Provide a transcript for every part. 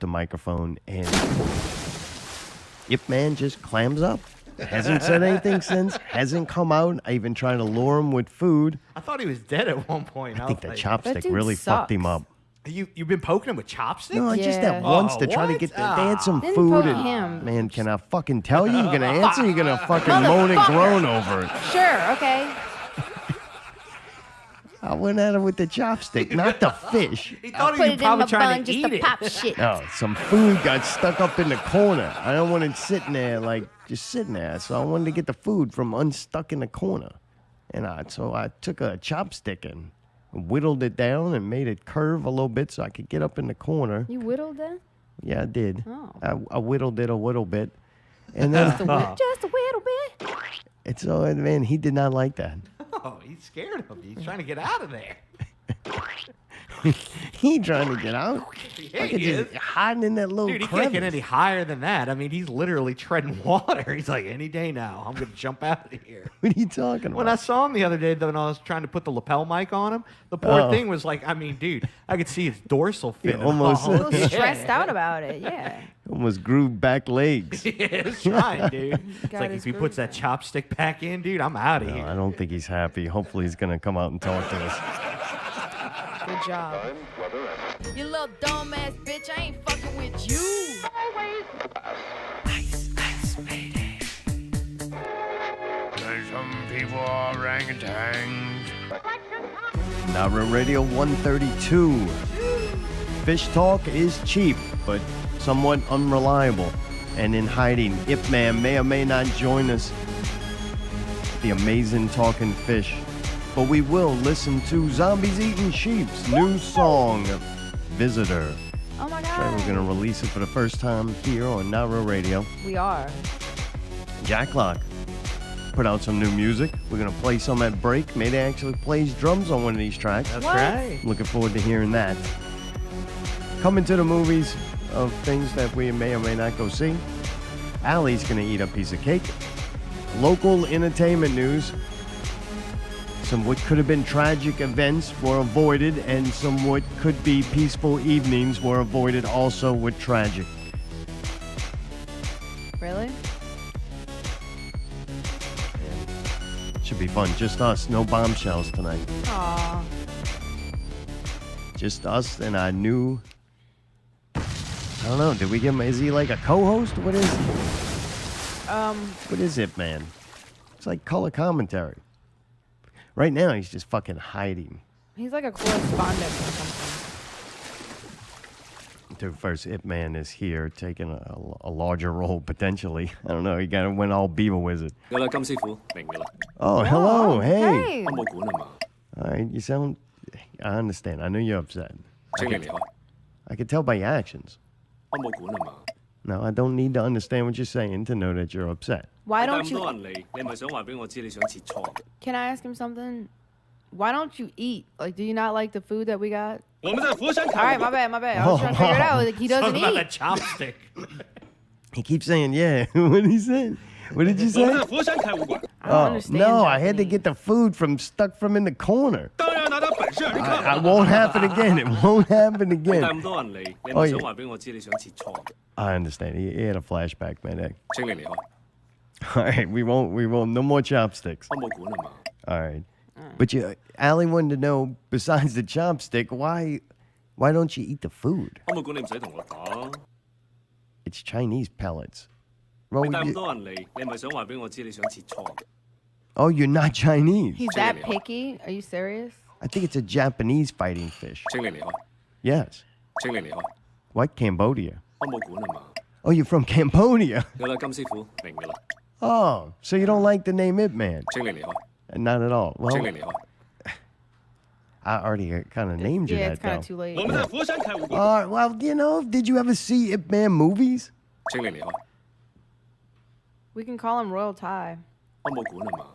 the microphone, and Ip Man just clams up. Hasn't said anything since. Hasn't come out. I even tried to lure him with food. I thought he was dead at one point. I think the That chopstick dude really fucked him sucks. up. You've been poking him with chopsticks? No, just that Yeah. once to try to what? get they had some Didn't food. poke And, him. man, can I fucking tell you? You're gonna answer? You're gonna fucking moan and groan over it. Sure, okay. I went at him with the chopstick, not the fish. He thought Put he it was in probably my trying bun to just eat to it. pop shit. Oh, some food got stuck up in the corner. I don't want it sitting there, like, just sitting there. So I wanted to get the food from unstuck in the corner. And so I took a chopstick and whittled it down and made it curve a little bit so I could get up in the corner. You whittled that? Yeah, I did. Oh. I whittled it a little bit. And then, Just a little bit. and so, man, he did not like that. Oh, he's scared of you. He's trying to get out of there. He trying to get out. Yeah, Like he just is. hiding in that little Dude, he crevice. can't get any higher than that. I mean, he's literally treading water. He's like, any day now, I'm going to jump out of here. What are you talking about? When I saw him the other day, when I was trying to put the lapel mic on him, the poor thing was like, I mean, dude, I could see his dorsal fin. and almost- all. A little stressed out about it, yeah. Almost grew back legs. Yeah, it's trying, dude. It's Got like his if he puts that groove chopstick back in, dude, I'm out of No, here. I don't think he's happy. Hopefully he's going to come out and talk to us. Good job. You little dumbass bitch, I ain't fucking with you. Some people are orangutans. Nara Radio 132. Fish talk is cheap, but somewhat unreliable. And in hiding, Ip Man may or may not join us. The amazing talking fish. But we will listen to Zombies Eating Sheep's new song, Visitor. Oh my Right, god. we're going to release it for the first time here on Nara Radio. We are. Jack Lock put out some new music. We're going to play some at break. Mayday actually plays drums on one of these tracks. That's What? right. Looking forward to hearing that. Coming to the movies of things that we may or may not go see. Allie's going to eat a piece of cake. Local entertainment news. Some what could have been tragic events were avoided, and some what could be peaceful evenings were avoided also with tragic. Really? Should be fun. Just us. No bombshells tonight. Aw. Just us and our new... I don't know. Did we give him... Is he like a co-host? What is he? What is it, man? It's like color commentary. Right now, he's just fucking hiding. He's like a correspondent or something. Dude, first, Ip Man is here taking a larger role, potentially. I don't know. He went all Beaver Wizard. 有啦，金師傅，明㗎啦。 Oh, hello. Oh, Hey. 我冇管啊嘛， All right. You sound... I understand. I know you're upset. 請你離開。 I can tell by your actions. 我冇管啊嘛。 No, I don't need to understand what you're saying to know that you're upset. Why 帶 don't 咁多 you... 人嚟，你係咪想話俾我知你想切磋？ Can I ask him something? Why don't you eat? Like, do you not like the food that we got? 我們真係火山 All right, my bad. I was trying to figure it out. Like, he doesn't Something about eat. that chopstick. He keeps saying, yeah. What did he say? What did you 我 say? 們真係火山開會館。 I don't understand. No, I had to Japanese. get the food stuck from in the corner. 當然拿到本事，你看。 I won't happen again. It won't happen 帶 again. 咁多人嚟，你係咪想話俾我知你想切磋？ I understand. He had a flashback, man. 請你離開。 All right, we won't. No more chopsticks. 我冇管啊嘛。 All right. But Allie wanted to know, besides the chopstick, why don't you eat the food? 我冇管你唔使同我講。 It's Chinese pellets. Well, 你帶咁多人嚟，你係咪想話俾我知你想切磋？ oh, you're not Chinese. He's that picky? Are you serious? I think it's a Japanese fighting fish. 請你離開。 Yes. 請你離開。 What? Cambodia? 我冇管啊嘛。 Oh, you're from Cambodia. 有啦，金師傅，明㗎啦。 Oh, so you don't like the name Ip Man? 請你離開。 Not at all. 請 Well, 你離開。 I already kind of named you Yeah, that, it's kind though. of too late. 我們真係火山開會館。 Well, did you ever see Ip Man movies? 請你離開。 We can call him Royal Thai. 我冇管啊嘛。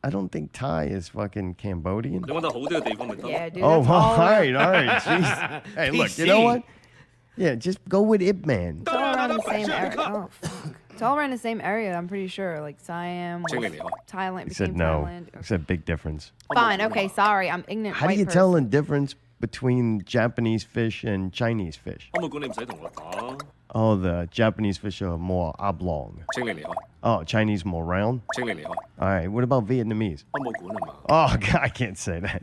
I don't think Thai is fucking Cambodian. 你揾到好啲嘅地方咪得咯。 Yeah, dude. Oh, that's well, all all right. Jeez. Hey, look, you know PC. what? Yeah, just go with Ip Man. It's all around the same area. Oh, fuck. It's all around the same area, I'm pretty sure. Like Siam,請你with離開。 Thailand He said became no. Thailand. He said big difference. Fine, okay, sorry. I'm ignorant How do white you person. tell the difference between Japanese fish and Chinese fish? 我冇管你唔使同我打， Oh, the Japanese fish are more oblong. 請你離開， Oh, Chinese more round? 請你離開， All right, what about Vietnamese? 我冇管啊嘛。 Oh, God, I can't say that.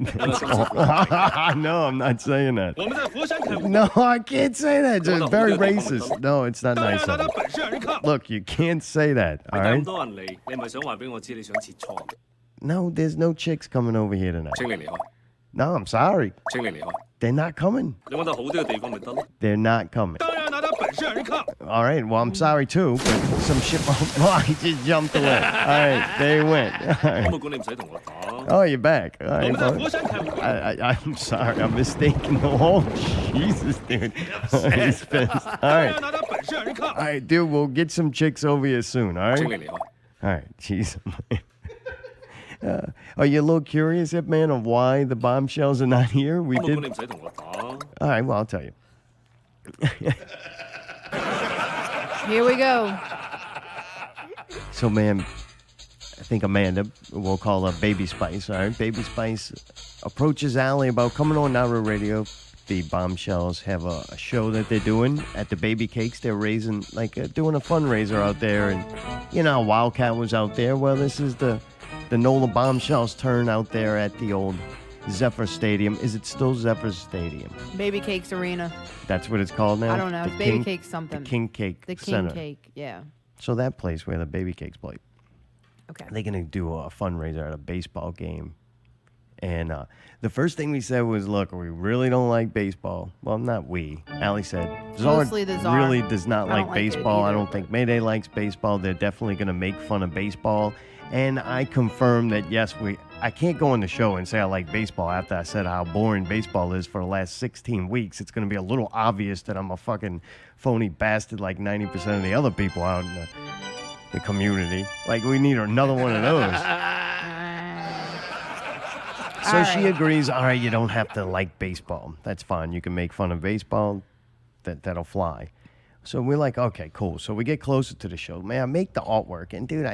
No, I'm not saying that. 我們在佛山開會， No, I can't say that. It's very racist. No, it's not 當然 nice 有 of 拿 you. 到本事讓人看。 Look, you can't say that, 你 all 帶咁 right? 多人嚟，你係咪想話俾我知你想切磋？ No, there's no chicks coming over here tonight. 請你離開， No, I'm sorry. 請你離開。 They're not coming. 你揾到好啲嘅地方咪得咯。 They're not coming. 當然有拿到本事讓人看。 All right, well, I'm sorry too, but some shit. Oh, he just jumped away. All right, there he went. All 我 right. 冇管你唔使同我打。 Oh, you're back. All 我 right, 們在 well, 佛山開會， I'm sorry. I'm mistaken. Oh, Jesus, dude. He's pissed. All 當然 right. 有拿到本事讓人看。 All right, dude, we'll get some chicks over here soon, all 請 right? 你離開。 All right, jeez. Are you a little curious, Hip Man, of why the bombshells are not here? We 我冇管你 did. 唔使同我打。 All right, well, I'll tell you. Here we go. So, man, I think Amanda, we'll call her Baby Spice, all right? Baby Spice approaches Allie about coming on Naru Radio. The Bombshells have a show that they're doing at the Baby Cakes. They're raising, doing a fundraiser out there. And, you know, Wildcat was out there. Well, this is the NOLA Bombshells turn out there at the old Zephyr Stadium. Is it still Zephyr Stadium? Baby Cakes Arena. That's what it's called now? I don't know. The It's Baby King- Cake something. The King Cake The King Center. Cake, yeah. So that place where the Baby Cakes play. Okay. They're going to do a fundraiser at a baseball game. And the first thing we said was, look, we really don't like baseball. Well, not we. Allie said, Czar Mostly the Czar. really does not I like don't like it baseball. I either. don't think Mayday likes baseball. They're definitely going to make fun of baseball. And I confirm that, yes, I can't go on the show and say I like baseball after I said how boring baseball is for the last 16 weeks. It's going to be a little obvious that I'm a fucking phony bastard like 90% of the other people out in the community. Like, we need another one of those. So All she right. agrees, all right, you don't have to like baseball. That's fine. You can make fun of baseball. That'll fly. So we're like, okay, cool. So we get closer to the show. Man, I make the artwork. And, dude,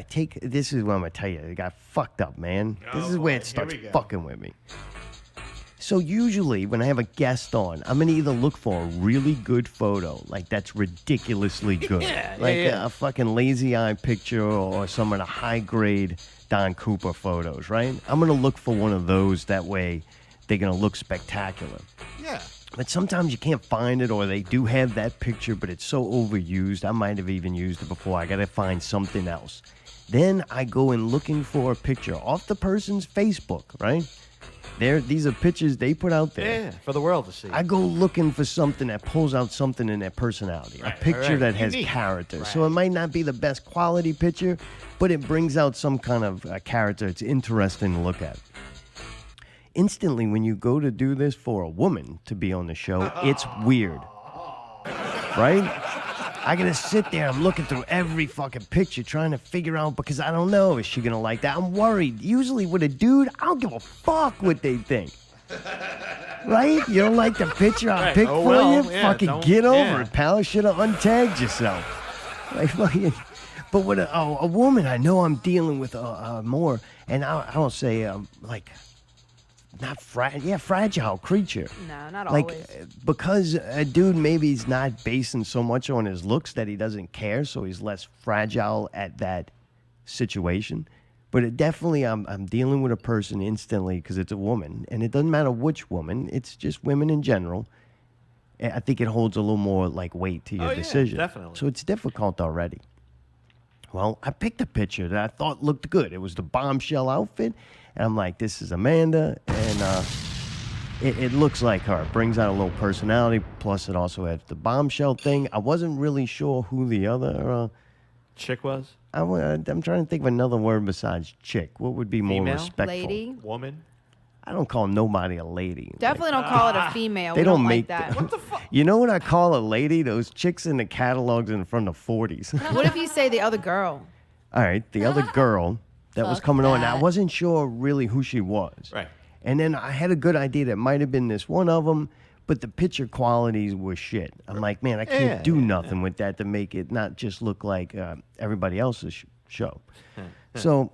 this is what I'm going to tell you. It got fucked up, man. This is where it starts fucking with me. So usually when I have a guest on, I'm going to either look for a really good photo, like that's ridiculously good. A fucking lazy eye picture or some of the high-grade Don Cooper photos, right? I'm going to look for one of those. That way they're going to look spectacular. Yeah. But sometimes you can't find it, or they do have that picture, but it's so overused. I might have even used it before. I got to find something else. Then I go in looking for a picture off the person's Facebook, right? These are pictures they put out there. Yeah, for the world to see. I go looking for something that pulls out something in their personality, a picture right. that has Unique. character. Right. So it might not be the best quality picture, but it brings out some kind of character. It's interesting to look at. Instantly, when you go to do this for a woman to be on the show, it's weird, right? I gotta sit there. I'm looking through every fucking picture, trying to figure out, because I don't know, is she gonna like that? I'm worried. Usually with a dude, I don't give a fuck what they think. Right? You don't like the picture I picked Oh, for well, you? yeah, Fucking don't- get over yeah. it, pal. Should have untagged yourself. Like, fucking. But with a woman, I know I'm dealing with more, and I don't say like. Not fragile creature. No, not Like, always. because a dude maybe he's not basing so much on his looks that he doesn't care, so he's less fragile at that situation. But it definitely, I'm dealing with a person instantly because it's a woman, and it doesn't matter which woman. It's just women in general. I think it holds a little more like weight to your decision. definitely. So it's difficult already. Well, I picked a picture that I thought looked good. It was the bombshell outfit. And I'm like, this is Amanda, and it looks like her. It brings out a little personality, plus it also has the bombshell thing. I wasn't really sure who the other... Chick was? I'm trying to think of another word besides chick. What would be more Female? respectful? Lady. Woman? I don't call nobody a lady. Definitely don't call it a female. They We don't like make that. What the fuck? You know what I call a lady? Those chicks in the catalogs in front of 40s. What if you say the other girl? All right, the other girl that was Fuck coming on. I that. wasn't sure really who she was. Right. And then I had a good idea that might have been this one of them, but the picture qualities were shit. I'm like, man, I can't do nothing with that to make it not just look like everybody else's show. So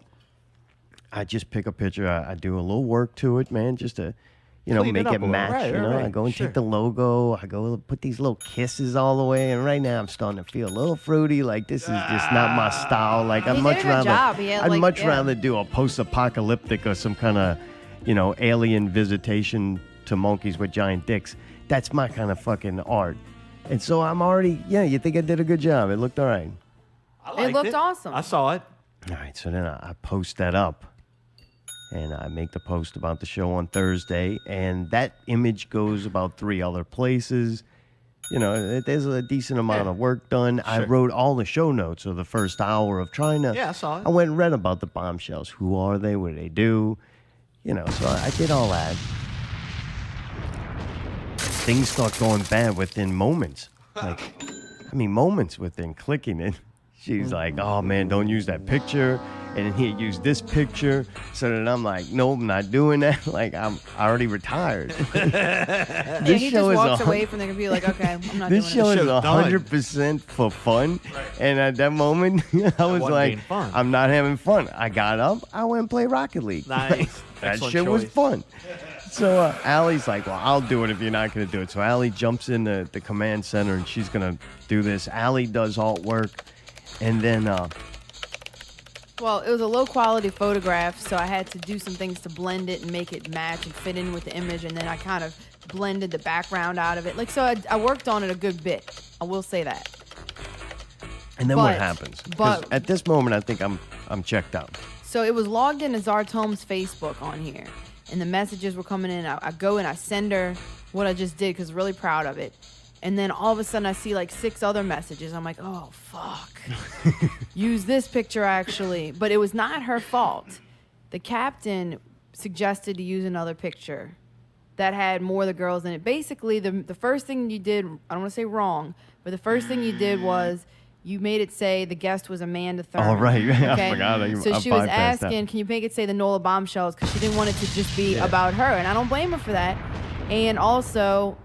I just pick a picture. I do a little work to it, man, just to Clean make it it up a little. match. Right, I go and sure. take the logo. I go put these little kisses all the way. And right now I'm starting to feel a little fruity. Like this is just not my style. Like I'd He much did a good rather, job. He had, I'd like, much yeah. rather do a post-apocalyptic or some kind of, alien visitation to monkeys with giant dicks. That's my kind of fucking art. And so I'm already, you think I did a good job. It looked all right. I liked looked awesome. I saw it. All right, so then I post that up. And I make the post about the show on Thursday. And that image goes about 3 other places. There's a decent amount of work done. I Sure. wrote all the show notes of the first hour of trying to. Yeah, I saw it. I went and read about the bombshells. Who are they? What do they do? So I did all that. Things start going bad within moments. Moments within clicking it. She's like, oh man, don't use that picture. And then he'd use this picture. So then I'm like, nope, I'm not doing that. Like, I already retired. Yeah, he just walks away from the computer like, okay, I'm not doing This show it. is Should've done. 100% for fun. And at that moment, I was wasn't like, being fun. I'm not having fun. I got up. I went and played Rocket League. Nice. That Excellent shit was choice. fun. So Allie's like, well, I'll do it if you're not going to do it. So Allie jumps in the command center, and she's going to do this. Allie does artwork. And then... Well, it was a low quality photograph, so I had to do some things to blend it and make it match and fit in with the image, and then I kind of blended the background out of it. So I worked on it a good bit. I will say that. And then what happens? 'Cause at this moment, I think I'm checked out. So it was logged into Zartom's Facebook on here, and the messages were coming in. I go and I send her what I just did because I'm really proud of it. And then all of a sudden I see like 6 other messages. I'm like, oh, fuck. Use this picture, actually. But it was not her fault. The captain suggested to use another picture that had more of the girls in it. Basically, the first thing you did, I don't want to say wrong, but the first thing you did was you made it say the guest was Amanda Thurman. Oh, right. Okay? I forgot. So she was asking, can you make it say the Nola Bombshells? Because she didn't want it to just be about her. And I don't blame her for that. And also...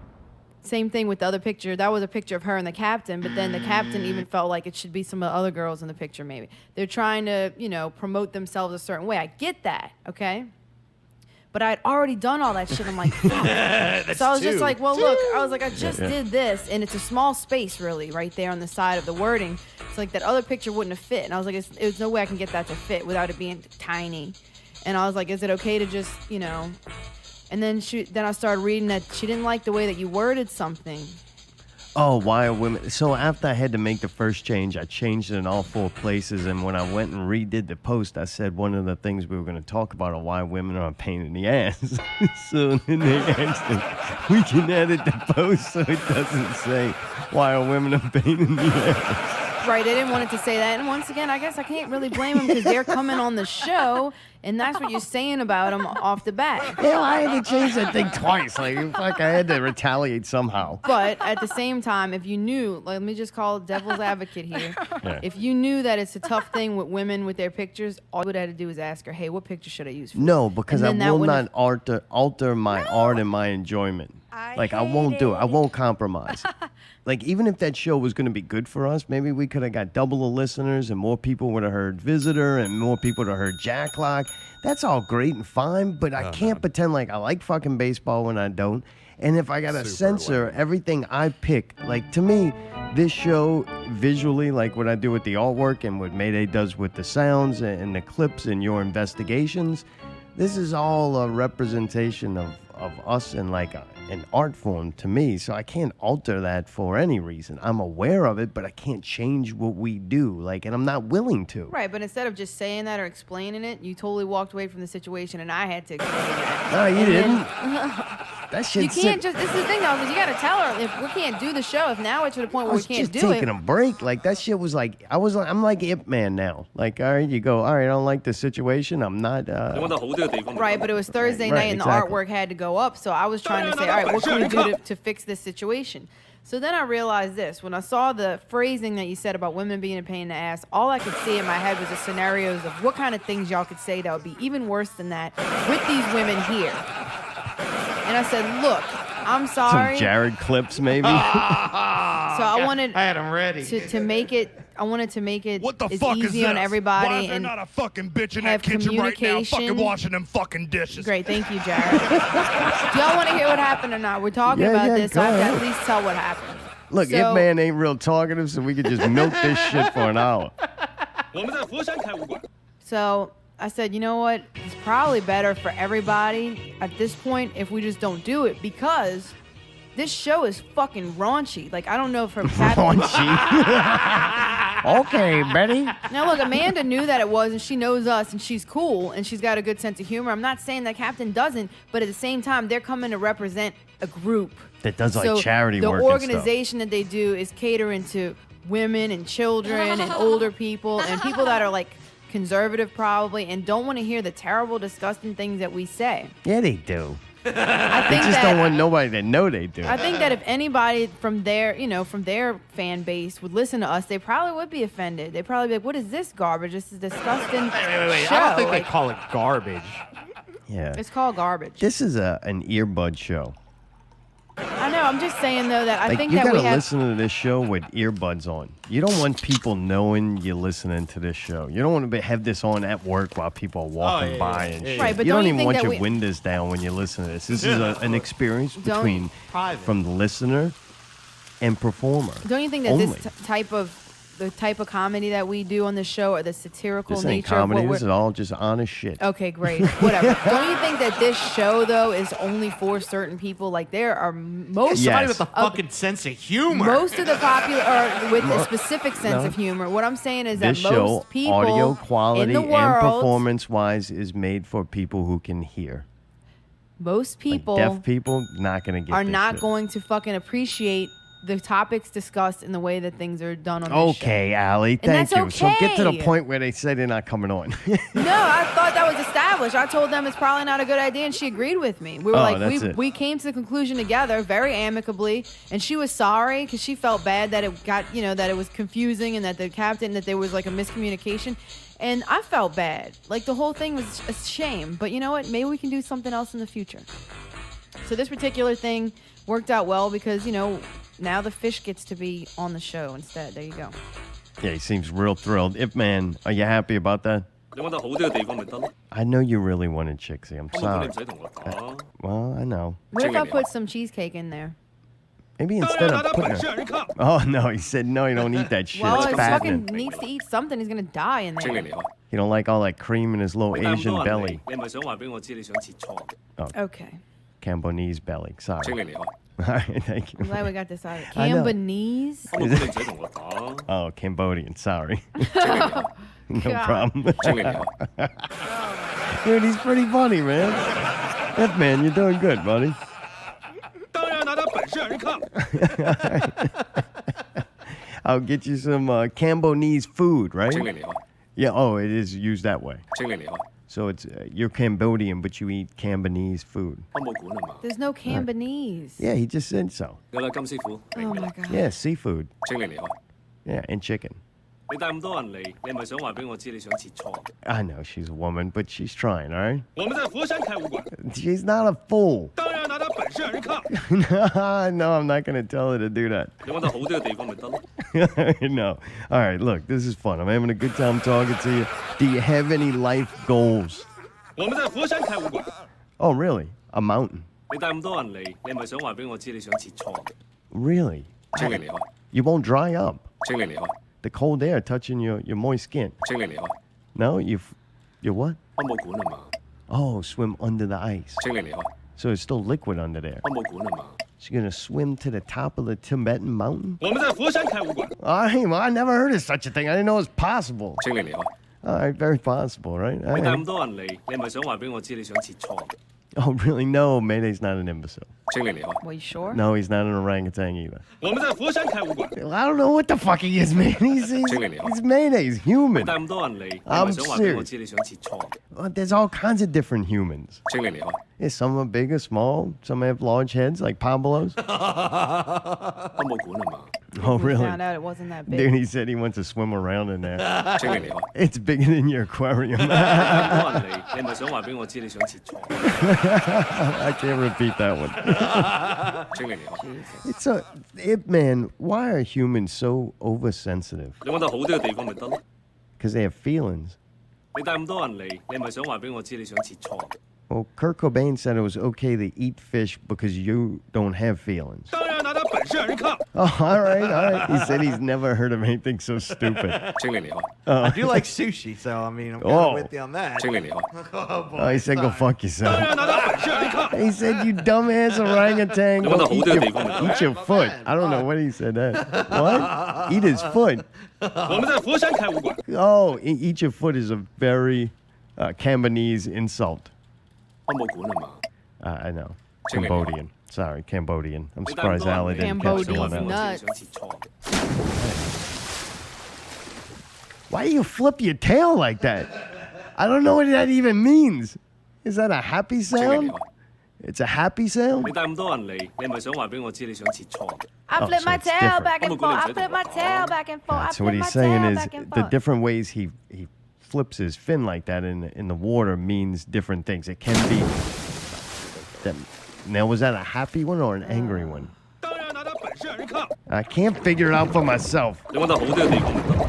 Same thing with the other picture. That was a picture of her and the captain, but then the captain even felt like it should be some of the other girls in the picture, maybe. They're trying to, promote themselves a certain way. I get that, okay? But I'd already done all that shit. I'm like, fuck. So I was just like, well, look, I was like, I just did this, and it's a small space, really, right there on the side of the wording. It's like that other picture wouldn't have fit. And I was like, there's no way I can get that to fit without it being tiny. And I was like, is it okay to just, And then I started reading that she didn't like the way that you worded something. Oh, why are women... So after I had to make the first change, I changed it in all 4 places. And when I went and redid the post, I said one of the things we were going to talk about are why women are a pain in the ass. So then they asked me, we can edit the post so it doesn't say why are women a pain in the ass. Right, they didn't want it to say that. And once again, I guess I can't really blame them because they're coming on the show, and that's what you're saying about them off the bat. Yeah, I had to change that thing twice. Like, fuck, I had to retaliate somehow. But at the same time, if you knew, let me just call devil's advocate here. Yeah. If you knew that it's a tough thing with women with their pictures, all you would have to do is ask her, hey, what picture should I use for No, this? because And I then that will wouldn't not alter my art and my enjoyment. I won't do it. I won't compromise. Like, even if that show was going to be good for us, maybe we could have got double the listeners and more people would have heard Visitor and more people would have heard Jacklock. That's all great and fine, but I can't pretend like I like fucking baseball when I don't. And if I got to censor everything I pick, like, to me, this show visually, like what I do with the artwork and what Mayday does with the sounds and the clips and your investigations, this is all a representation of us in like an art form to me. So I can't alter that for any reason. I'm aware of it, but I can't change what we do. Like, and I'm not willing to. Right, but instead of just saying that or explaining it, you totally walked away from the situation, and I had to explain that. No, you And didn't. then- That shit's You can't sick. just, this is the thing though, is you gotta tell her if we can't do the show, if now it's to the point I where we was can't just do taking it. a break. Like, that shit was like, I'm like Ip Man now. Like, all right, you go, all right, I don't like the situation. I'm not, 你揾到好啲嘅地方。 Right, but it was Thursday Right, night and exactly. the artwork had to go up, so I was trying to say, all right, what can we do to fix this situation? So then I realized this. When I saw the phrasing that you said about women being a pain in the ass, all I could see in my head was the scenarios of what kind of things y'all could say that would be even worse than that with these women here. And I said, look, I'm sorry. some Jared clips maybe. So I wanted I had them ready. to make it I wanted to make it What the as fuck is easy this? on everybody Why is there and not a fucking bitch in have that kitchen right now fucking communication. washing them fucking dishes? Great, thank you, Jared. Do y'all want to hear what happened or not? We're talking Yeah, about yeah, this, so go I have to ahead. at least tell what happened. Look, So- Ip Man ain't real talkative, so we could just milk this shit for an hour. 我们在佛山开武馆。 So I said, you know what? It's probably better for everybody at this point if we just don't do it because this show is fucking raunchy. Like, I don't know if her captain... Okay, Betty. Now, look, Amanda knew that it was, and she knows us, and she's cool, and she's got a good sense of humor. I'm not saying that Captain doesn't, but at the same time, they're coming to represent a group. That does, like, So charity the work and stuff. organization that they do is catering to women and children and older people and people that are, like, conservative probably and don't want to hear the terrible, disgusting things that we say. Yeah, they do. I They think just that, don't want nobody to know they do. I think that if anybody from their, from their fan base would listen to us, they probably would be offended. They'd probably be like, "What is this garbage? This is disgusting." Wait. Show. I don't think Like, they call it garbage. Yeah. it's called garbage. This is an earbud show. I know. I'm just saying though that I Like, think you that gotta we have. listen to this show with earbuds on. You don't want people knowing you're listening to this show. You don't want to have this on at work while people are walking yeah, by yeah, and yeah, shit. yeah. Right, but you don't don't you even think want that your we- windows down when you listen to this. This is an experience Don't- between Private. from the listener and performer. Don't you think that only. the type of comedy that we do on the show, or the satirical This ain't nature of comedy. what This is we're... all just honest shit. Okay, great. Whatever. Don't you think that this show though is only for certain people? Like there are most Somebody Yes. with a fucking sense of humor. most of the popular or with a specific sense of humor. What I'm saying is that This show, most people audio quality in the and world, performance-wise, is made for people who can hear. most Like, people deaf people not gonna get are this not shit. going to fucking appreciate the topics discussed in the way that things are done on this show. Okay, Allie, thank that's you. So get to the okay. point where they say they're not coming on. No, I thought that was established. I told them it's probably not a good idea, and she agreed with me. We were like, that's it. we came to the conclusion together very amicably, and she was sorry because she felt bad that it got, that it was confusing and that the captain, that there was like a miscommunication. And I felt bad. Like the whole thing was a shame. But you know what? Maybe we can do something else in the future. So this particular thing worked out well because, now the fish gets to be on the show instead. There you go. Yeah, he seems real thrilled. If Man, are you happy about that? 你揾到好啲嘅地方咪得咯。 I know you really wanted Chixie. I'm 我冇 sorry. 你唔使同我講。 Well, I know. What if I Chinging put it. some cheesecake in there? Maybe 當 instead 然 of 拿得 putting 本事 her... 讓人靠。 Oh, no, he said no, you don't eat that shit. Well, it's it's fattening. fucking needs to eat something. He's gonna die in 清 there. 明你好。 You don't like all that cream in his little 你帶咁 Asian 多人嚟 belly. 你係咪想話俾我知你想切磋？ Okay. Cambonese belly. Sorry. 清明你好。 All right, thank you. I'm glad we got this out. I know. Cambonese? 我冇你唔使同我講。 Oh, Cambodian. Sorry. 清明你好。 No God. problem. 清明你好。 Dude, he's pretty funny, man. If Man, you're doing good, buddy. 當然拿得本事讓人靠。 I'll get you some Cambonese food, right? 清明你好。 Yeah, oh, it is used that way. 清明你好。 So it's you're Cambodian, but you eat Cambonese food. 我冇管啊嘛。 There's no Cambonese. Yeah, he just said so. 有啦，金師傅。 Oh my god. Yeah, seafood. 清明你好。 Yeah, and chicken. 你帶咁多人嚟，你係咪想話俾我知你想切磋？ I know she's a woman, but she's trying, all right? 我們在佛山開武館， She's not a fool. 當然拿得本事讓人靠。 No, I'm not going to tell her to do that. 你揾到好啲嘅地方咪得咯。 No. All right, look, this is fun. I'm having a good time talking to you. Do you have any life goals? 我們在佛山開武館， Oh, really? A mountain? 你帶咁多人嚟，你係咪想話俾我知你想切磋？ Really? 清明你好， You won't dry up. 清明你好， The cold air touching your moist skin. 清明你好， No, you what? 我冇管啊嘛。 Oh, swim under the ice. 清明你好， So it's still liquid under there. 我冇管啊嘛。 So you're gonna swim to the top of the Tibetan mountain? 我們在佛山開武館， Well, I never heard of such a thing. I didn't know it was possible. 清明你好， All right, very possible, right? All 你帶 right. 咁多人嚟，你係咪想話俾我知你想切磋？ Oh, really? No, Mayday's not an imbecile. 清明你好， Well, you sure? No, he's not an orangutan either. 我們在佛山開武館， I don't know what the fuck he is, man. He's Mayday. He's 你 human. 帶咁多人嚟，你係咪想話俾我知你想切磋？ There's all kinds of different humans. 清明你好， Yeah, some are big or small. Some have large heads, like Pablo's. 我冇管啊嘛。 Oh, We really? found out it wasn't that big. Dude, he said he wants to swim around in there. 清明你好， It's bigger than your aquarium. 咁多人嚟，你係咪想話俾我知你想切磋？ I can't repeat that one. 青年你好， It's a Ip Man. Why are humans so oversensitive? 你揾到好啲嘅地方咪得咯。 Because they have feelings. 你帶咁多人嚟，你係咪想話俾我知你想切磋？ Well, Kurt Cobain said it was okay to eat fish because you don't have feelings. 當然拿他本事讓人看。 Oh, all right, all right. He said he's never heard of anything so stupid. 青年你好， I do like sushi, so I mean, I'm kind Oh. of with you on that. 青年你好， Oh, boy, Oh, he said go sorry. fuck yourself. 當然拿他本事讓人看。 He said, you dumbass orangutan, You want go to eat hold it, your, Dave? eat your foot. I don't know what he said that. What? Eat his foot. 我們在佛山開武館。 Oh, eat your foot is a very Cambonese insult. 我冇館啊嘛。 I know. Chile. Cambodian. Sorry, Cambodian. I'm 你帶咁 surprised 多人 Ali 嚟 didn't catch the one Cambodian out. 我知你想切磋。 Why do you flip your tail like that? I don't know what that even means. Is that a happy 青年 sound? 你好， It's a happy sound? 你帶咁多人嚟，你係咪想話俾我知你想切磋？ I Oh, flip so my it's tail different. back and I'm forth. I gonna flip my say tail back and forth. I So what flip my he's saying tail is back and the forth. different ways he flips his fin like that in the water means different things. It can be that. Now, was that a happy one or an angry one? 當然拿他本事讓人看。 I can't figure it out for myself. 你揾到好啲嘅地方咪得咯。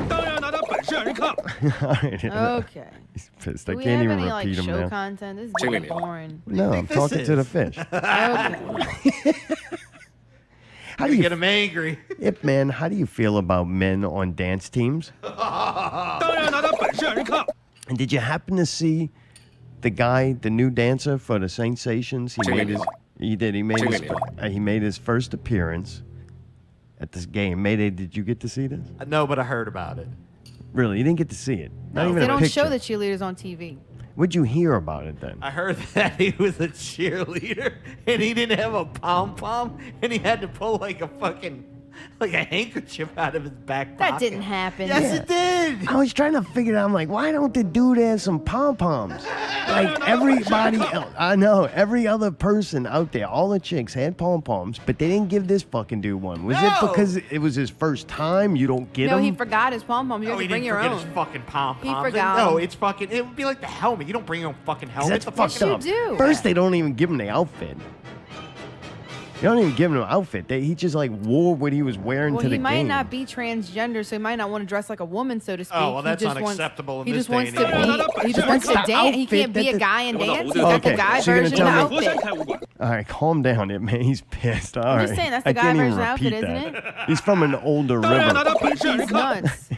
當然拿他本事讓人看。 All right. Okay. He's pissed. I Do we can't have even any like repeat him show now. content? This is Chile. really boring. No, I'm this talking to the is? fish. Okay. How do you, Get him angry. Ip Man? How do you feel about men on dance teams? 當然拿他本事讓人看。 And did you happen to see the guy, the new dancer for the Sensations? He made his. He did. He made his. He made his first appearance at this game. Mayday, did you get to see this? No, but I heard about it. Really, you didn't get to see it. Not even They a don't picture. show the cheerleaders on TV. What'd you hear about it then? I heard that he was a cheerleader and he didn't have a pom pom and he had to pull like a fucking like a handkerchief out of his back pocket. That didn't happen. Yes, it did. I was trying to figure it out. I'm like, why don't the dude have some pom poms? Like everybody else, I know every other person out there, all the chicks had pom poms, but they didn't give this fucking dude one. Was it No. because it was his first time? You don't get No, them? he forgot his pom pom. You No, have he to bring didn't your forget own. his fucking pom pom. He forgot No, them. it's fucking. It would be like the helmet. You don't bring your own fucking helmet. That's the fucked fucking, up. you do. First, they don't even give him the outfit. You don't even give him an outfit. He just like wore what he was wearing Well, to the he game. might not be transgender, so he might not want to dress like a woman, so to speak. Oh, well, He that's just unacceptable Wants, in he this just wants day to and age. be. He just wants to That's the dance. He outfit can't be that a the- guy and Okay, dance. He's got the so guy you're gonna version of the tell me- 佛山 outfit. 開武館。 All right, calm down, it man. He's pissed. All I'm right. just saying, that's the I guy can't even version outfit, repeat isn't that. it? He's from an older 當然拿 river. 他本事讓人 He's 看。 nuts.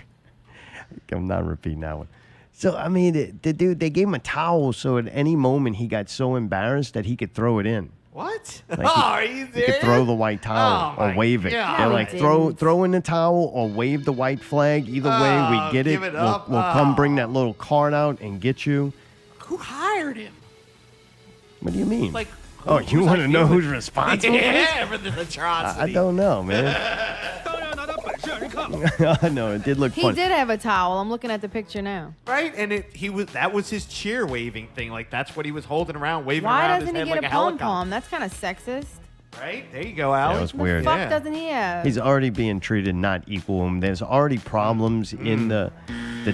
I'm not repeating that one. So I mean, the dude, they gave him a towel, so at any moment he got so embarrassed that he could throw it in. What? Like oh, are you He serious? could throw the white towel Oh, or my wave it. God. They're No, like he throw didn't. in the towel or wave the white flag. Either way, Oh, we get it. give it We'll, up. we'll come bring Oh. that little card out and get you. Who hired him? What do you mean? Like, oh, who's you want to like- know who's responsible? Yeah, for this atrocity. I don't know, man. 當然拿他本事讓人看。 I know it did look He fun. did have a towel. I'm looking at the picture now. Right, and that was his cheer waving thing. Like that's what he was holding around, waving Why around doesn't his he head get like a a pom helicopter. pom? That's kind of sexist. Right, there you go, Alex. was The weird. fuck Yeah. doesn't he have? He's already being treated not equal him. There's already problems in the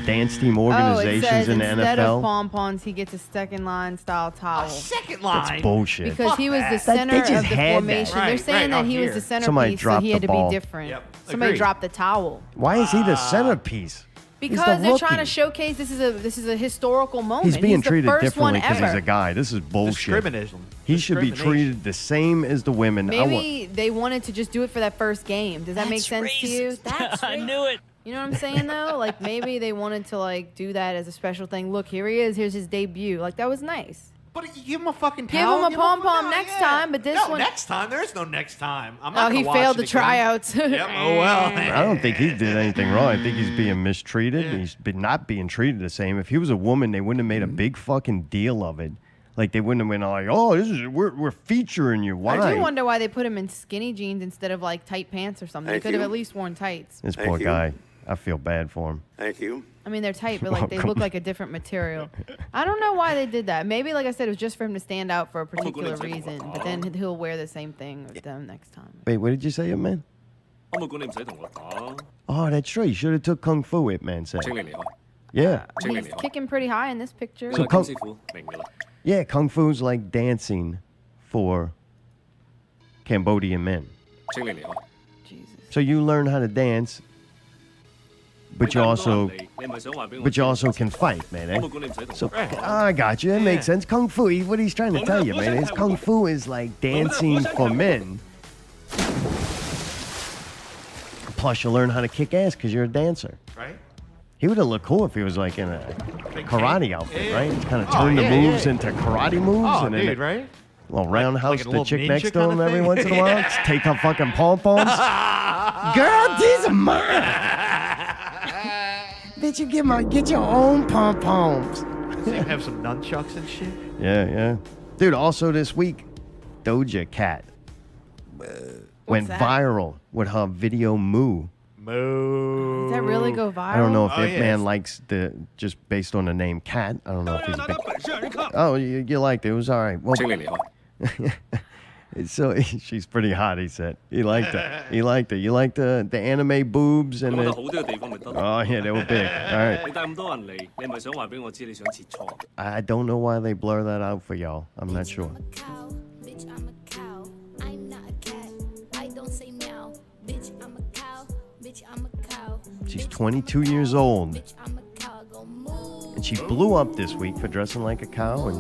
dance team Oh, it organizations says in the instead of NFL. pom poms, he gets a second line style towel. Second That's line. bullshit. Because he was the that. center They just of the had that. formation. They're Right, saying right, that he out was the here. Somebody centerpiece, so dropped he had the to ball. be different. Yep, Somebody agreed. dropped the towel. Why is he the centerpiece? He's Because the they're trying to rookie. showcase this is a historical moment. He's being the treated first one differently because he's ever. a guy. This is bullshit. Discrimination. He should be Discrimination. treated the same as the women. Maybe they wanted to just do it for that first game. Does that make sense to you? That's I knew it. You know what I'm saying though? Like maybe they wanted to like do that as a special thing. Look, here he is. Here's his debut. Like that was nice. But you give him a fucking Give towel. him a pom-pom no, next time, but this no, one- next time. There is no next time. I'm Oh, not he gonna watch failed it the again. tryouts. Yep. Oh well. I don't think he did anything wrong. I think he's being mistreated. Yeah. He's been not being treated the same. If he was a woman, they wouldn't have made a big fucking deal of it. Like they wouldn't have been like, "Oh, we're featuring you." Why? I do wonder why they put him in skinny jeans instead of like tight pants or something. They Thank could have you. at least worn tights. This Thank poor you. guy. I feel bad for him. Thank you. I mean, they're tight, but like they Welcome. look like a different material. I don't know why they did that. Maybe, like I said, it was just for him to stand out for a particular reason. But then he'll wear the same thing with them next time. Wait, what did you say, Ip Man? 我冇管你唔使同我打。 Oh, that's right. You should have took Kung Fu, Ip Man said. 青年你好， Yeah. He's kicking pretty high in this picture. 呢個 Kung- 金師傅明㗎啦。 Yeah, Kung Fu's like dancing for Cambodian men. 請你離開。 Jesus. So you learn how to dance, but you also can fight, man. Eh? So I got you. It makes sense. Kung Fu. What he's trying to tell you, man, is Kung Fu is like dancing for men. Plus, you learn how to kick ass because you're a dancer. Right? He would have looked cool if he was like in a karate outfit, right? He's kind of turn the moves into karate moves. Oh, and then dude, right? A little roundhouse like a the little chick ninja next to him kinda every thing? once in a while. Just take her fucking pom-poms. Girl, these are mine. Bitch, you get your own pom-poms. So you have some nunchucks and shit? Yeah. Dude, also this week, Doja Cat went that? viral with her video Moo. Moo. Does that really go viral? I don't know if Oh, Ip yes. Man likes just based on the name Cat. I don't know if he's a big... Oh, you liked it. It was all right. Well, 請你離開。 so she's pretty hot, he said. He liked it. He liked it. You liked the anime boobs and 講得 the... 好啲嘅地方咪得咯。 Oh, yeah, they were big. All right. 你帶咁多人嚟，你係咪想話俾我知你想切磋？ I don't know why they blur that out for y'all. I'm not sure. Cow, bitch, I'm a cow. I'm not a cat. I don't say meow. Bitch, I'm a cow. Bitch, I'm a cow. She's 22 years old, Bitch, I'm a cow. Go moo. and she blew up this week for dressing like a cow, and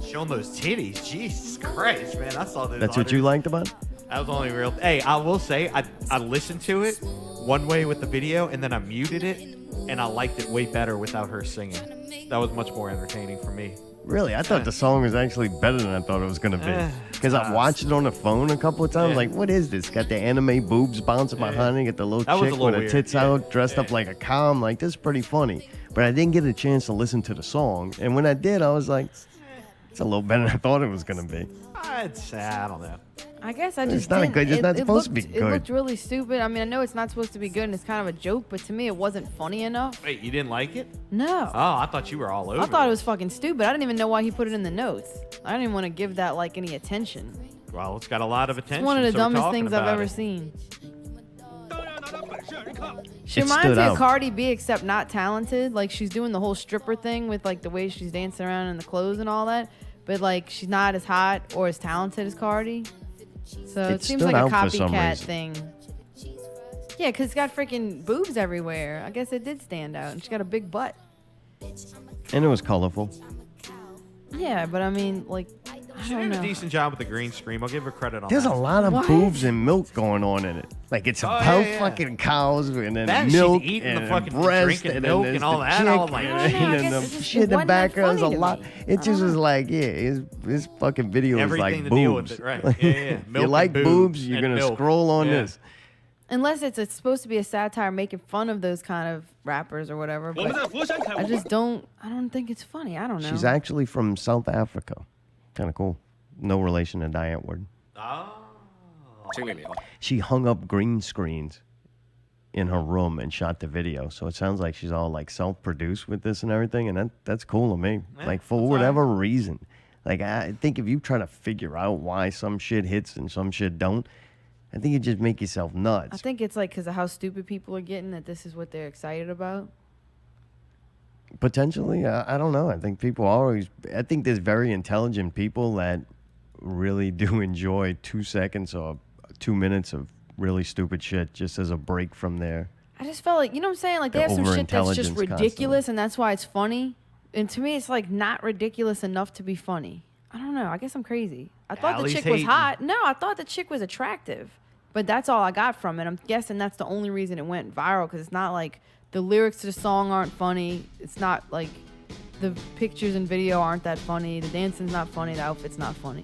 Showing those titties. Jesus Christ, man. I saw this. that's what you liked about it? That was only real. Hey, I will say, I listened to it one way with the video, and then I muted it, and I liked it way better without her singing. That was much more entertaining for me. Really? I thought the song was actually better than I thought it was going to be. Because I've watched it on the phone a couple of times. Yeah. Like, what is this? Got the anime boobs bouncing behind it. Got the little That was chick a little with her weird. tits out, dressed up like a cow. I'm like, this is pretty funny. But I didn't get a chance to listen to the song. And when I did, I was like, it's a little better than I thought it was going to be. I'd say, I don't know. I guess I just It's not didn't. good. It's not supposed to be It good. looked really stupid. I mean, I know it's not supposed to be good and it's kind of a joke, but to me, it wasn't funny enough. Wait, you didn't like it? No. Oh, I thought you were all over I thought it was fucking stupid. I didn't even know why he put it in the notes. I didn't even want to give that like any attention. Well, it's got a lot of attention. It's one of the so we're dumbest talking things I've about ever it. seen. She It reminds stood me out. of Cardi B, except not talented. Like she's doing the whole stripper thing with like the way she's dancing around in the clothes and all that. But like she's not as hot or as talented as Cardi. So It it seems stood like a out for some copycat reason. thing. Yeah, because it's got freaking boobs everywhere. I guess it did stand out. And she's got a big butt. And it was colorful. Yeah, but I mean, like, She I did don't a know. decent job with the green screen. I'll give her credit on There's that. a lot of What? boobs and milk going on in it. Like it's about yeah. fucking cows and then That, she's milk eating the and fucking breast drinking and milk then and there's all the that. chick I was like, I don't know, I and guess the it just- shit in it the wasn't that background's a funny to lot. me. It just was like, yeah, his fucking video is Everything like to deal with boobs. it, right. Yeah. Milk You and like boobs, you're and gonna milk. scroll on Yeah. this. Unless it's supposed to be a satire making fun of those kind of rappers or whatever. But I just don't. I don't think it's funny. I don't know. She's actually from South Africa. Kind of cool. No relation to Diane Ward. Oh. 請你離開。 She hung up green screens in her room and shot the video. So it sounds like she's all like self-produced with this and everything, and that's cool to me. Yeah, like for that's whatever reason. Like I think if you try to figure out why some shit hits and some shit don't, I think you just make yourself I nuts. think it's like because of how stupid people are getting that this is what they're excited about. Potentially, I don't know. I think people always. I think there's very intelligent people that really do enjoy 2 seconds or 2 minutes of really stupid shit just as a break from their. I just felt like, you know what I'm saying? Like they The have some shit that's just overintelligence ridiculous constantly. and that's why it's funny. And to me, it's like not ridiculous enough to be funny. I don't know. I guess I'm crazy. I thought the Allie's chick was hating. hot. No, I thought the chick was attractive. But that's all I got from it. I'm guessing that's the only reason it went viral because it's not like the lyrics to the song aren't funny. It's not like the pictures and video aren't that funny. The dancing's not funny. The outfit's not funny.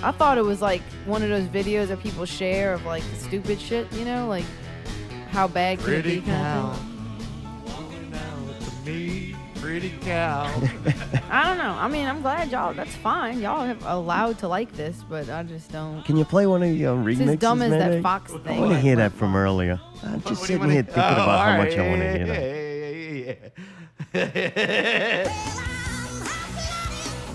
I thought it was like one of those videos that people share of like the stupid shit, you know, like how bad can it Pretty be kind cow. of thing. Walking out to me, pretty cow. I don't know. I mean, I'm glad y'all. That's fine. Y'all have allowed to like this, but I just don't. Can you play one of your It's remixes, as dumb as Mayday? that Fox I thing. want to hear that from earlier. I'm just sitting here thinking about how much I want to hear that. that.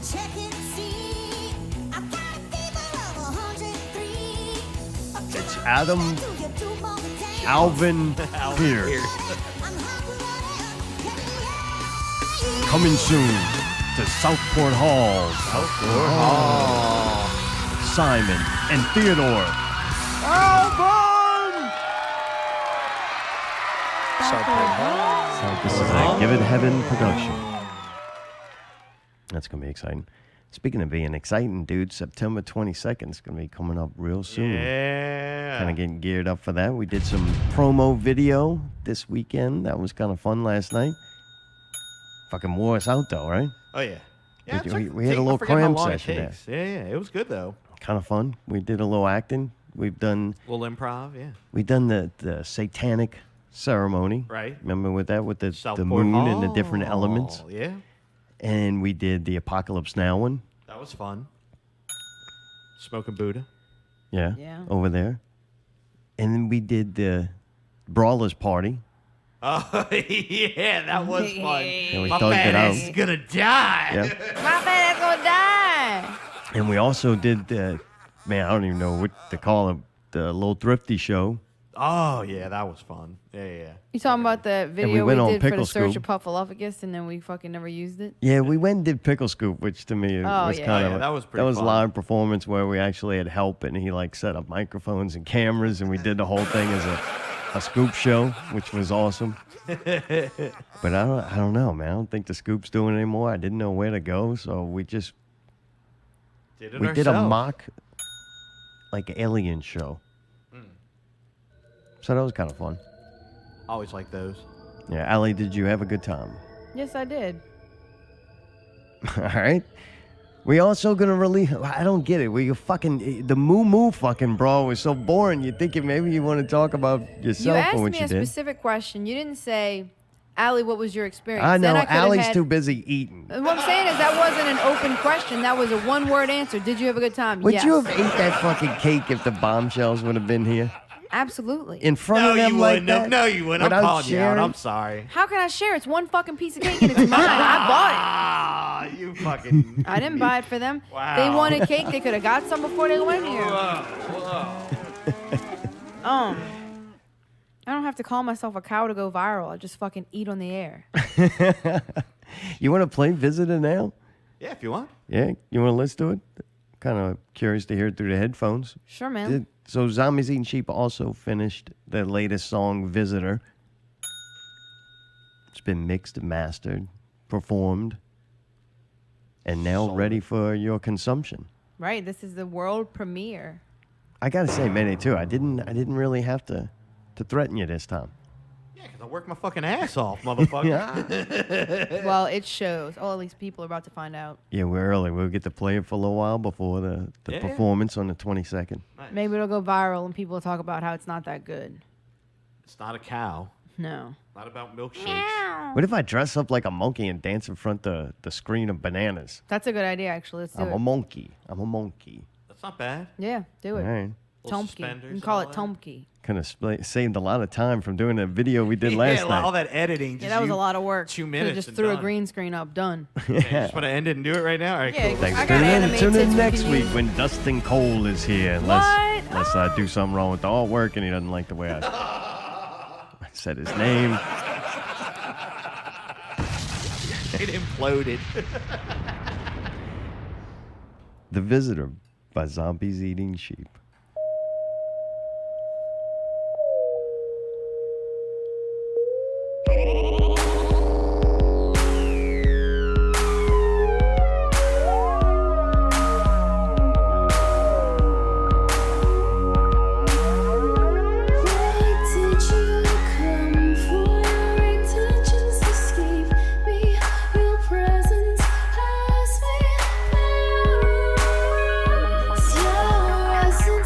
Check and see. I've got a fever of 103. It's Adam Do you do more than dance? Alvin Pierce I'm hungry. coming soon to to Southport Halls. Simon and Theodore. This is a Give It Heaven production. That's going to be exciting. Speaking of being exciting, dude, September 22nd is going to be coming up real soon. Yeah. Kind of getting geared up for that. We did some promo video this weekend. That was kind of fun last night. Fucking wore us out, though, right? Oh, yeah. Yeah, We had a little cram session there. Yeah, it was good, though. Kind of fun. We did a little acting. We've done... little improv, yeah. We've done the satanic ceremony. Right. Remember with that? With the Southport moon and the different Hall, elements. Yeah. And we did the Apocalypse Now one. That was fun. Smoking Buddha. Yeah. Yeah. Over there. And then we did the Brawlers Party. Oh, yeah, that was fun. And we My thugged fat it out. ass is gonna die. Yep. My man's gonna die. And we also did the, man, I don't even know what to call it, the little thrifty show. Oh, yeah, that was fun. Yeah. You talking about the video we went on did for Pickle the Search Scoop. of Puffalophagus and then we fucking never used it? Yeah, we went and did Pickle Scoop, which to me was yeah. kind Oh, yeah, of that was pretty a fun. live performance where we actually had help and he like set up microphones and cameras and we did the whole thing as a scoop show, which was awesome. But I don't know, man. I don't think the Scoop's doing it anymore. I didn't know where to go, so we did a mock like alien show. So that was kind of fun. Always like those. Yeah, Allie, did you have a good time? Yes, I did. All right. We also gonna release. I don't get it. The moo fucking bro was so boring. You think maybe you want to talk about You yourself asked or what me you a did? specific question. You didn't say, Allie, what was your experience? I know Then could've Allie's had- too busy eating. What I'm saying is that wasn't an open question. That was a one-word answer. Did you have a good time? Would yes. you have ate that fucking cake if the bombshells would have been here Absolutely. in front No, of them you like wouldn't. that? No, you wouldn't. I'm Without calling you out. sharing? I'm sorry. How can I share? It's one fucking piece of cake and it's mine. I bought Ah, you fucking. it. I didn't buy it for them. Wow. They wanted cake. They could have got some before they went here. I don't have to call myself a cow to go viral. I just fucking eat on the air. You want to play Visitor now? Yeah, if you want. Yeah, you want to listen to it? Kind of curious to hear it through the headphones. Sure, man. So Zombies Eating Sheep also finished their latest song, Visitor. It's been mixed, mastered, performed, and now ready for your consumption. Right. This is the world premiere. I gotta say, Mayday too. I didn't really have to threaten you this time. Yeah, because I worked my fucking ass off, motherfucker. Yeah. Well, it shows. Oh, at least people are about to find out. Yeah, we're early. We'll get to play it for a little while before the Yeah. performance on the 22nd. Nice. Maybe it'll go viral and people will talk about how it's not that good. It's not a cow. No. Not about milkshakes. What if I dress up like a monkey and dance in front of the screen of bananas? That's a good idea, actually. Let's do I'm it. a monkey. I'm a monkey. That's not bad. Yeah, do it. All right. Little Tumpke. You suspenders can and call all it that. Tumpke. Kind of saved a lot of time from doing that video we did last Yeah, night. all that editing. Yeah, just that was you- a lot of work. 2 Could've minutes just and threw a done. green screen up. Done. Yeah, you just want to end it and do it right now? All right, Yeah, cool. Thanks. I gotta Tune in animate tits next we week can use. when Dustin Cole is here. Unless I do something wrong with the artwork and he doesn't like the way I said his name. It imploded. The Visitor by Zombies Eating Sheep. Why did you come for? Your intentions escape me. Your presence has me paralyzed. Your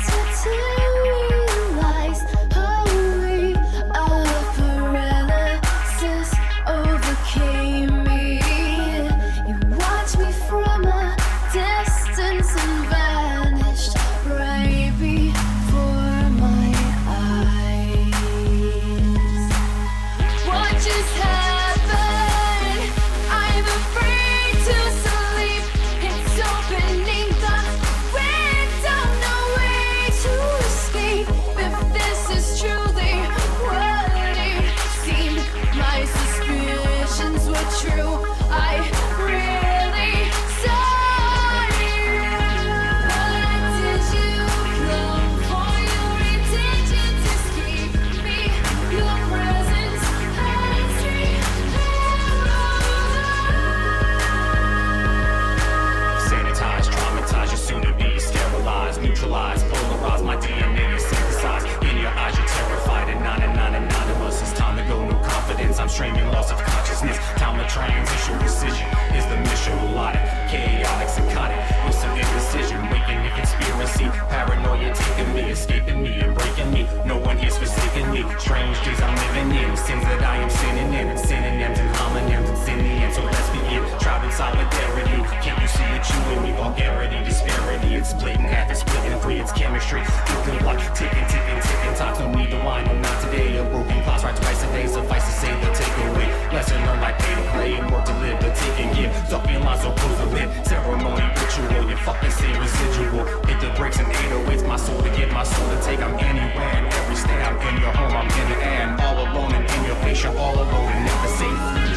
streaming, loss of consciousness. Time of transition, precision is the mission allotted. Chaotic, psychotic, with some indecision. Waking in conspiracy, paranoia taking me, escaping me and breaking me. No one here's forsaking me. Strange days I'm living in, sins that I am sinning in, and synonyms and homonyms and synonym. So let's begin, tribe in solidarity. Can't you see it, you and me? Vulgarity, disparity, it's split in half, it's split in three, it's chemistry. Building block, ticking, ticking, ticking. Talk no need to whine, no not today. A broken clock's right twice a day, suffice to say the takeaway. Lesson learned like pay to play and work to live, but take and give. Talking lines so close to live, ceremony, ritual. You fucking say residual. Hit the brakes and 808s, my soul to give, my soul to take. I'm anywhere and every state. I'm in your home, I'm in the air, and all alone and in your face. You're all alone and never safe.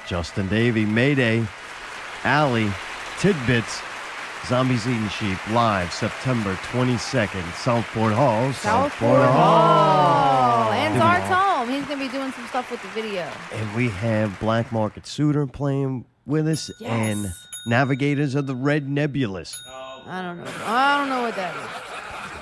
Justin Davey, Mayday, Alley, Tidbits, Zombies Eating Sheep, live September 22nd, Southport Hall. Southport Hall. And Czar's home. He's going to be doing some stuff with the video. And we have Black Market Suitor playing with us, Yes. and Navigators of the Red Nebulous. I don't know. I don't know what that is.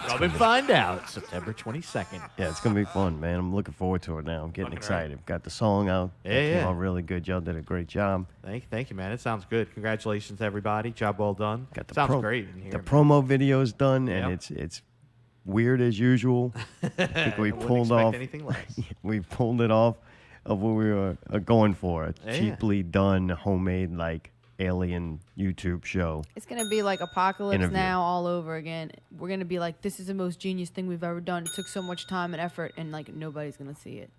Come and find out. September 22nd. Yeah, it's going to be fun, man. I'm looking forward to it now. I'm getting excited. Got the song out. Yeah, It came yeah. out really good. Y'all did a great job. Thank you, man. It sounds good. Congratulations, everybody. Job well done. Got the sounds great in here. The man. promo video's done, and Yep. it's weird as usual. I think we I wouldn't pulled expect off. anything less. We pulled it off of what we were going for. A Yeah. cheaply done, homemade, like alien YouTube show. It's going to be like Apocalypse Interview. Now all over again. We're going to be like, this is the most genius thing we've ever done. It took so much time and effort, and like nobody's going to see it.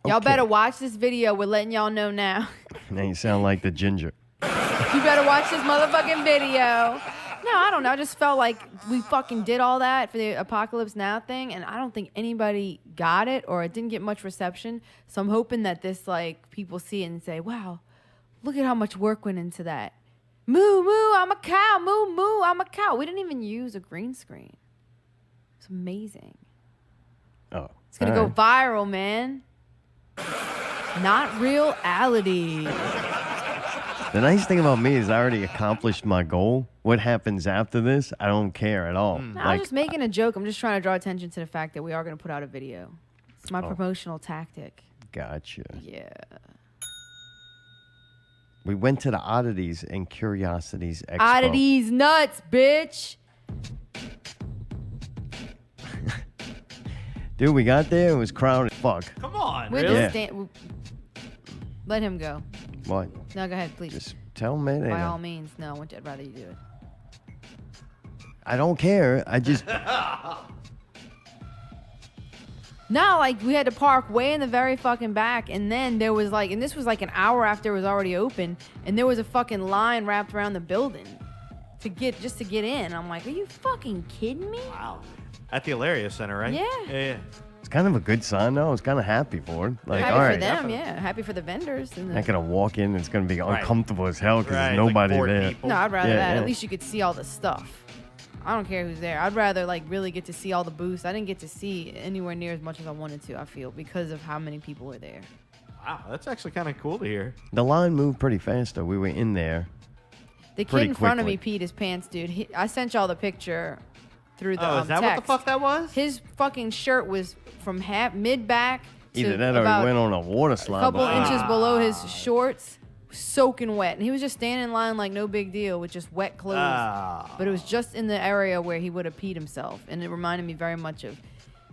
Y'all Okay. better watch this video. We're letting y'all know now. Now you sound like the ginger. You better watch this motherfucking video. No, I don't know. I just felt like we fucking did all that for the Apocalypse Now thing, and I don't think anybody got it, or it didn't get much reception. So I'm hoping that this, like, people see it and say, wow, look at how much work went into that. Moo, moo, I'm a cow. Moo, moo, I'm a cow. We didn't even use a green screen. It's amazing. Oh. It's going to all go viral, man. Not reality. The nice thing about me is I already accomplished my goal. What happens after this, I don't care at all. No, I'm just making a joke. I'm just trying to draw attention to the fact that we are going to put out a video. It's my promotional tactic. Gotcha. Yeah. We went to the Oddities and Curiosities Expo. Oddities nuts, bitch. Dude, we got there. It was crowded. Fuck. Come on, We're really? just Yeah. Let him go. What? No, go ahead, please. Just tell Mayday. By then. all means, no. I'd rather you do it. I don't care. I just. No, like we had to park way in the very fucking back, and then there was like, and this was like an hour after it was already open, and there was a fucking line wrapped around the building to get in. I'm like, are you fucking kidding me? Wow. At the Hilarious Center, right? Yeah. It's kind of a good sign, though. I was kind of happy for it. Like, Happy all for right. them, yeah. Happy for the vendors. And Not gonna walk in. It's gonna be uncomfortable as hell because Right, there's nobody like 4 there. people. No, I'd rather Yeah, that. yeah. At least you could see all the stuff. I don't care who's there. I'd rather like really get to see all the booths. I didn't get to see anywhere near as much as I wanted to, I feel, because of how many people were there. Wow, that's actually kind of cool to hear. The line moved pretty fast, though. We were in there. The kid Pretty in front of me quickly. peed his pants, dude. I sent y'all the picture through the Is that text. what the fuck that was? His fucking shirt was from mid-back to Either that or about he went on a water slide. a couple before. inches below his shorts, soaking wet. And he was just standing in line like no big deal with just wet clothes. But it was just in the area where he would have peed himself. And it reminded me very much of,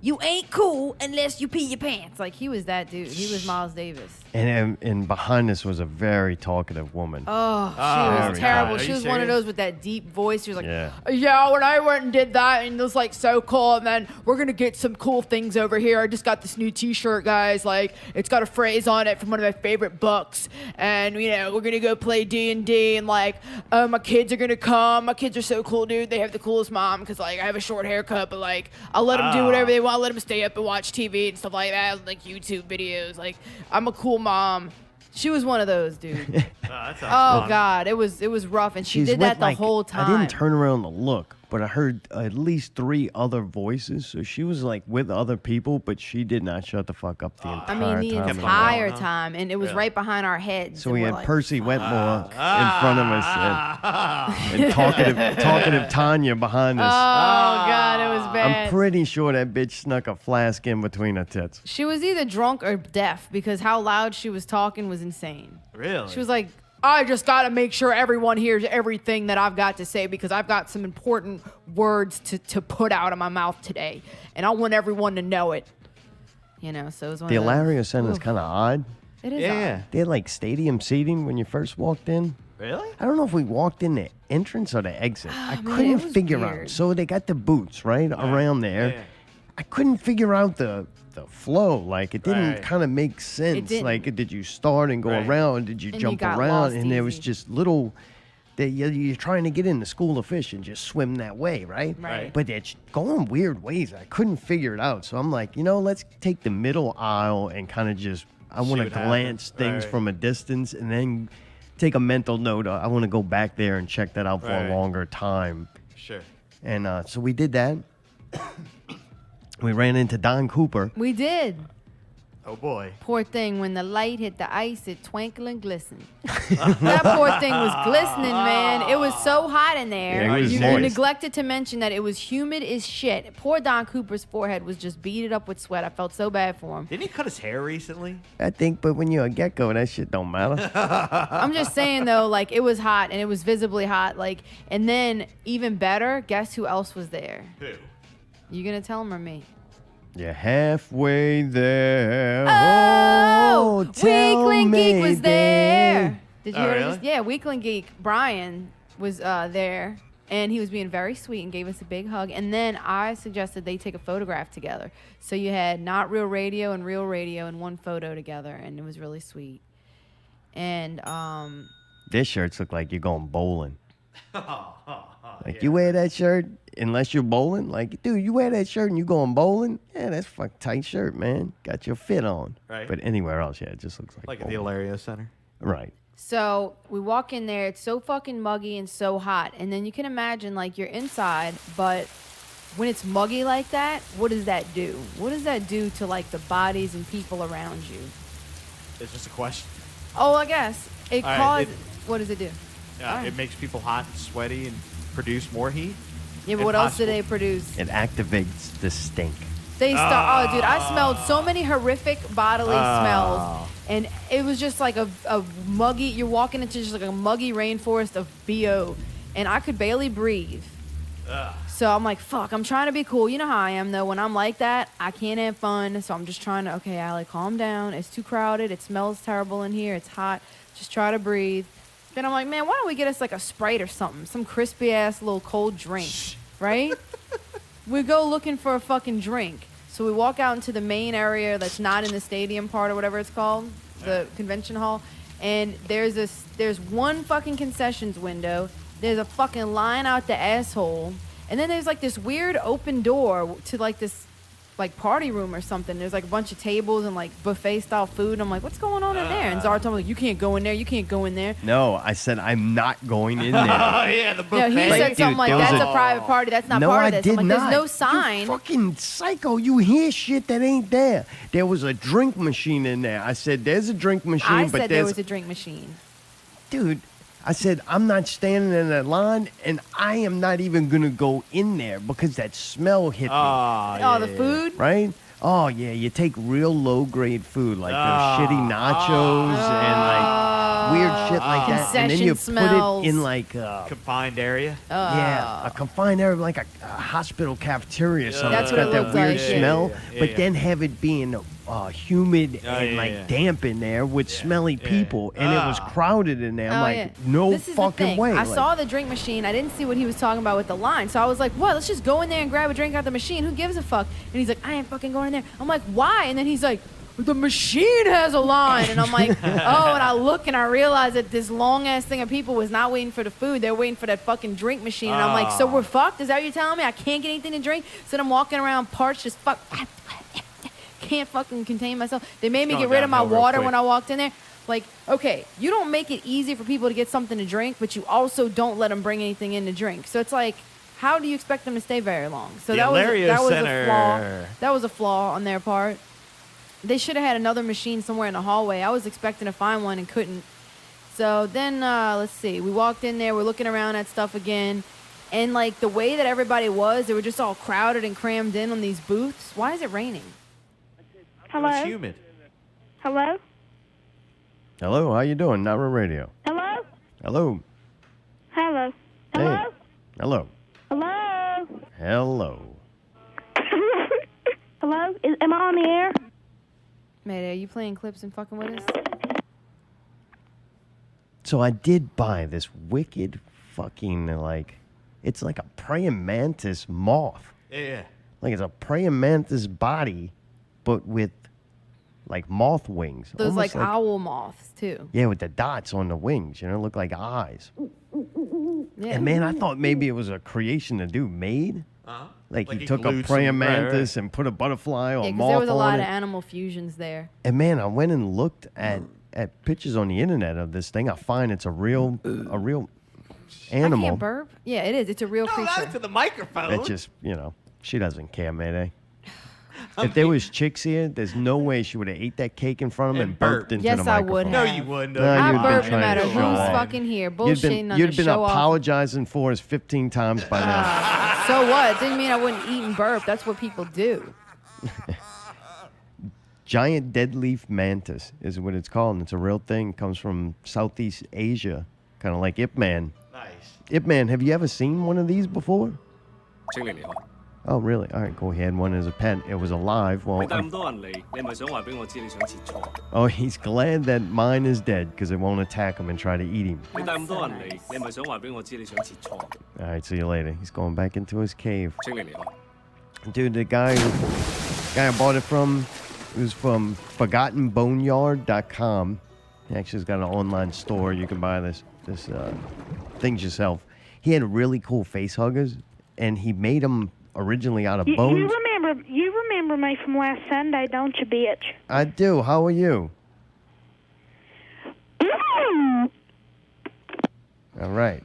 you ain't cool unless you pee your pants. Like, he was that dude. He was Miles Davis. And behind us was a very talkative woman. Oh, she very was terrible. bad. Are She you was one of serious? those with that deep voice. She was like, Yeah. when I went and did that, and it was like so cool, and then we're going to get some cool things over here. I just got this new t-shirt, guys. Like, it's got a phrase on it from one of my favorite books. And, you know, we're going to go play D&D, and like, my kids are going to come. My kids are so cool, dude. They have the coolest mom because, like, I have a short haircut, but, like, I'll let them do whatever they want. I'll let them stay up and watch TV and stuff like that, like YouTube videos. Like, I'm a cool mom. She was one of those, dude. That sounds Oh fun. God, it was rough, and she She's did with, that the like, whole time. I didn't turn around to look, but I heard at least 3 other voices. So she was like with other people, but she did not shut the fuck up the I entire mean, the time. entire time, and it was right behind our heads. So and we we're had like, Percy Wetmore in front of us and talkative Tanya behind Oh us. God, it was bad. I'm pretty sure that bitch snuck a flask in between her tits. She was either drunk or deaf because how loud she was talking was insane. Really? She was like, I just got to make sure everyone hears everything that I've got to say because I've got some important words to put out of my mouth today, and I want everyone to know it. You know, so it was one The of those. Hilarious Center is Oof. kind of odd. It is Yeah. They had like stadium seating when you first walked in. Really? I don't know if we walked in the entrance or the exit. I man, couldn't it was figure weird. out. So they got the boots right around there. Yeah. I couldn't figure out the flow. Like it didn't Right. kind of make sense. didn't. Like did you start and go Right. around? Did you And you jump got around? lost And there was easy. just little. You're trying to get in the School of Fish and just swim that way, right? Right. But it's going weird ways. I couldn't figure it out. So I'm like, let's take the middle aisle and kind of just. I want to what glance happens. things Right. from a distance and then take a mental note. I want to go back there and check that out for Right. a longer time. Sure. And so we did that. We ran into Don Cooper. We did. Oh boy. Poor thing, when the light hit the ice, it twinkled and glistened. That poor thing was glistening, man. It was so hot in there. Yeah, it was you moist. neglected to mention that it was humid as shit. Poor Don Cooper's forehead was just beaded up with sweat. I felt so bad for him. Didn't he cut his hair recently? I think, but when you're a gecko, that shit don't matter. I'm just saying though, like it was hot and it was visibly hot. Like, and then even better, guess who else was there? Who? You gonna tell him or me? You're halfway there. Oh, tell Weakling me, Geek was there. Did you Oh, hear really? this? Yeah, Weakling Geek Brian was there, and he was being very sweet and gave us a big hug. And then I suggested they take a photograph together. So you had Not Real Radio and Real Radio in one photo together, and it was really sweet. And This shirts look like you're going bowling. Like you wear that shirt unless you're bowling. Like, dude, you wear that shirt and you going bowling? Yeah, that's a fucking tight shirt, man. Got your fit on. Right. But anywhere else, yeah, it just looks like Like at the bowling. Hilarious Center. Right. so we walk in there. It's so fucking muggy and so hot. And then you can imagine, like, you're inside, but when it's muggy like that, what does that do? What does that do to, like, the bodies and people around you? It's just a question. Oh, I guess. It All right, causes... it- What does it do? Yeah, it makes people hot and sweaty and produce more heat. Yeah, but what else do Impossible. they produce? It activates the stink. They start. Oh, dude, I smelled so many horrific bodily smells, and it was just like a muggy. You're walking into just like a muggy rainforest of BO, and I could barely breathe. So I'm like, fuck, I'm trying to be cool. You know how I am, though. When I'm like that, I can't have fun. So I'm just trying to, okay, Allie, calm down. It's too crowded. It smells terrible in here. It's hot. Just try to breathe. Then I'm like, man, why don't we get us like a Sprite or something? Some crispy-ass little cold drink, right? We go looking for a fucking drink. So we walk out into the main area that's not in the stadium part or whatever it's called, the convention hall. And there's one fucking concessions window. There's a fucking line out the asshole. And then there's like this weird open door to like this like party room or something. There's like a bunch of tables and like buffet style food. I'm like, what's going on in there? And Czar told me, like, you can't go in there. You can't go in there. No, I said I'm not going in there. Oh yeah, the buffet. No, he said something like, that's a private party. That's not part of this. I'm like, there's no sign. You fucking psycho. You hear shit that ain't there. There was a drink machine in there. I said, there's a drink machine, I but said there was a drink machine. Dude, I said, I'm not standing in that line, and I am not even going to go in there because that smell hit me. Oh, the food? Right? Oh, yeah, you take real low-grade food, like those shitty nachos and, like, weird shit like that. And then you smells. put it in, like, Confined area. yeah, a confined area, like a hospital cafeteria or something. That's It's what got it that looks weird like, yeah. smell, Yeah, but yeah. then have it being humid and damp in there with smelly people, and it was crowded in there. I'm like, no This is the fucking thing. way. I Like, saw the drink machine. I didn't see what he was talking about with the line. So I was like, what? Let's just go in there and grab a drink out the machine. Who gives a fuck? And he's like, I ain't fucking going in there. I'm like, why? And then he's like, the machine has a line. And I'm like, oh, and I look and I realize that this long ass thing of people was not waiting for the food. They're waiting for that fucking drink machine. And I'm like, so we're fucked? Is that what you're telling me? I can't get anything to drink? So then I'm walking around parched as fuck. Can't fucking contain myself. They made me Going get rid of my downhill real water quick. when I walked in there. Like, okay, you don't make it easy for people to get something to drink, but you also don't let them bring anything in to drink. So it's like, how do you expect them to stay very long? So The that was Center. a flaw. That was a flaw on their part. They should have had another machine somewhere in the hallway. I was expecting to find one and couldn't. So then, let's see. We walked in there. We're looking around at stuff again. And, like, the way that everybody was, they were just all crowded and crammed in on these booths. Why is it raining? It was humid. Hello? hello, how you doing? Nara Radio. Hello? Hello. Hello? Hello? Hey. Hello. Hello? Hello. Hello? Am I on the air? Mayday, are you playing clips and fucking with us? So I did buy this wicked fucking, like, it's like a praying mantis moth. Yeah. Like, it's a praying mantis body, but with, like, moth wings. Those, Almost like, owl moths, too. Yeah, with the dots on the wings, you know, look like eyes. Yeah. And, man, I thought maybe it was a creation the dude made. Like he took a glued praying some- right, mantis and put a butterfly or Yeah, a because moth there was a on lot it. of animal fusions there. And, man, I went and looked at pictures on the internet of this thing. I find it's a real animal. I can't burp. Yeah, it is. It's a real No, creature. not to the microphone. That just, you know, she doesn't care, Mayday. If there was chicks here, there's no way she would have ate that cake in front of them and And burped burped. into Yes, the I microphone. would No, have. you wouldn't. No, I you'd been burp no trying to matter show who's off. fucking here. You'd Bullshitting on been the show off. apologizing for us 15 times by now. So what? Didn't mean I wouldn't eat and burp. That's what people do. Giant deadleaf mantis is what it's called, and it's a real thing. It comes from Southeast Asia, kind of like Ip Man. Nice. Ip Man, have you ever seen one of these before? 請你離開。 Oh, really? All right, cool. He had one as a pet. It was alive. Well, 你帶咁多人嚟，你係咪想話俾我知你想切磋？ oh, he's glad that mine is dead because it won't attack him and try to eat him. 你帶咁多人嚟，你係咪想話俾我知你想切磋？ All right, see you later. He's going back into his cave. 請你離開。 Dude, the guy I bought it from, it was from ForgottenBoneyard.com. He actually's got an online store. You can buy this things yourself. He had really cool face huggers, and he made them originally out of bones. You remember me from last Sunday, don't you, bitch? I do. How are you? All right.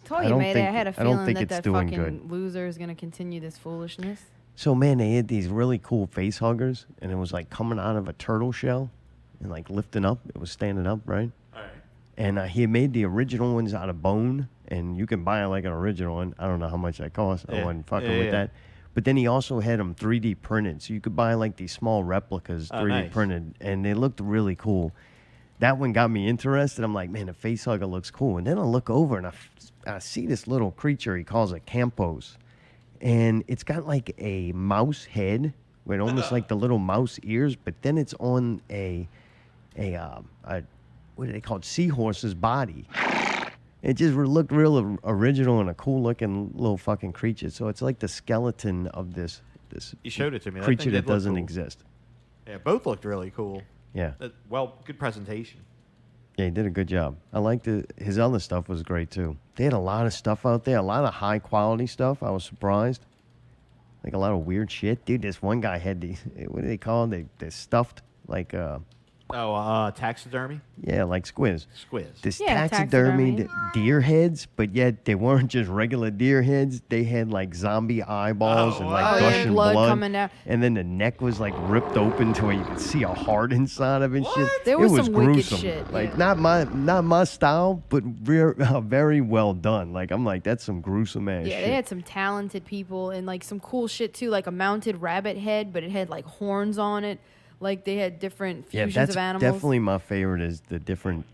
Told I you, don't Mayday. think- I had a I don't feeling think that it's that doing fucking good. loser is going to continue this foolishness. So, man, they had these really cool face huggers, and it was like coming out of a turtle shell and like lifting up. It was standing up, right? All right. And he made the original ones out of bone, and you can buy like an original one. I don't know how much that costs. I Yeah. wasn't fucking Yeah, with yeah. that. But then he also had them 3D printed, so you could buy like these small replicas 3D nice. printed, and they looked really cool. That one got me interested. I'm like, man, the face hugger looks cool. And then I look over and I see this little creature he calls a Campos. and it's got like a mouse head with almost like the little mouse ears, but then it's on a what do they call it? Seahorse's body. It just looked real original and a cool looking little fucking creature. So it's like the skeleton of this You showed it to me. That creature thing that did look doesn't cool. exist. Yeah, both looked really cool. Yeah. Well, good presentation. Yeah, he did a good job. I liked it. His other stuff was great too. They had a lot of stuff out there, a lot of high quality stuff. I was surprised. Like a lot of weird shit. Dude, this one guy had these, what do they call them? They're stuffed, like, Taxidermy? yeah, like squiz. Squiz. This Yeah, taxidermied deer heads, but yet they weren't just regular deer heads. They had like zombie eyeballs and like gushing blood blood. coming out. And then the neck was like ripped open to where you could see a heart inside of it. and Shit. There it was was some wicked gruesome. shit, Like yeah. not my style, but very well done. Like I'm like that's some gruesome ass Yeah, shit. they had some talented people and like some cool shit too, like a mounted rabbit head, but it had like horns on it. Like they had different Yeah, fusions that's of animals. definitely my favorite. Is the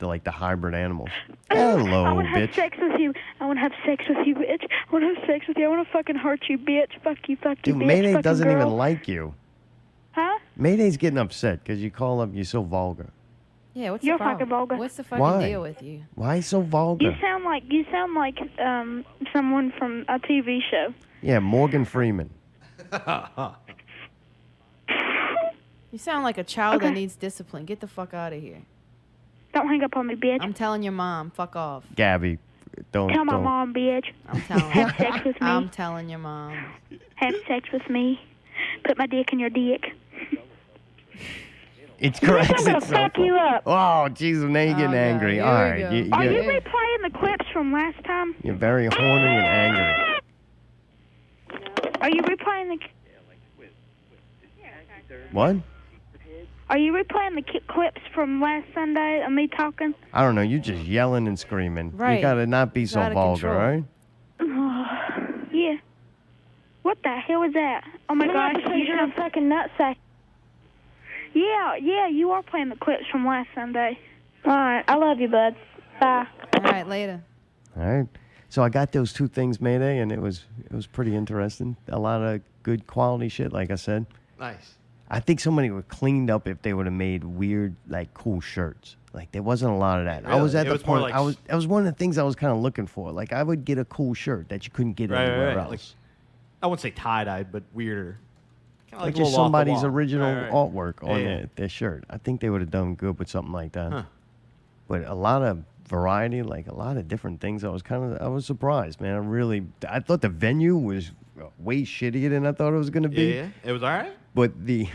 like the hybrid animals. I Hello, want to have bitch. sex with you. I want to have sex with you, bitch. I want to have sex with you. I want to fucking hurt you, bitch. Fuck you, bitch. Dude, Mayday fucking doesn't girl. even like you. Huh? Mayday's getting upset because you call him. You're so vulgar. Yeah, what's You're the problem? fucking vulgar. What's the fucking Why? deal with you? Why so vulgar? You sound like someone from a TV show. Yeah, Morgan Freeman. You sound like a child that needs discipline. Get the fuck out of here. Don't hang up on me, bitch. I'm telling your mom, fuck off. Gabby, don't. Tell my mom, bitch. I'm telling Have sex with me. I'm telling your mom. Have sex with me. Put my dick in your dick. It corrects I'm gonna itself. fuck you up. Oh, Jesus, now you're getting God, angry. here All we right, go. Are you you're, replaying the clips from last time? you're very horny and angry. Are you replaying the? What? Are you replaying the clips from last Sunday of me talking? I don't know. You just yelling and screaming. You Right. gotta not be It's so out of vulgar, control. right? Yeah. What the hell is that? Oh my gosh, you're a fucking nutsack. Yeah, you are playing the clips from last Sunday. All right, I love you, bud. Bye. All right, later. All right. So I got those two things, Mayday, and it was pretty interesting. A lot of good quality shit, like I said. Nice. I think somebody would have cleaned up if they would have made weird, like cool shirts. Like there wasn't a lot of that. I was Really? at It the was more point. like That was one of the things I was kind of looking for. Like I would get a cool shirt that you couldn't get anywhere else. Like, I wouldn't say tie-dyed, but weirder. Kinda Like a just little off the somebody's wall. original Right. artwork on Yeah. their shirt. I think they would have done good with something like that. Huh. But a lot of variety, like a lot of different things. I was surprised, man. I thought the venue was way shittier than I thought it was going to be. Yeah, it was all right. But the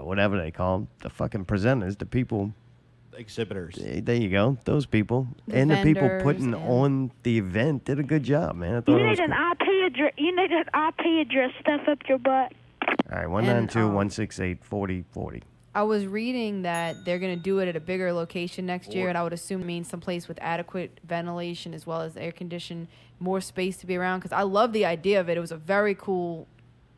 whatever they call them, the fucking presenters, the people, Exhibitors. there you go, those people, The and the people vendors putting and- on the event did a good job, man. I thought You it was need an cool. IP address. You need an IP address stuff up your butt. All right, 192-168-4040. I was reading that they're going to do it at a bigger location next year, and I would assume it means someplace with adequate ventilation as well as air conditioning, more space to be around, because I love the idea of it. It was a very cool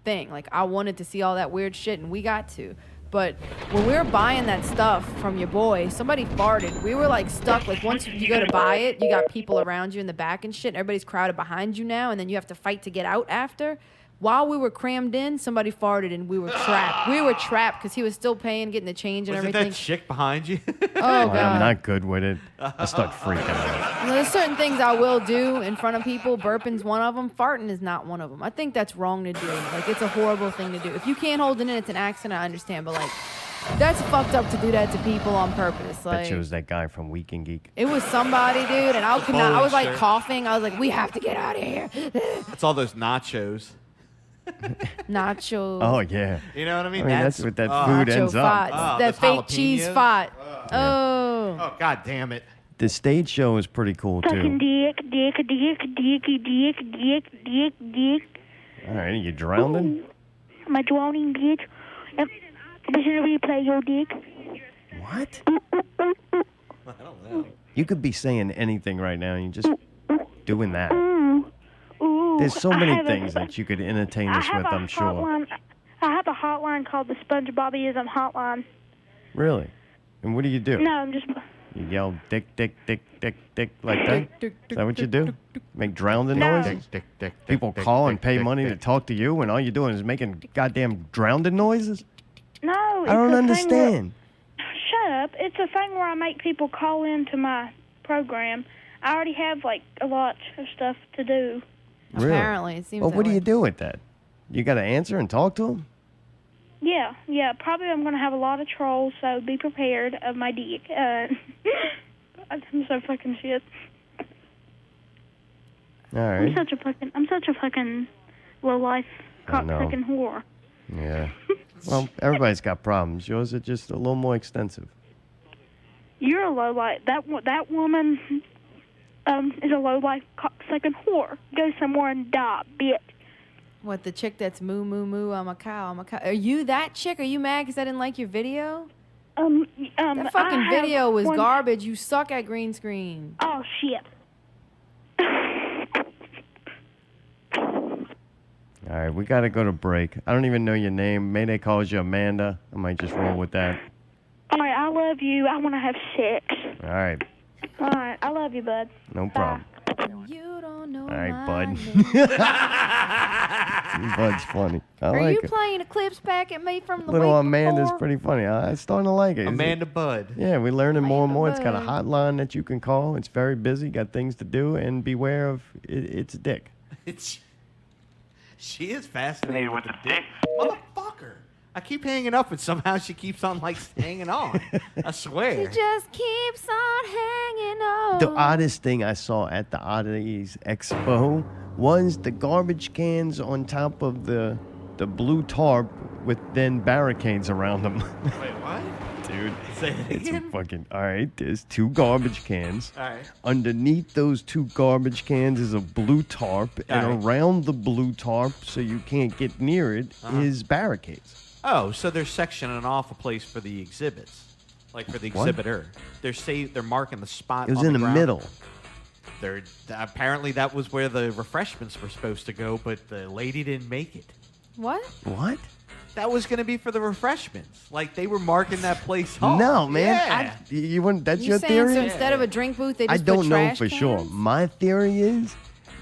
thing. Like, I wanted to see all that weird shit, and we got to. But when we were buying that stuff from your boy, somebody farted. We were, like, stuck. Like, once you go to buy it, you got people around you in the back and shit, and everybody's crowded behind you now, and then you have to fight to get out after. While we were crammed in, somebody farted and we were trapped. We were trapped because he was still paying, getting the change and Was it everything. that chick behind you? Oh, God. I'm not good with it. I start freaking out. There's certain things I will do in front of people. Burping's one of them. Farting is not one of them. I think that's wrong to do. Like, it's a horrible thing to do. If you can't hold it in, it's an accident, I understand. But, like, that's fucked up to do that to people on purpose. Bet Like, you it was that guy from Week and Geek. it was somebody, dude, and I could not. I was, like, shirt. coughing. I was like, we have to get out of here. It's all those nachos. Nachos. Oh, yeah. You know what I mean? I mean, that's what that food Nacho ends up. farts. Oh, that those fake cheese jalapenos. fart. Oh. Oh, God damn it. The stage show is pretty cool, Fucking too. dick. All right, are you drowning? My drowning bitch. Listen to me play your dick. What? I don't know. You could be saying anything right now, and you're just doing that. Ooh. There's so I many have things that you could entertain us with, I'm sure. Hotline. I have a hotline called the SpongeBobbyism hotline. Really? And what do you do? No, I'm just. You yell dick, dick, dick, dick, dick like that? Is that what you do? Make drowning noises? People call and pay money to talk to you, and all you're doing is making goddamn drowning noises? No, I don't understand. Shut up. It's a thing where I make people call into my program. I already have, like, a lot of stuff to do. Really? Apparently, it seems Well, that what do way. you do with that? You got to answer and talk to them? Yeah. Probably I'm going to have a lot of trolls, so be prepared of my dick. I'm so fucking shit. All right. I'm such a fucking low-life I know. cocksucking whore. Yeah. Well, everybody's got problems. Yours are just a little more extensive. You're a low-life. That woman is a low-life cocksucking whore. Go somewhere and die, bitch. What, the chick that's moo, moo, moo, I'm a cow, I'm a cow. Are you that chick? Are you mad because I didn't like your video? That fucking video was garbage. You suck at green screen. Oh, shit. All right, we got to go to break. I don't even know your name. Mayday calls you Amanda. I might just roll with that. All right, I love you. I want to have sex. All right. All right, I love you, bud. No problem. You don't know All right, my bud. name. Bud's funny. I Are like you it. playing Eclipse back at me from the Little week Amanda's before? pretty funny. I'm starting to like it. Amanda Bud. Yeah, we're learning more and more. It's got a Bud. hotline that you can call. It's very busy. Got things to do, and beware of its dick. She is fascinated with the dick. Motherfucker. I keep hanging up, and somehow she keeps on, like, hanging on. I swear. She just keeps on hanging on. The oddest thing I saw at the Oddities Expo was the garbage cans on top of the blue tarp with then barricades around them. Wait, what? Dude, Say it it's a again? fucking... All right, there's 2 garbage cans. All right. Underneath those 2 garbage cans is a blue tarp, and All right. around the blue tarp, so you can't get near it, is barricades. Oh, so they're sectioning off a place for the exhibits. Like for the What? exhibitor. They're marking the spot It was on in the ground. middle. Apparently that was where the refreshments were supposed to go, but the lady didn't make it. What? What? That was going to be for the refreshments. Like, they were marking that place off. No, man. Yeah. You want, that's You your saying theory? so instead of a drink booth, they I just don't put know trash for sure. cans? My theory is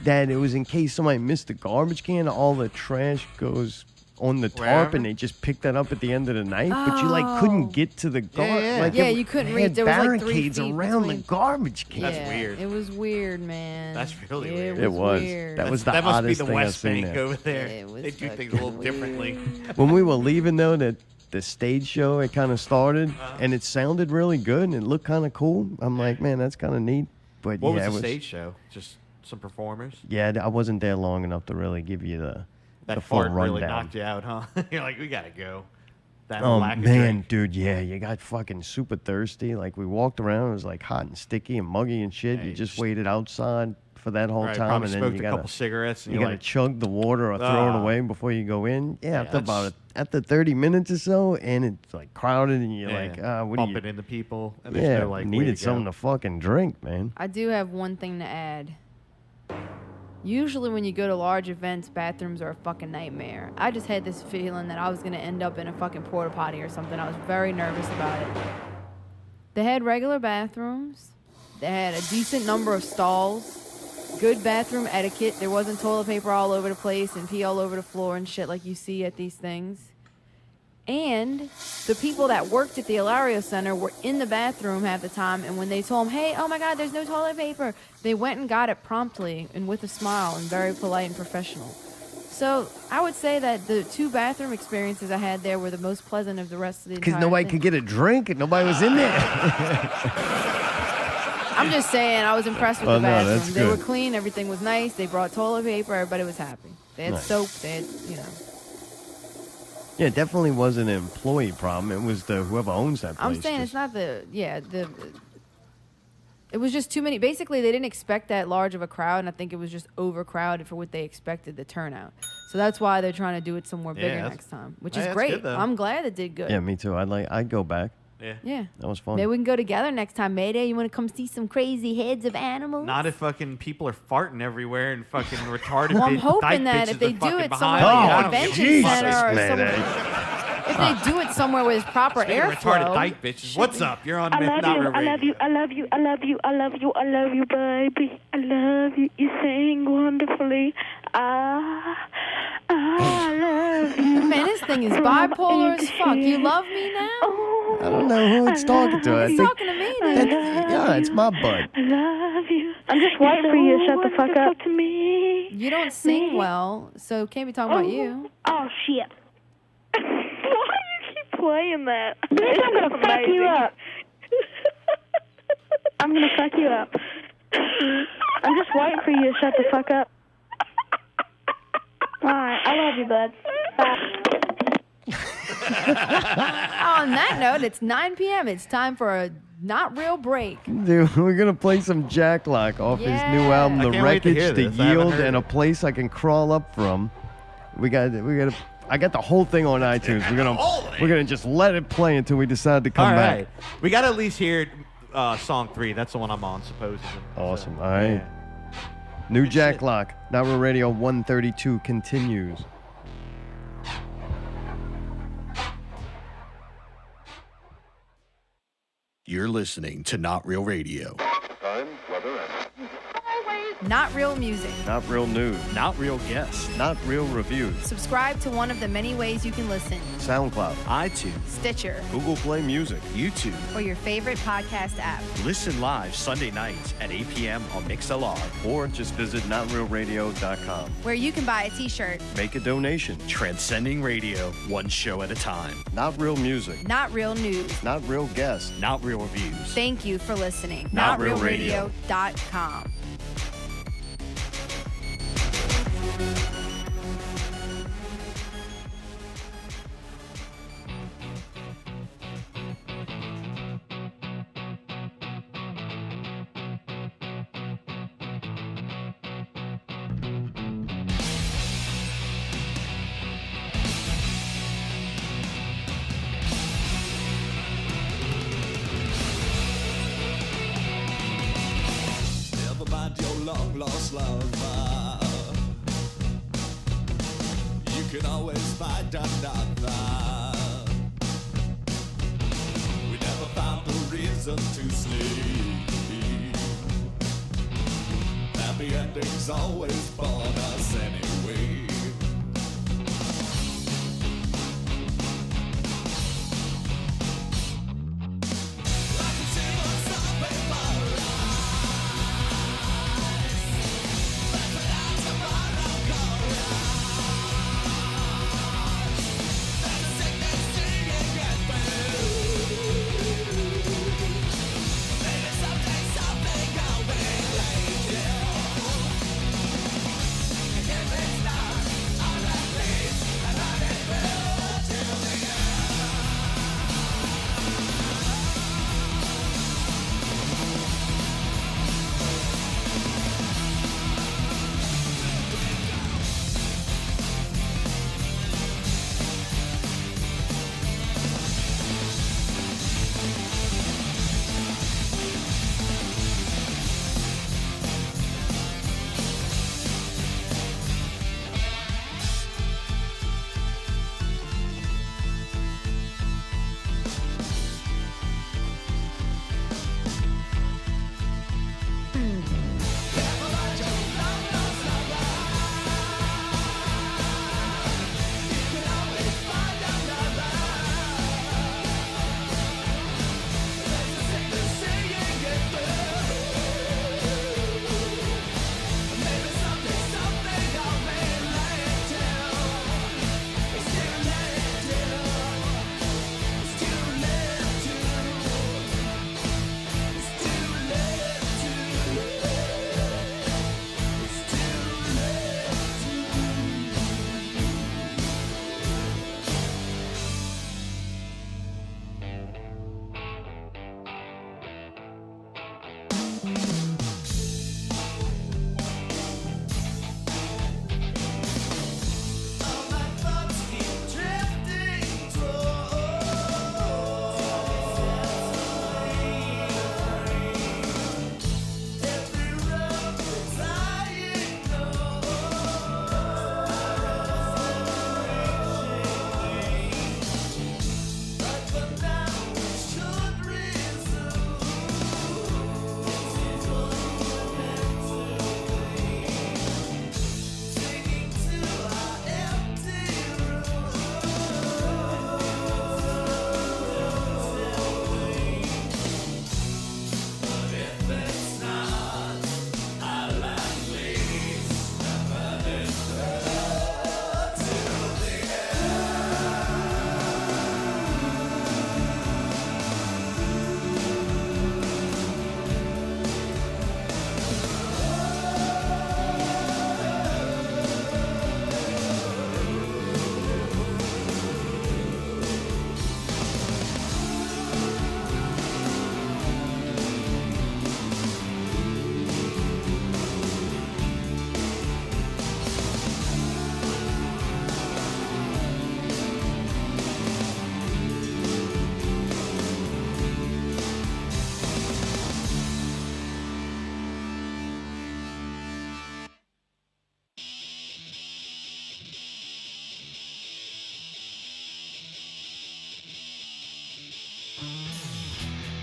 that it was in case somebody missed the garbage can, all the trash goes on the tarp, Wherever? and they just picked that up at the end of the night. But you like couldn't get to the garbage. yeah. Like, Yeah, it you couldn't had reach. There was like 3 barricades feet around between. the garbage can. That's Yeah, weird. It was weird, man. That's really weird. It was. Weird. That was the That must be oddest the thing I've West seen Bank there. over there. It was They do things a fucking little differently. When we were leaving, though, that the stage show, it kind of started, Uh-huh. and it sounded really good, and it looked kind of cool. I'm like, man, that's kind of neat. But What yeah, was it the stage show? Just some performers? Yeah, I wasn't there long enough to really give you the That full fart really rundown. knocked you out, huh? You're like, we gotta go. That Oh lack of man, drink. dude, yeah, you got fucking super thirsty. Like we walked around, it was like hot and sticky and muggy and shit. Yeah, you you just just- waited outside for that whole Right, time, probably and then smoked you a gotta couple cigarettes, and you you're gotta like, chug the water or throw it Ah. away before you go in. Yeah, Yeah, after that's- after 30 minutes or so, and it's like crowded, and you're like, what do bumping you? into people, and there's Yeah, no like way needed to go. something to fucking drink, man. I do have one thing to add. Usually when you go to large events, bathrooms are a fucking nightmare. I just had this feeling that I was going to end up in a fucking porta potty or something. I was very nervous about it. They had regular bathrooms. They had a decent number of stalls. Good bathroom etiquette. There wasn't toilet paper all over the place and pee all over the floor and shit like you see at these things. And the people that worked at the Ilario Center were in the bathroom half the time, and when they told them, hey, oh my God, there's no toilet paper, they went and got it promptly and with a smile and very polite and professional. So I would say that the 2 bathroom experiences I had there were the most pleasant of the rest of the entire Because nobody thing. could get a drink, and nobody was in there. I'm just saying, I was impressed with Oh, the no, bathrooms. that's They were good. clean, everything was nice, they brought toilet paper, everybody was happy. They had Nice. soap, they had, you know. Yeah, it definitely wasn't an employee problem. It was the whoever owns that place. I'm saying it's not it was just too many. Basically, they didn't expect that large of a crowd, and I think it was just overcrowded for what they expected the turnout. So that's why they're trying to do it somewhere bigger that's- next time, which Hey, is that's great. good, though. I'm glad it did good. Yeah, me too. I'd go back. Yeah. Yeah. That was fun. Maybe we can go together next time, Mayday. You want to come see some crazy heads of animals? Not if fucking people are farting everywhere and fucking retarded. Well, I'm dyke hoping that bitches if they are do fucking it behind somewhere me. like I a don't give a convention fuck. center or Mayday. somewhere. if they do it somewhere with proper Speaking of retarded airflow. dyke bitches. What's up? You're on I love Not you. Real I love you. Radio. I love you. I love you. I love you. I love you, baby. I love you. You sing wonderfully. I love you. Man, this thing is bipolar as fuck. You love me now? Oh, I don't know who it's talking to. I It's think talking to me that's, now. yeah, it's my butt. I love you. I'm just waiting for you to shut the fuck up. To me. You don't sing well, so can't be talking about you. Oh, shit. Why do you keep playing that? Bitch, I'm going to fuck you up. I'm going to fuck you up. I'm just waiting for you to shut the fuck up. All right. I love you, bud. Bye. On that note, it's 9 p.m. It's time for a not real break. Dude, we're gonna play some Jack Lock off his new Yeah. album, I The can't wait to Wreckage, hear The this. I haven't Yield, heard and A it. Place I Can Crawl Up From. We got. I got the whole thing on iTunes. We're gonna just let it play until we decide to come All back. right. We got to at least hear song 3. That's the one I'm on, supposedly. Awesome. So, All right. yeah. New Jack Lock, Not Real Radio 132 continues. You're listening to Not Real Radio. Not real music. Not real news. Not real guests. Not real reviews. Subscribe to one of the many ways you can listen. SoundCloud. iTunes, Stitcher, Google Play Music. YouTube. or your favorite podcast app. Listen live Sunday nights at 8 p.m. on MixLR. Or just visit NotRealRadio.com. Where you can buy a t-shirt. Make a donation. Transcending radio, one show at a time. Not real music. Not real news. Not real guests. Not real reviews. Thank you for listening. Not Real Radio. NotRealRadio.com. Never mind your long lost lover. You can always find another. We never found a reason to sleep. Happy endings always bought us anyway. I can see what's up in my Something I'll be late, yeah.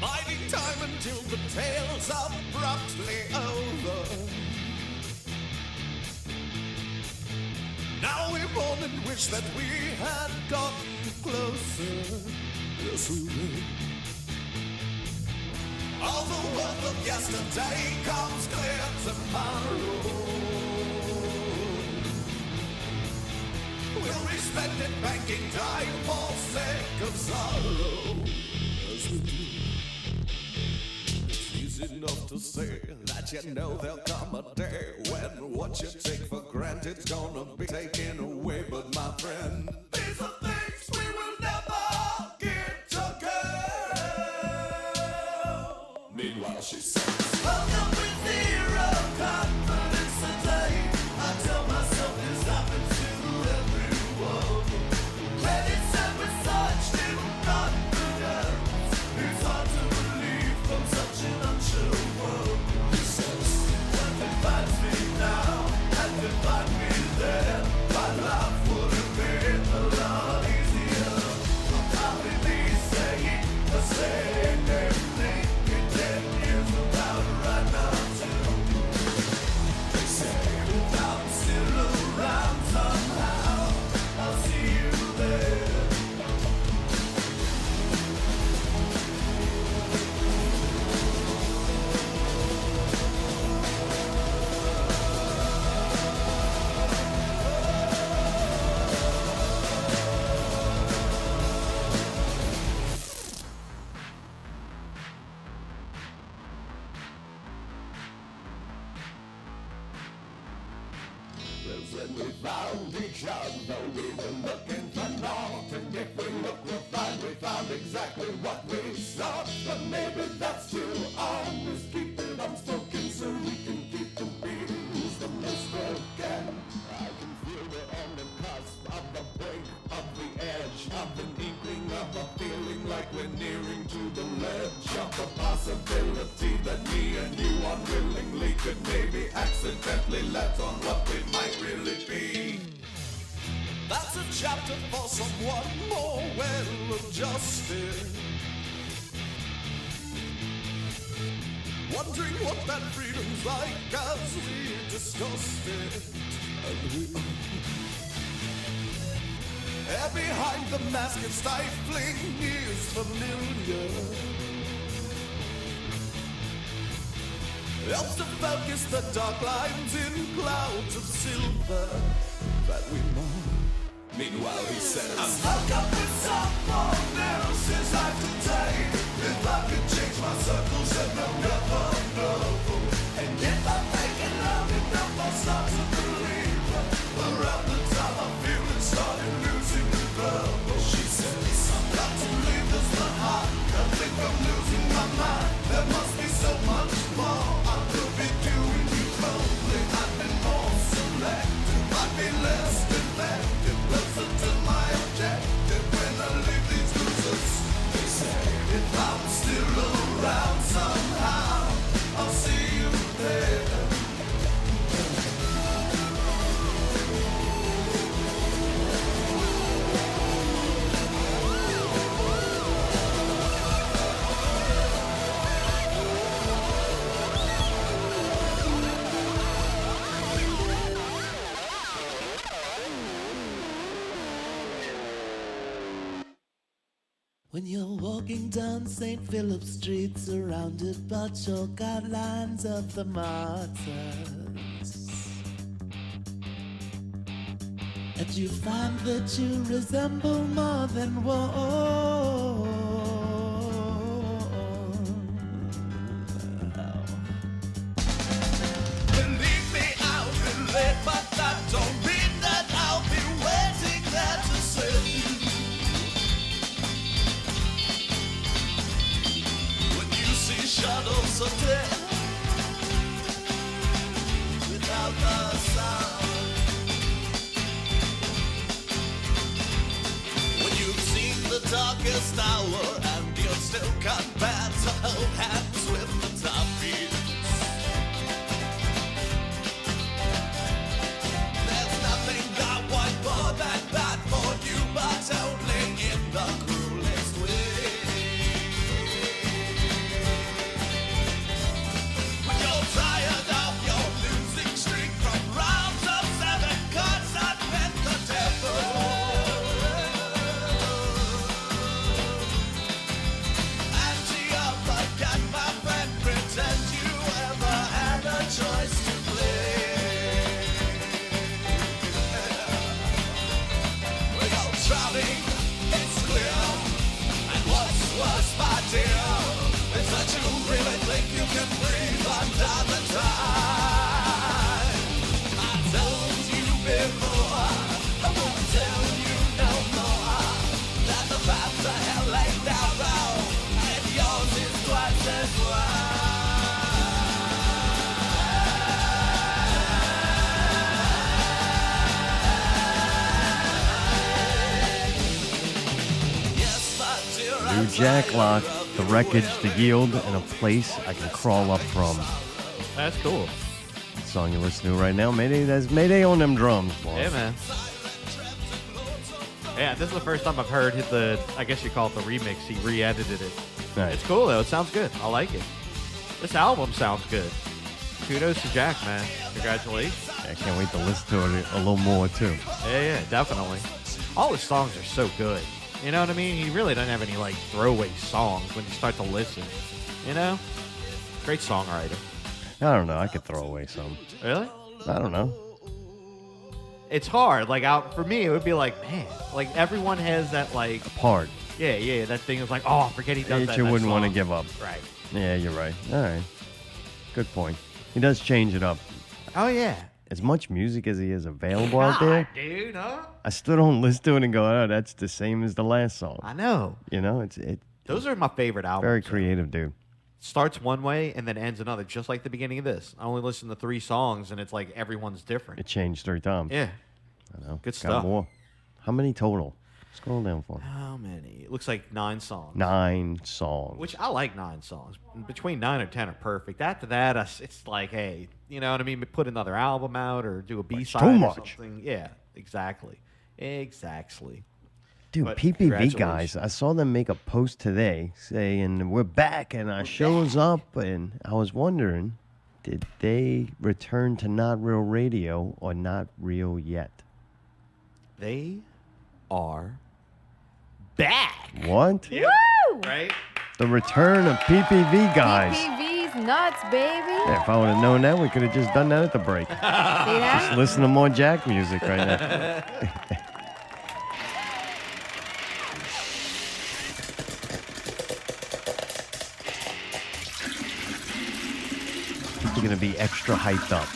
Biding time until the tale's abruptly over. Now we mourn and wish that we had gotten closer. Yes, we will. All the worth of yesterday comes clear tomorrow. We'll respect it, banking time for sake of sorrow. As we do. It's easy enough to say that you know there'll come a day when what you take for granted's gonna be taken away. But my friend, these are things we will never get to go. Meanwhile, she says, welcome with zero confidence today. I tell myself this happens to everyone. Credits and with such little confidence, it's hard to believe from such an unsure world. He says, when they find me now, and they find me there, my life would have been a lot easier. I'm probably saying the same thing in 10 years about right now too. They say if I'm still around somehow, I'll see you there. When we found each other, we were looking for naught. And if we look, we'll find we found exactly what we sought. But maybe that's too honest. Keep it unspoken so we can keep the beatings the most we can. I can feel we're on the cusp of the brink of the edge of an inkling of a feeling like we're nearing to the ledge of the possibility that me and you unwillingly could maybe accidentally let on what we might really be. That's a chapter for someone more well-adjusted, wondering what that freedom's like as we discussed it. And we are behind the mask and stifling is familiar. Helps to focus the dark lines in clouds of silver that we mourn. Meanwhile, he says, I'm stuck up with someone else's life today. If I could change my circles, then I'll never know. And if I'm making love enough, I'll start to believe. Around the time I feel it started losing the glow. She says, I've got to leave this behind. I think I'm losing my mind. There must be so much more I could be doing. You only I've been more selective. I'd be less effective, closer to my objective when I leave these losers. They say if I'm still around somehow, I'll see you there. When you're walking down St. Philip Street, surrounded by chalk outlines of the martyrs, and you find that you resemble more than one. Believe me, I'll be late, but that don't mean that I'll be waiting there to see. Shadows of death without the sound. When you've seen the darkest hour and you still can't bear to hold hands with the top beats. There's nothing I want more than bad for you, but only in the cruelest way. was, my dear, is that you really think you can breathe under the tide. I told you before, I won't tell you no more, that the path to hell ain't narrow, and yours is twice as wide. New Jacklock, the wreckage, the yield, and a place I can crawl up from. That's cool. The song you're listening to right now, Mayday. That's Mayday on them drums, boy. Yeah, man. Yeah, this is the first time I've heard the, I guess you call it the remix. He re-edited it. Nice. It's cool, though. It sounds good. I like it. This album sounds good. Kudos to Jack, man. Congratulations. I can't wait to listen to it a little more, too. Yeah, definitely. All his songs are so good. You know what I mean? He really doesn't have any, like, throwaway songs when you start to listen. You know? Great songwriter. I don't know. I could throw away some. Really? I don't know. It's hard. Like, for me, it would be like, man, like, everyone has that, like... Part. Yeah, that thing is like, oh, forget he does that. You next wouldn't want to song. give up. Right. Yeah, you're right. All right. Good point. He does change it up. Oh, yeah. As much music as he is available out there, dude, huh? I still don't listen to it and go, oh, that's the same as the last song. I know. You know, Those are my favorite albums. very creative, dude. Starts one way and then ends another, just like the beginning of this. I only listen to 3 songs, and it's like everyone's different. It changed 3 times. Yeah. I know. Good Got stuff. more. How many total? Scroll down for me. How many? It looks like 9 songs. 9 songs. Which I like 9 songs. Between 9 or 10 are perfect. After that, it's like, hey, you know what I mean? Put another album out or do a B-side too or much. something. Yeah, exactly. Dude, But PPV congratulations. guys, I saw them make a post today saying we're back and our show's up, and I was wondering, did they return to Not Real Radio or Not Real Yet? They are back. What? Yep. Woo! Right? The return of PPV guys. PPV's nuts, baby. Yeah, if I would have known that, we could have just done that at the break. See that? Just listen to more Jack music right now. You're going to be extra hyped up.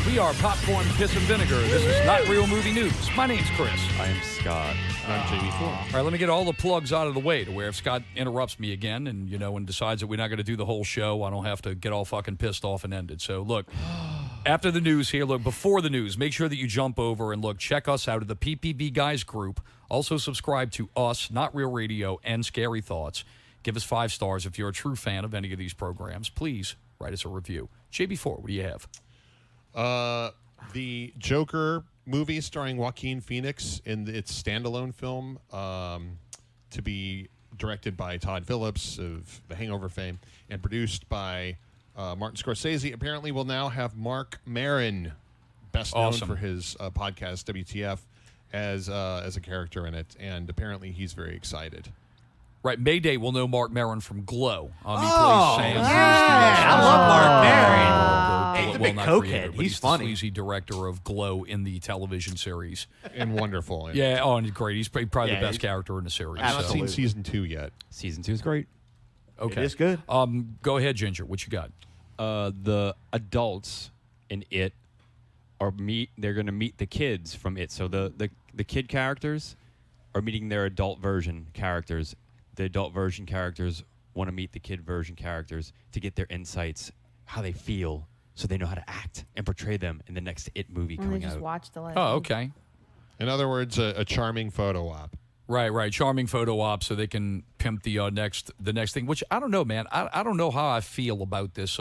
We are Popcorn, Piss, and Vinegar. This is Not Real Movie News. My name's Chris. I am Scott. I'm JB4. All right, let me get all the plugs out of the way to where if Scott interrupts me again and, and decides that we're not going to do the whole show, I don't have to get all fucking pissed off and end it. So, look, after the news here, before the news, make sure that you jump over and, check us out at the PPV Guys group. Also subscribe to us, Not Real Radio, and Scary Thoughts. Give us 5 stars if you're a true fan of any of these programs. Please write us a review. JB4, what do you have? The Joker movie starring Joaquin Phoenix in its standalone film to be directed by Todd Phillips of The Hangover fame and produced by Martin Scorsese apparently will now have Mark Maron, best known for his podcast WTF, as a character in it, and apparently he's very excited. Right, Mayday will know Mark Maron from Glow. He plays Sam. Yeah, I love Mark Maron. He's a big not cokehead. creator, but He's the funny. sleazy director of Glow in the television series. And wonderful. Yeah, and great. He's probably the best character in the series. I haven't seen season 2 yet. Season 2 is great. Okay. It is good. Go ahead, Ginger. What you got? The adults in It they're going to meet the kids from It. So the kid characters are meeting their adult version characters. The adult version characters want to meet the kid version characters to get their insights, how they feel, so they know how to act and portray them in the next It movie And they coming just out. watch the Oh, okay. In other words, a charming photo op. Right. Charming photo op so they can pimp the next thing, which I don't know, man. I don't know how I feel about this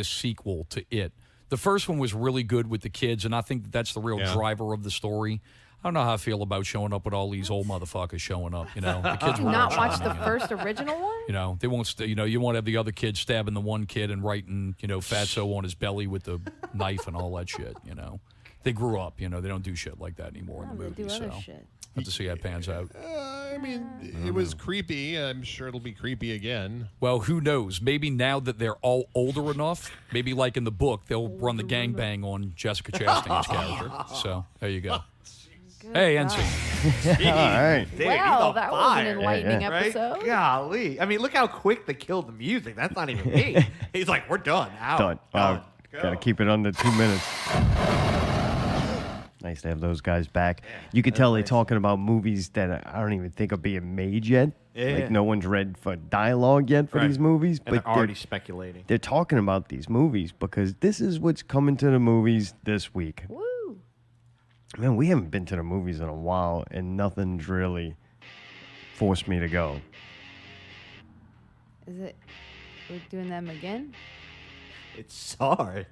sequel to It. The first one was really good with the kids, and I think that's the real driver of the story. I don't know how I feel about showing up with all these old motherfuckers showing up. The kids Did you won't not watch show the them, first original one? They won't. You won't have the other kid stabbing the one kid and writing, Fatso on his belly with the knife and all that shit. They grew up. They don't do shit like that anymore in the They do movies. other So shit. have to see how it pans out. I mean, it was creepy. I'm sure it'll be creepy again. Well, who knows? Maybe now that they're all older enough, maybe like in the book, they'll run the gangbang on Jessica Chastain's character. So there you go. Hey, NC. All right. Dude, Wow, he's on that was an fire. enlightening Yeah. Right? episode. Golly. I mean, look how quick they killed the music. That's not even me. He's like, we're done. Out. Done. Done. Gotta keep it under 2 minutes. Nice to have those guys back. You could tell they're talking about movies that I don't even think are being made yet. Yeah. Like no one's read for dialogue yet for Right. these movies. And they're already speculating. They're talking about these movies because this is what's coming to the movies this week. Woo. Man, we haven't been to the movies in a while, and nothing's really forced me to go. Is it? We're doing them again? It's Czar.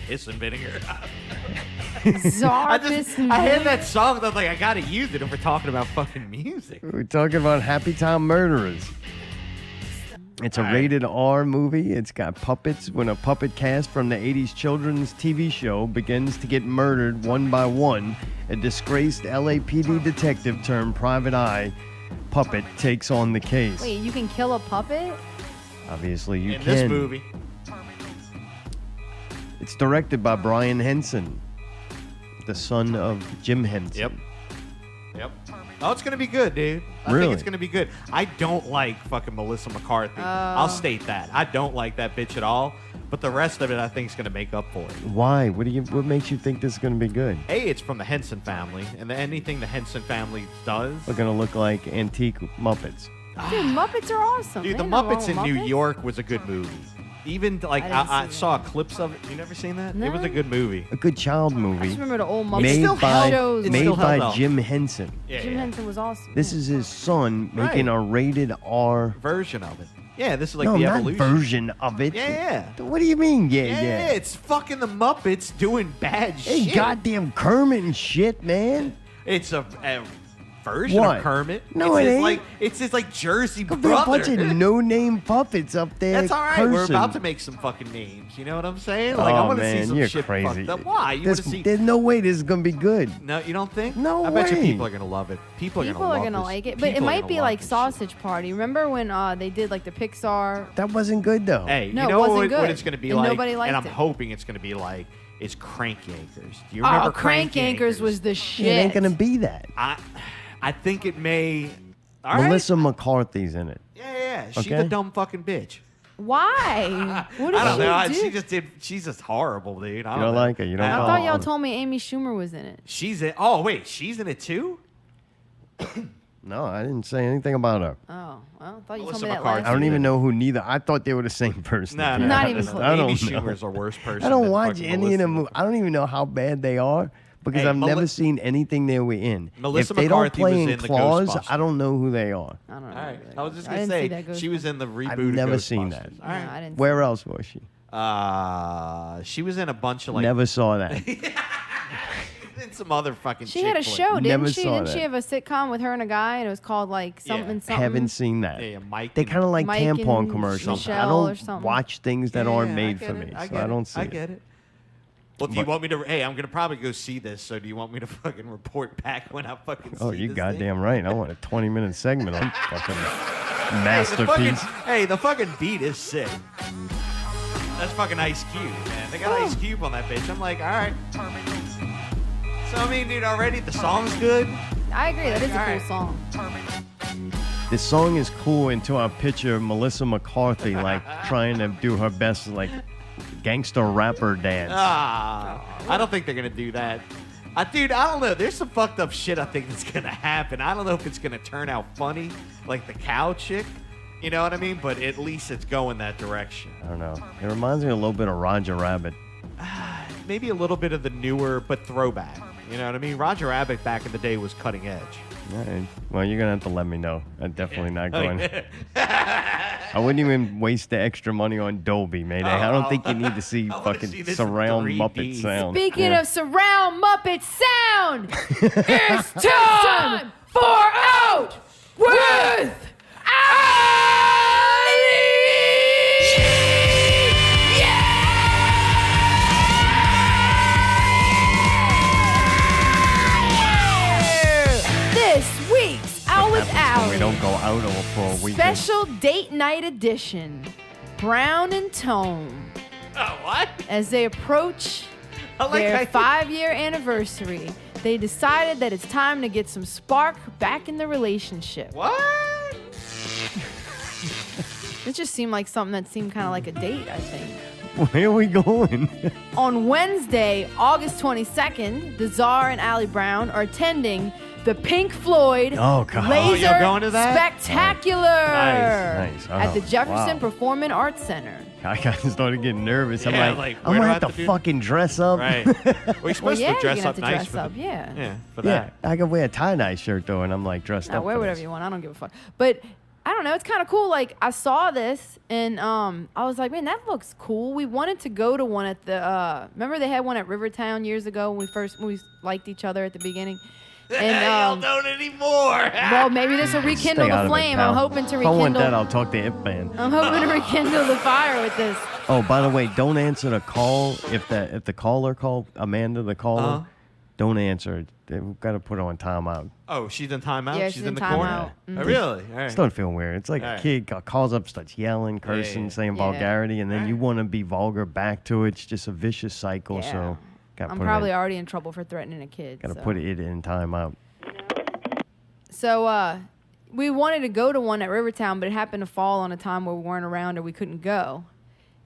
Piss and vinegar. Czar I Piss and had Vinegar? that song. I was like, I gotta use it if we're talking about fucking music. We're talking about Happytime Murderers. It's a rated R movie. It's got puppets. When a puppet cast from the 80s children's TV show begins to get murdered one by one, a disgraced LAPD detective turned private eye puppet takes on the case. Wait, you can kill a puppet? Obviously, you In can. this movie. It's directed by Brian Henson, the son of Jim Henson. Yep. Yep. Oh, it's gonna be good, dude. I Really? think it's gonna be good. I don't like fucking Melissa McCarthy. I'll state that. I don't like that bitch at all. But the rest of it, I think, is gonna make up for it. Why? What makes you think this is going to be good? A, it's from the Henson family, and anything the Henson family does. We're going to look like antique Muppets. Dude, Muppets are awesome. Dude, the Ain't nothing wrong Muppets with in New Muppets. York was a good movie. Even like I didn't I see saw clips of it. You never seen that? It was a good movie. A good child I movie. just remember the old Muppets Made by, shows. made still by held up. Jim Henson. Yeah, Jim yeah. Henson was awesome. This is his son making Right. a rated R Version of it. Yeah, this is like no, the not evolution. version of it. Yeah, What do you mean? Yeah, yeah. yeah. It's fucking the Muppets doing bad Hey, shit. goddamn Kermit and shit, man. It's a version What? of Kermit. No, it's it his, ain't. like it's his like Jersey Could be a bunch brother. of no-name puppets up there. That's all right. We're cursing. about to make some fucking names. You know what I'm saying? Like I Oh want to see man, some you're shit crazy. fucked up. Why? You want There's, to see? there's no way this is gonna be good. No, you don't think? No I bet you way. people are gonna love it. People are People gonna are love gonna this. like it, but it People are might gonna be love like this shit. Sausage Party. Remember when they did like the Pixar? That wasn't good though. Hey, No, you it know wasn't what good, it's gonna be and like? nobody liked and I'm it. hoping it's gonna be like it's Crank Yankers. Do you remember Oh, Crank Anchors was the shit. It ain't gonna be that. I think it may. All right. Melissa McCarthy's in it. Yeah. She's Okay. a dumb fucking bitch. Why? What did I don't know. she do? She just did. She's just horrible, dude. I You don't don't know. like her. You don't I follow thought y'all her. told me Amy Schumer was in it. She's in. Oh wait, she's in it too. No, I didn't say anything about her. Oh, well, I thought you Melissa told me that McCarthy. last I don't week. even know who neither. I thought they were the same person. No, to be no, Not honest. even close. I don't Amy know. Schumer's a worse person. I don't than watch fucking any of them. Melissa. I don't even know how bad they are because Hey, I've never seen anything they were in. Melissa if they don't McCarthy play was in in the Claws, Ghostbusters. I don't know who they are. I don't know. All right. really. I was just I gonna didn't see say that she was in the reboot. I've of never seen that. Ghostbusters. All right. No, I didn't. Where else was she? She was in a bunch of like Never saw that. in some other fucking. She chick had a flick. show, didn't Never she? saw Didn't that. she have a sitcom with her and a guy, and it was called like something something? Haven't seen that. Yeah, Mike. They kind of like Mike tampon and commercials. I Michelle or don't something. watch things that Yeah, aren't I made get for it. me, I so get I it. don't see I it. get it. Well, do you want me to? Hey, I'm gonna probably go see this. So do you want me to fucking report back when I fucking? Oh, see you this goddamn right. I want a 20-minute segment on fucking Thing? masterpiece. Hey, the fucking beat is sick. That's fucking Ice Cube, man. They got Ice Cube on that bitch. I'm like, all right. So I mean, dude, already the song's good. I agree. That is a All cool right. song. This song is cool until I picture Melissa McCarthy like trying to do her best like gangster rapper dance. I don't think they're gonna do that. Dude, I don't know. There's some fucked up shit I think that's gonna happen. I don't know if it's gonna turn out funny, like the cow chick. You know what I mean? But at least it's going that direction. I don't know. It reminds me a little bit of Roger Rabbit. Maybe a little bit of the newer, but throwback. You know what I mean? Roger Rabbit back in the day was cutting edge. All right. Well, you're gonna have to let me know. I'm definitely not going. I wouldn't even waste the extra money on Dolby, Mayday. I don't think you need to see fucking see this surround 3D. Muppet sound. Speaking Yeah. of surround Muppet sound, it's time for Out with This week's Out with Happens when we Ali. don't go out for a weekend. Special date night edition. Brown and Tone. Oh, what? As they approach I like their how you- 5-year anniversary, they decided that it's time to get some spark back in the relationship. What? It just seemed like something that seemed kind of like a date, I think. Where are we going? On Wednesday, August 22nd, the Czar and Allie Brown are attending the Pink Floyd Laser you're going to that? Spectacular Nice. at the Oh, Jefferson wow. Performing Arts Center. I started getting nervous. Yeah, I'm like, I'm where do gonna I have to have to do- fucking dress up. Right. Well, you're Well, supposed yeah, to dress you're up gonna have nice to dress for up, yeah. Yeah, for Yeah, that. I can wear a tie-dye shirt though, and I'm like dressed Now up. wear for whatever this. you want. I don't give a fuck. But I don't know. It's kind of cool. Like I saw this and I was like, man, that looks cool. We wanted to go to one at the. Remember they had one at Rivertown years ago when we liked each other at the beginning. And Y'all don't anymore. well, maybe this will rekindle Stay out the of it, flame. pal. I'm hoping to If I want that, rekindle. I'll talk to Ip Man. I'm hoping to rekindle the fire with this. Oh, by the way, don't answer the call if the caller called Amanda, the caller. Uh-huh. Don't answer it. We've got to put her on timeout. Oh, she's in timeout? Yeah, she's she's in in the timeout. corner? Mhm. Oh, really? All right. It's starting to feel weird. It's like All a right. kid calls up, starts yelling, cursing, yeah. saying Yeah. vulgarity, and then you want to be vulgar back to it. It's just a vicious cycle. Yeah. So, got to I'm put probably it. already in trouble for threatening a kid. Got to so. put it in timeout. So we wanted to go to one at Rivertown, but it happened to fall on a time where we weren't around or we couldn't go.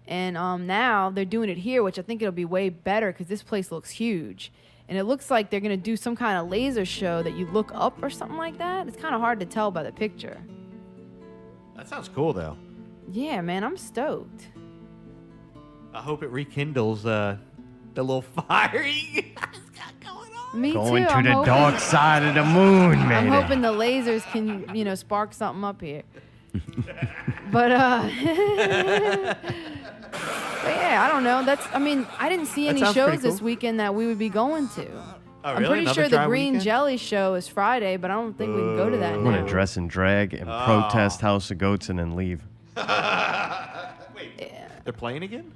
And now they're doing it here, which I think it'll be way better because this place looks huge. And it looks like they're going to do some kind of laser show that you look up or something like that. It's kind of hard to tell by the picture. That sounds cool, though. Yeah, man, I'm stoked. I hope it rekindles the little fire you guys got going on. Me Going too. to I'm the hoping, dark side of the moon, I'm man. hoping the lasers can, spark something up here. But but yeah, I don't know. I didn't see That any sounds shows pretty this cool. weekend that we would be going to. Oh, I'm really? pretty Another sure the dry Green weekend? Jelly show is Friday, but I don't think we can go to that I'm now. going to dress in drag and protest House of Goats and then leave. Wait, they're playing again?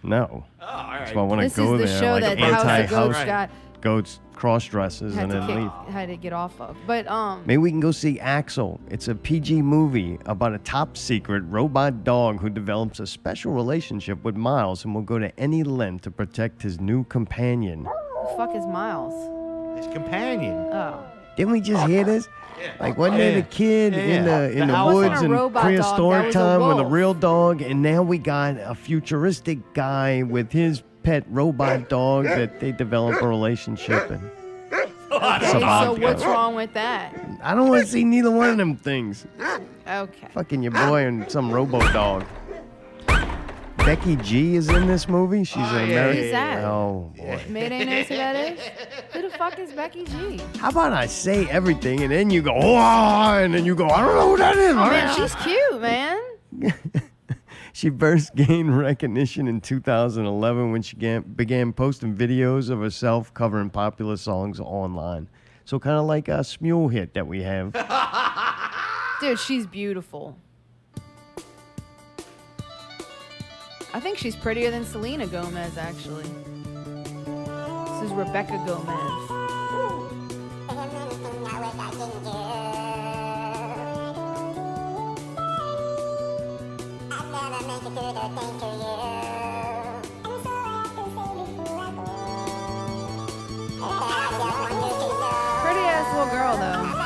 No. Oh, all right. So I want to This go is the there show like that the House of anti-House Goats got Goats cross dresses had and then leave. to get off of. But Maybe we can go see A.X.L. It's a PG movie about a top secret robot dog who develops a special relationship with Miles and will go to any length to protect his new companion. the fuck is Miles? His companion. Oh. Didn't we just hear this? Like wasn't Yeah. there the kid Yeah, in yeah. the The woods wasn't a in robot dog, prehistoric that was a time with a wolf. real dog, and now we got a futuristic guy with his pet robot dog that they develop a relationship and Okay, Survive so what's together. wrong with that? I don't want to see neither one of them things. Okay. Fucking your boy and some robo dog. Becky G is in this movie. She's an American. Who's that? Oh boy. Mayday knows who that is? Who the fuck is Becky G? How about I say everything and then you go, oh, and then you go, I don't know who that is. Oh man, she's cute, man. She first gained recognition in 2011 when she began posting videos of herself covering popular songs online. So kind of like a Smule hit that we have. Dude, she's beautiful. I think she's prettier than Selena Gomez, actually. This is Rebecca Gomez. Pretty ass little girl, though.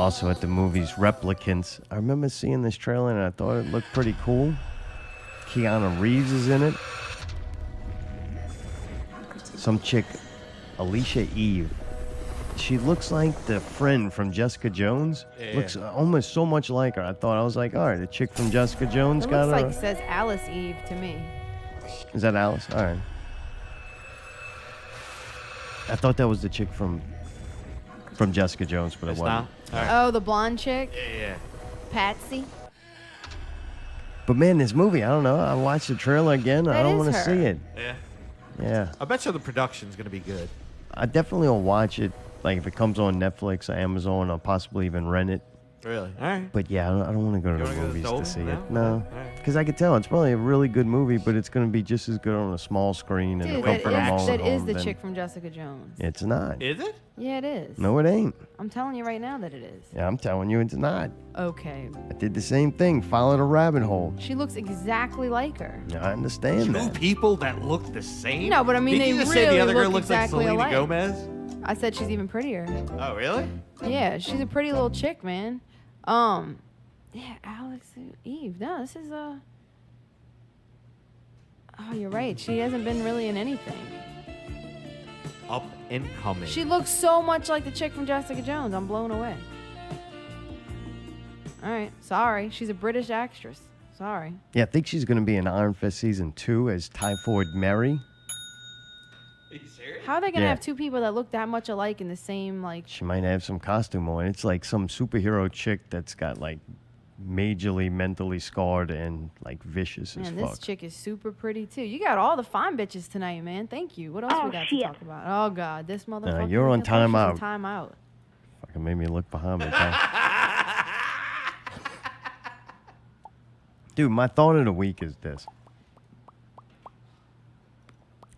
Also at the movies, Replicants. I remember seeing this trailer and I thought it looked pretty cool. Keanu Reeves is in it. Some chick, Alicia Eve. She looks like the friend from Jessica Jones. Yeah. Looks almost so much like her. I was like, all right, the chick from Jessica Jones It got looks her. like it says Alice Eve to me. Is that Alice? All right. I thought that was the chick from Jessica Jones, but it It's wasn't. not? All right. Oh, the blonde chick? Yeah. Patsy? But man, this movie, I don't know. I watched the trailer again. I That don't is want to her. see it. Yeah. Yeah. I bet you the production's going to be good. I definitely will watch it. Like if it comes on Netflix or Amazon, or possibly even rent it. Really? All right. But yeah, I don't want to go to You the wanna go to movies the to see Dome? it. No? No, All right. because I could tell it's probably a really good movie, but it's going to be just as good on a small screen and Dude, the comfort of all that at is home the than- chick from Jessica Jones. It's not. Is it? Yeah, it is. No, it ain't. I'm telling you right now that it is. Yeah, I'm telling you, it's not. Okay. I did the same thing. Followed a rabbit hole. She looks exactly like her. Yeah, I understand Two that. people that look the same? No, but I mean, Did they you just really say the other girl look looks exactly like Selena alike. Gomez? I said she's even prettier. Oh, really? Yeah, she's a pretty little chick, man. Yeah, Alex Eve. No, this is Oh, you're right. She hasn't been really in anything. Up and coming. She looks so much like the chick from Jessica Jones. I'm blown away. All right, sorry. She's a British actress. Sorry. Yeah, I think she's going to be in Iron Fist Season 2 as Typhoid Mary. Are you serious? How are they gonna Yeah. have two people that look that much alike in the same like? She might have some costume on. It's like some superhero chick that's got like majorly mentally scarred and like vicious as Man, fuck. this chick is super pretty too. You got all the fine bitches tonight, man. Thank you. What else we got to talk about? Oh God, this motherfucker. you're on I thought she was timeout. on Timeout. Fucking made me look behind me. Pal. Dude, my thought of the week is this.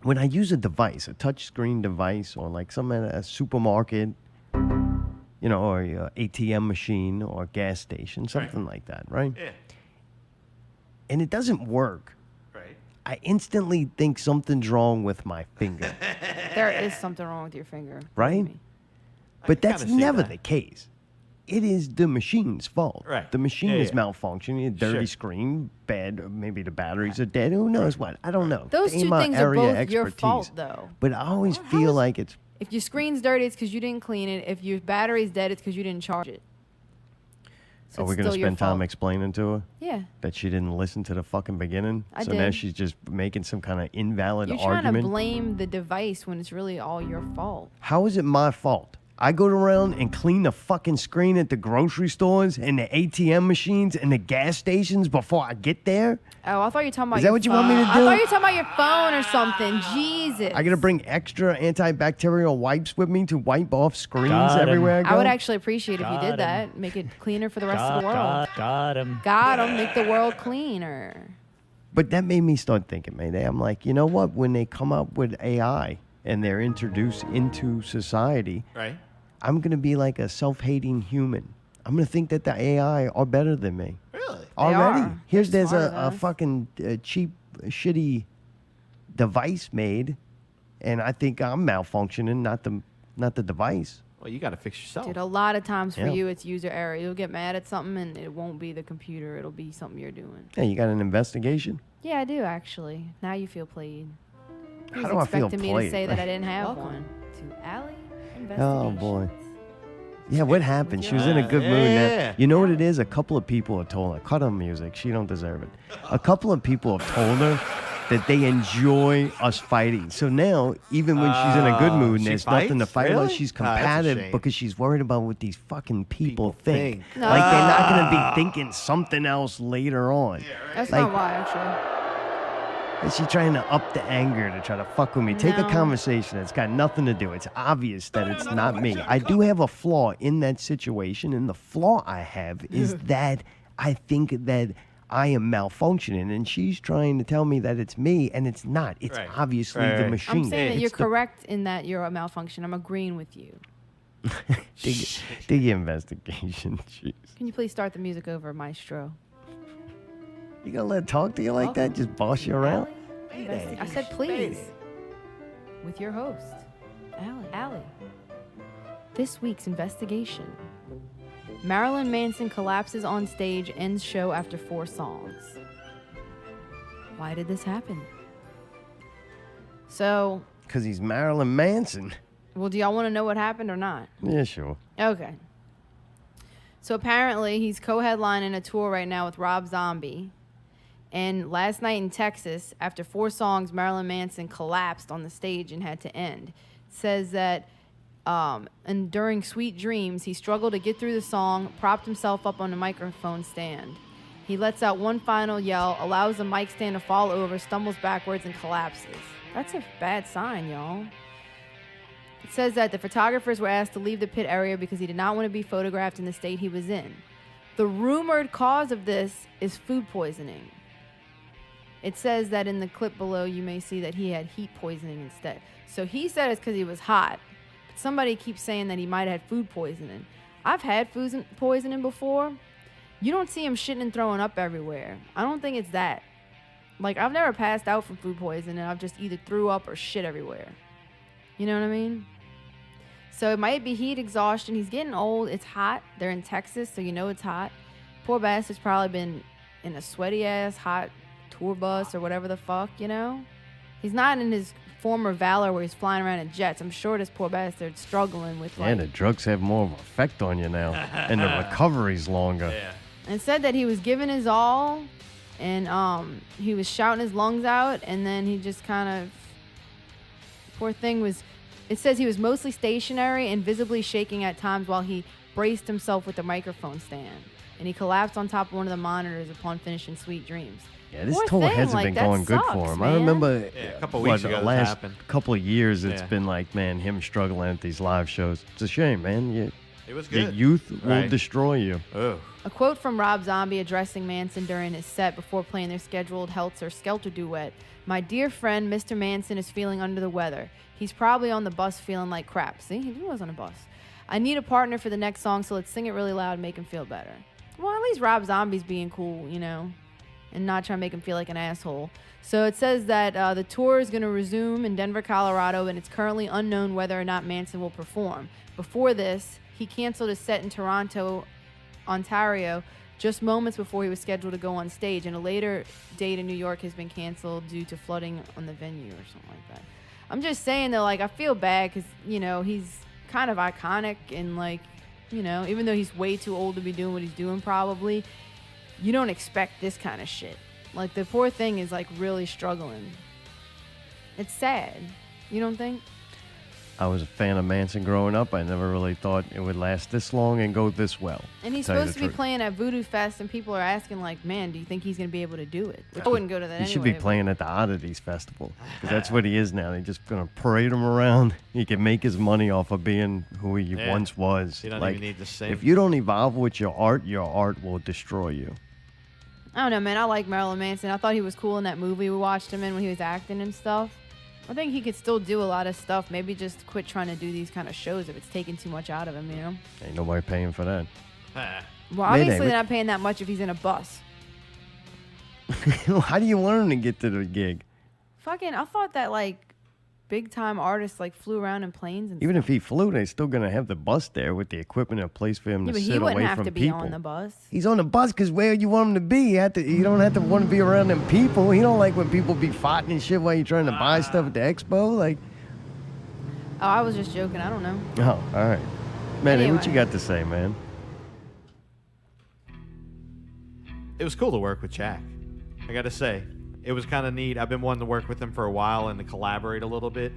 When I use a device, a touchscreen device, or like some at a supermarket, you know, or a ATM machine or a gas station, something like that, right? Yeah. And it doesn't work. Right. I instantly think something's wrong with my finger, There is something wrong with your finger. right? But can that's kinda see never that. the case. It is the machine's fault. Right. The machine Yeah, is yeah. malfunctioning, a dirty Sure. screen, bad, or maybe the batteries are dead. Who knows what? I don't know. Those It ain't two my things are area of both your expertise. fault, though. But I always feel like it's If your screen's dirty, it's because you didn't clean it. If your battery's dead, it's because you didn't charge it. So Are it's we going to still your spend time fault. explaining to her Yeah. that she didn't listen to the fucking beginning? I so now did. she's just making some kind of invalid You're trying argument. to blame the device when it's really all your fault. How is it my fault? I go around and clean the fucking screen at the grocery stores and the ATM machines and the gas stations before I get there? Oh, I thought you were talking about Is that your what you phone. want me to I do? thought you were talking about your phone or something. Jesus. I gotta bring extra antibacterial wipes with me to wipe off screens Got 'em. everywhere I go? I would actually appreciate if you Got did 'em. that. Make it cleaner for the rest of the world. Got him. Got 'em. Make the world cleaner. But that made me start thinking, Mayday. I'm like, you know what? When they come up with AI and they're introduced into society, Right. I'm going to be like a self-hating human. I'm going to think that the AI are better than me. Really? Already. are. Here's They're there's smarter a than us. fucking cheap, shitty device made, and I think I'm malfunctioning, not the device. Well, you got to fix yourself. Dude, a lot of times for Yeah. you, it's user error. You'll get mad at something and it won't be the computer. It'll be something you're doing. Hey, you got an investigation? Yeah, I do, actually. Now you feel played. He How was do I feel expecting me to played? say that I didn't have Welcome. one. To Allie Oh Investigation. boy. Yeah, what happened? She was in a good mood. Yeah. Now, you know what it is? A couple of people have told her, cut her music. She don't deserve it. A couple of people have told her that they enjoy us fighting. So now, even when she's in a good mood and she there's nothing to fights? fight about, Really? she's Oh, that's a combative shame. because she's worried about what these fucking people think. No. Like they're not going to be thinking something else later on. That's Like- not why, actually. Is she trying to up the anger to try to fuck with me? Take a No. conversation that's got nothing to do. It's obvious that it's not me. I do have a flaw in that situation, and the flaw I have is that I think that I am malfunctioning, and she's trying to tell me that it's me, and it's not. It's Right. obviously Right, the right. machine. I'm saying that It's you're the- correct in that you're a malfunction. I'm agreeing with you. dig your investigation. Jeez. Can you please start the music over, Maestro? You gonna let her talk to you like that? Just boss you around? I said please. With your host, Allie. This week's investigation. Marilyn Manson collapses on stage, ends show after 4 songs. Why did this happen? So, Because he's Marilyn Manson. well, do y'all want to know what happened or not? Yeah, sure. Okay. So apparently he's co-headlining a tour right now with Rob Zombie. And last night in Texas, after 4 songs, Marilyn Manson collapsed on the stage and had to end. It says that and during Sweet Dreams, he struggled to get through the song, propped himself up on the microphone stand. He lets out one final yell, allows the mic stand to fall over, stumbles backwards, and collapses. That's a bad sign, y'all. It says that the photographers were asked to leave the pit area because he did not want to be photographed in the state he was in. The rumored cause of this is food poisoning. It says that in the clip below, you may see that he had heat poisoning instead. So he said it's because he was hot. But somebody keeps saying that he might have had food poisoning. I've had food poisoning before. You don't see him shitting and throwing up everywhere. I don't think it's that. Like, I've never passed out from food poisoning. I've just either threw up or shit everywhere. You know what I mean? So it might be heat exhaustion. He's getting old. It's hot. They're in Texas, so you know it's hot. Poor bastard's probably been in a sweaty-ass hot tour bus or whatever the fuck, you know? He's not in his former valor where he's flying around in jets. I'm sure this poor bastard's struggling with, like... Yeah, the drugs have more of an effect on you now. And the recovery's longer. Yeah. And said that he was giving his all, and he was shouting his lungs out, and then he just kind of... Poor thing was... It says he was mostly stationary and visibly shaking at times while he braced himself with the microphone stand. And he collapsed on top of one of the monitors upon finishing Sweet Dreams. Yeah, this Poor tour thing, hasn't like, been that going good sucks, for him. man. I remember a couple weeks ago the this last happened. couple of years, it's Yeah. been like, man, him struggling at these live shows. It's a shame, man. It was Your good. youth will Right. destroy you. Oh. A quote from Rob Zombie addressing Manson during his set before playing their scheduled Helter Skelter duet. My dear friend, Mr. Manson, is feeling under the weather. He's probably on the bus feeling like crap. See, he was on a bus. I need a partner for the next song, so let's sing it really loud and make him feel better. Well, at least Rob Zombie's being cool, you know, and not trying to make him feel like an asshole. So it says that the tour is going to resume in Denver, Colorado, and it's currently unknown whether or not Manson will perform. Before this, he canceled his set in Toronto, Ontario, just moments before he was scheduled to go on stage, and a later date in New York has been canceled due to flooding on the venue or something like that. I'm just saying that, like, I feel bad because, you know, he's kind of iconic and, like, you know, even though he's way too old to be doing what he's doing probably, you don't expect this kind of shit. Like, the poor thing is, like, really struggling. It's sad. You don't think? I was a fan of Manson growing up. I never really thought it would last this long and go this well. And he's tell you supposed the to be truth. playing at Voodoo Fest, and people are asking, like, man, do you think he's going to be able to do it? Which I wouldn't go to that He anyway. should be but- playing at the Oddities Festival. Because that's what he is now. They're just going to parade him around. He can make his money off of being who he Yeah. once was. You don't Like, even need to sing. if you don't evolve with your art will destroy you. I don't know, man. I like Marilyn Manson. I thought he was cool in that movie we watched him in when he was acting and stuff. I think he could still do a lot of stuff. Maybe just quit trying to do these kind of shows if it's taking too much out of him, you know? Ain't nobody paying for that. Well, obviously Mayday, they're not paying that much if he's in a bus. How do you want him to get to the gig? Fucking, I thought that, like, big-time artists, like, flew around in planes and Even stuff. if he flew, they're still going to have the bus there with the equipment in place for him Yeah, to but sit he wouldn't away have from to be people. on the bus. He's on the bus because where you want him to be, you don't have to want to be around them people. He don't like when people be fighting and shit while you're trying to buy stuff at the expo. Like, Oh, I was just joking. I don't know. oh, all right, man. What you Anyway. got to say, man? It was cool to work with Jack. I got to say, it was kind of neat. I've been wanting to work with him for a while and to collaborate a little bit.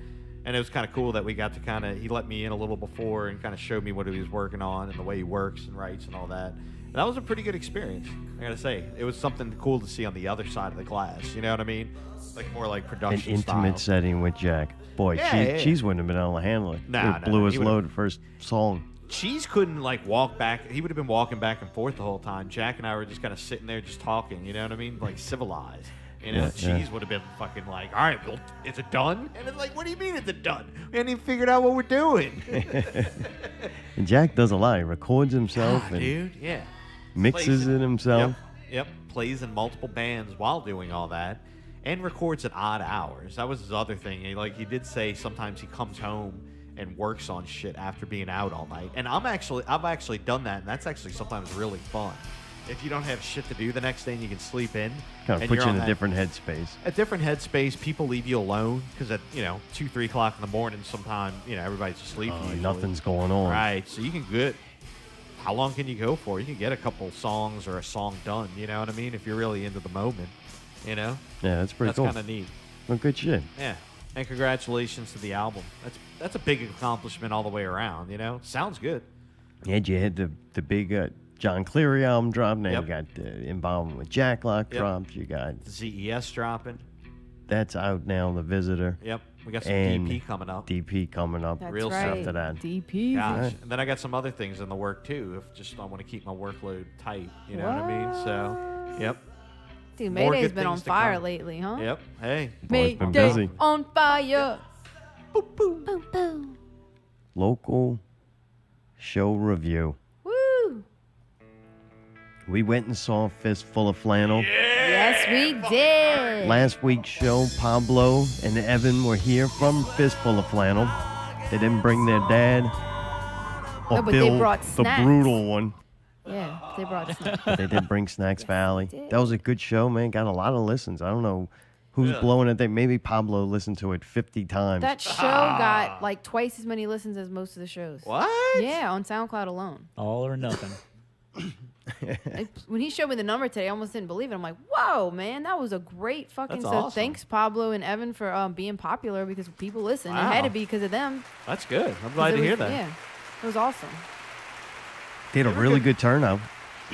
And it was kind of cool that we got to he let me in a little before and kind of showed me what he was working on and the way he works and writes and all that. And that was a pretty good experience. I got to say, it was something cool to see on the other side of the glass. You know what I mean? Like more like An production intimate style. setting with Jack. Boy, Yeah. Cheese wouldn't have been able to handle it. Nah, It blew his he would've- load the first song. Cheese couldn't like walk back. He would have been walking back and forth the whole time. Jack and I were just kind of sitting there just talking. You know what I mean? Like civilized. You know, Yeah, Cheese yeah. would have been fucking like, all right, well, is it done? And it's like, what do you mean it's done? We hadn't even figured out what we're doing. And Jack does a lot. He records himself and Dude, yeah. mixes Plays it himself. Yep. Plays in multiple bands while doing all that, and records at odd hours. That was his other thing. He did say sometimes he comes home and works on shit after being out all night. And I've actually done that, and that's actually sometimes really fun. If you don't have shit to do the next day and you can sleep in, Kind of and put you're you on in a that- different headspace. a different headspace. People leave you alone because at 2-3 o'clock in the morning, sometime everybody's asleep. usually. Nothing's going on. Right, so you can get. How long can you go for? You can get a couple songs or a song done. You know what I mean? If you're really into the moment, Yeah, that's pretty that's cool. kind of neat. Well, good shit. Yeah, and congratulations to the album. That's a big accomplishment all the way around. Sounds good. Yeah, you had the big John Cleary album drop. Now Yep. you got the involvement with Jack Lock Yep. drops. You got ZES dropping. That's out now, The Visitor. Yep. We got some and DP coming up. DP coming up. That's Real right. after that. DP. Gosh. And then I got some other things in the work, too. If just I want to keep my workload tight. You know what I mean? So, yep. Dude, More Mayday's good been on things to fire come. lately, huh? Yep. Hey. Boy's been Mayday busy. on fire. Boom, boom. Boom, boom. Local show review. Woo. We went and saw Fist Full of Flannel. Yes, we did. Last week's show, Pablo and Evan were here from Fist Full of Flannel. They didn't bring their dad. Or No, but they Bill, brought the snacks. brutal one. Yeah, they brought snacks. They did bring Snacks Valley. did. That was a good show, man. Got a lot of listens. I don't know who's blowing it. There. Maybe Pablo listened to it 50 times. That show got like twice as many listens as most of the shows. What? Yeah, on SoundCloud alone. All or nothing. When he showed me the number today, I almost didn't believe it. I'm like, whoa, man, that was a great fucking. That's So awesome. thanks, Pablo and Evan, for being popular because people listen. It had to Wow. be because of them. That's good. I'm glad to It hear was- that. Yeah, it was awesome. They had a really good turnout.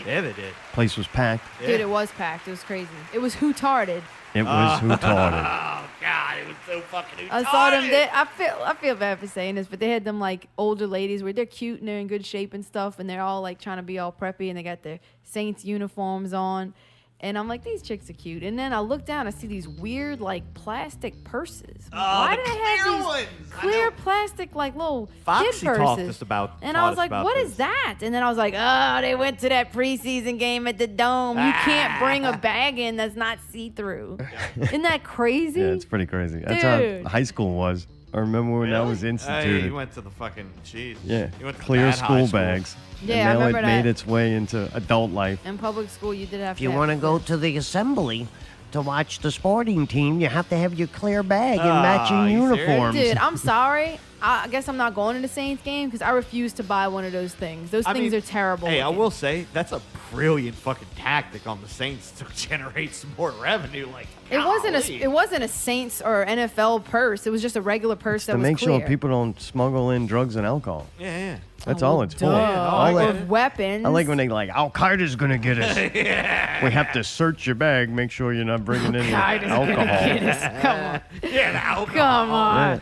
Yeah, they did. Place was packed. Dude, it was packed. It was crazy. It was who-tarded. It was who taught Oh, God. It was so fucking I saw them. I feel bad for saying this, but they had them like older ladies where they're cute and they're in good shape and stuff, and they're all like trying to be all preppy and they got their Saints uniforms on, and I'm like, these chicks are cute. And then I look down, I see these weird like plastic purses. Why the do they have clear these ones. I clear know. plastic like little Foxy kid talked purses? us about- And taught I was us like, about what this. is that? And then I was like, oh, they went to that preseason game at the Dome. You can't bring a bag in that's not see-through. Isn't that crazy? Yeah, it's pretty crazy. That's Dude. how high school was. I remember when that was Hey, instituted. you went to the fucking, jeez. Yeah, You went to clear bad high school school. bags. Yeah, I and now remember it that. made its way into adult life. In public school, you did have If to you have want to go to the assembly to watch the sporting team, you have to have your clear bag and matching uniforms. Dude, I'm sorry. I guess I'm not going to the Saints game because I refuse to buy one of those things. Those things are terrible. Hey, I looking. will say that's a brilliant fucking tactic on the Saints to generate some more revenue. Like It wasn't a Saints or NFL purse. It was just a regular purse that to was make clear. sure people don't smuggle in drugs and alcohol. Yeah. That's Oh, all it's for. duh. All Like that- with weapons. I like when they like, Al Qaeda's gonna get us. We have to search your bag, make sure you're not bringing in Qaeda's gonna alcohol. get us. Come on. Yeah, alcohol. Come on.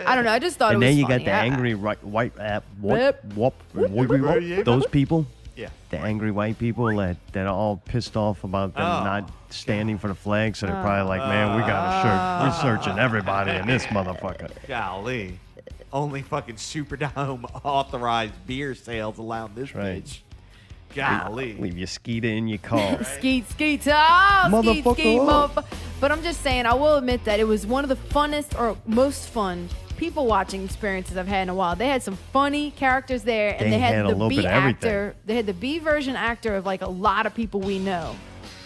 I don't know. I just thought And it was then you funny. got the angry white Whip. those people. Yeah. The angry white people that are all pissed off about them not standing for the flag, so they're probably like, man, we got a shirt. We're searching everybody in this motherfucker. Golly. Only fucking Superdome authorized beer sales allowed this bitch. Golly. Leave your skeeter in your car. Skeet. Oh, skeet, Motherfucker. motherfucker. But I'm just saying, I will admit that it was one of the funnest or most fun people watching experiences I've had in a while. They had some funny characters there, and They they had had a the little B bit of everything. actor. They had the B version actor of like a lot of people we know.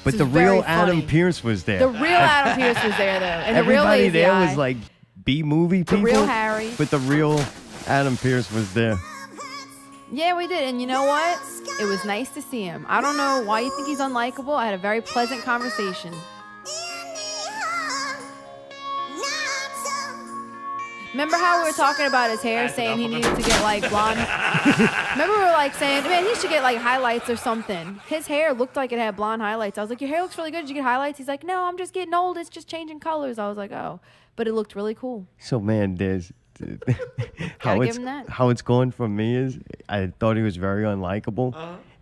But This the is very real Adam funny. Pierce was there. The real Adam Pierce was there though, and the real Everybody lazy there eye. was like B-movie The people. real Harry. But the real Adam Pierce was there. Yeah, we did. And you know what? It was nice to see him. I don't know why you think he's unlikable. I had a very pleasant conversation. Remember how we were talking about his hair, saying he needed to get like blonde? Remember we were like saying, man, he should get like highlights or something. His hair looked like it had blonde highlights. I was like, your hair looks really good. Did you get highlights? He's like, no, I'm just getting old. It's just changing colors. I was like, oh. But it looked really cool. So man, there's how give it's him that. how it's going for me is I thought he was very unlikable,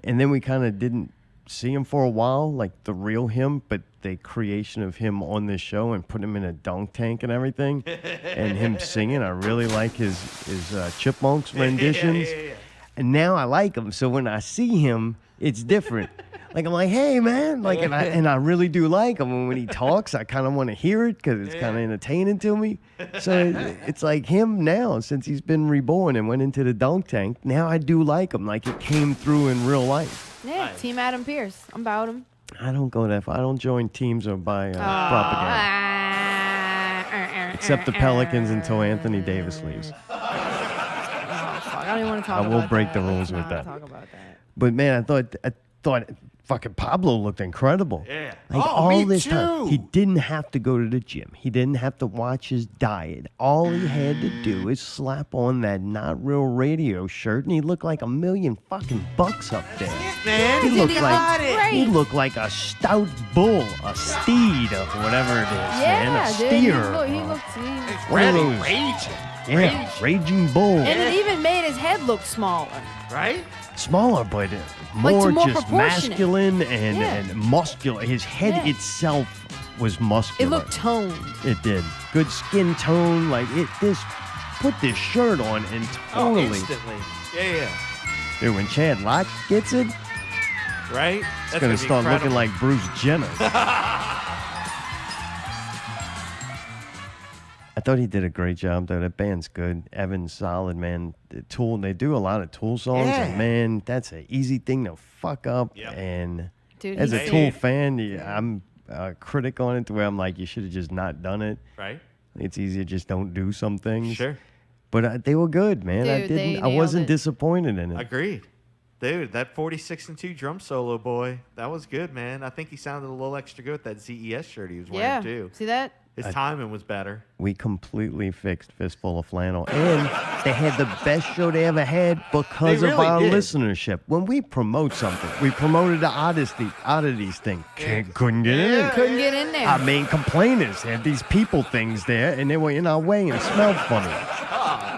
and then we kind of didn't see him for a while, like the real him, but the creation of him on this show and put him in a dunk tank and everything, and him singing. I really like his Chipmunks renditions, and now I like him. So when I see him, it's different. Like I'm like, hey man, like, and I really do like him. And when he talks, I kind of want to hear it because it's kind of entertaining to me. So it's like him now since he's been reborn and went into the dunk tank. Now I do like him, like it came through in real life. Yeah, Team Adam Pierce. I'm about him. I don't go that far. I don't join teams or buy propaganda. Except the Pelicans until Anthony Davis leaves. Fuck, I don't even want to talk I about will that. break the rules with Let's that. not talk about that. But man, I thought fucking Pablo looked incredible. Yeah. Like Oh, all me this time, he too. didn't have to go to the gym. He didn't have to watch his diet. All he had to do is slap on that Not Real Radio shirt, and he looked like $1,000,000 fucking bucks up there. Man, He looked got like it. he looked like a stout bull, a steed, or whatever it is, man, a dude, steer. he looked. One of Ready, those- raging. Yeah, raging bull. And it even made his head look smaller. Right? Smaller, but more more just proportionate. masculine and, Yeah. and muscular. His head Yeah. itself was muscular. It looked toned. It did. Good skin tone. Like put this shirt on and Oh, totally. instantly. Yeah. Dude, when Chad Locke gets it, Right? it's going to start looking like Bruce Jenner. I thought he did a great job, though. That band's good. Evan's solid, man. The Tool, they do a lot of Tool songs, and man, that's an easy thing to fuck up. Yep. And Dude, as a he's Tool sick. fan, I'm a critic on it to where I'm like, you should have just not done it. Right? It's easier just don't do some things. Sure. But they were good, man. I Dude, they didn't. I nailed wasn't it. disappointed in it. Agreed. Dude, that 46-2 drum solo, boy, that was good, man. I think he sounded a little extra good with that ZES shirt he was wearing, Yeah. too. See that? His timing was better. We completely fixed Fist Full of Flannel. And they had the best show they ever had because They of really our did. listenership. When we promote something, we promoted the Oddities thing. Couldn't get in. Couldn't get in there. Our main complainers had these people things there, and they were in our way and smelled funny.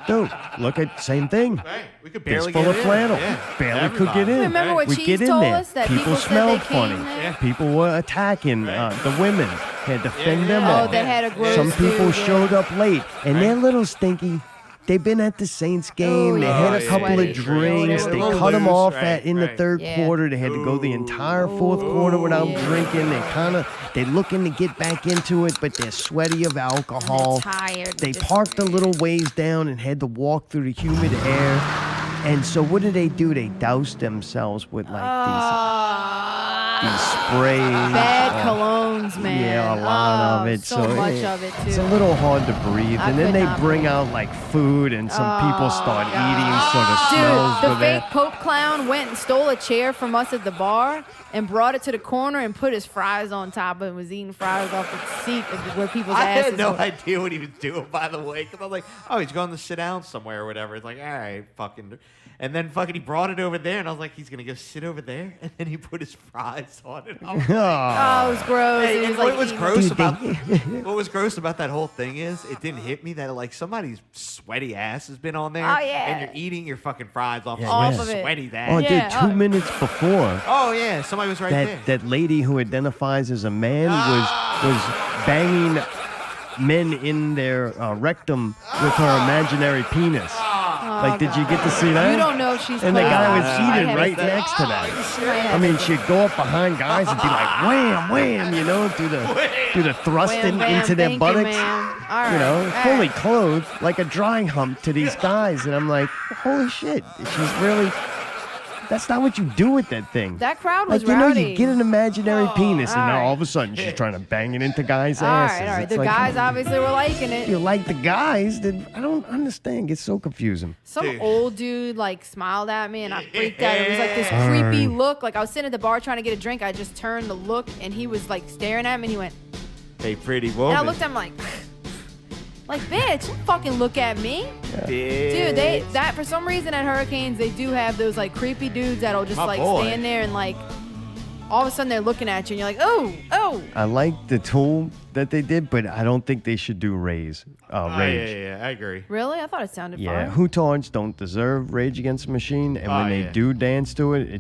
Dude, look at same thing. Right. We could Fist barely full get of in. flannel. Yeah. Barely could get in. Remember what we Cheese get in told there. us that people said smelled they came funny. there? People were attacking the women. Had to fend them Oh, off. they had a gross Some people dude, showed up late, and they're little stinky. They've been at the Saints game. They had a couple sweaty. of drinks. Oh, They they were cut them loose, off right, in the right. third Yeah. quarter. They had to go the entire fourth quarter without drinking. They're looking to get back into it, but they're sweaty of alcohol. Tired. They just- parked a little ways down and had to walk through the humid air. And so what do? They doused themselves with like these sprays. Bad colognes, man. Yeah, a lot of it. So much of it, too. It's a little hard to breathe. I And then could they not bring breathe. out like food, and some people start eating, so the Dude, smells the were there. fake Pope clown went and stole a chair from us at the bar and brought it to the corner and put his fries on top of it and was eating fries off the seat where people's I asses had no were. idea what he was doing, by the way, because I'm like, oh, he's going to sit down somewhere or whatever. It's like, all right, fucking. And then fucking he brought it over there, and I was like, he's going to go sit over there? And then he put his fries on it. I was like, Oh, it was gross. Hey, It and was what like was eating- gross about what was gross about that whole thing is it didn't hit me that like somebody's sweaty ass has been on there, Oh, yeah. and you're eating your fucking fries off Off of of it. sweaty that. Oh, Yeah, dude, 2 minutes before, Oh yeah, somebody was right there. that lady who identifies as a man was banging men in their rectum with her imaginary penis. Like, did you get to see that? You don't know if she's And the close guy enough. was I seated haven't right seen- next to that. I I haven't mean, seen- she'd go up behind guys and be like, wham, wham, you know, do the thrusting Wham, bam, into their thank you, buttocks. man. All You know, right, all fully right. clothed, like a dry hump to these guys. And I'm like, holy shit, she's really. That's not what you do with that thing. That crowd was Like, you know, rowdy. you get an imaginary penis, and all now right. all of a sudden she's trying to bang it into guys' All asses. right, all right. It's The like, guys obviously were liking if you it. like the guys, then I don't understand. It's so confusing. Some Dude. old dude like smiled at me and I freaked out. It was like this creepy look. Like I was sitting at the bar trying to get a drink. I just turned to look and he was like staring at me and he went, Hey, pretty woman. and I looked at him like, bitch, don't fucking look at me. Dude, that for some reason at Hurricanes they do have those like creepy dudes that'll just My like boy. stand there and like all of a sudden they're looking at you and you're like, oh. I like the tool that they did, but I don't think they should do Rage. Oh, Rage. yeah, I agree. Really? I thought it sounded Yeah, fun. Hootards don't deserve Rage Against the Machine, and when they yeah. do dance to it,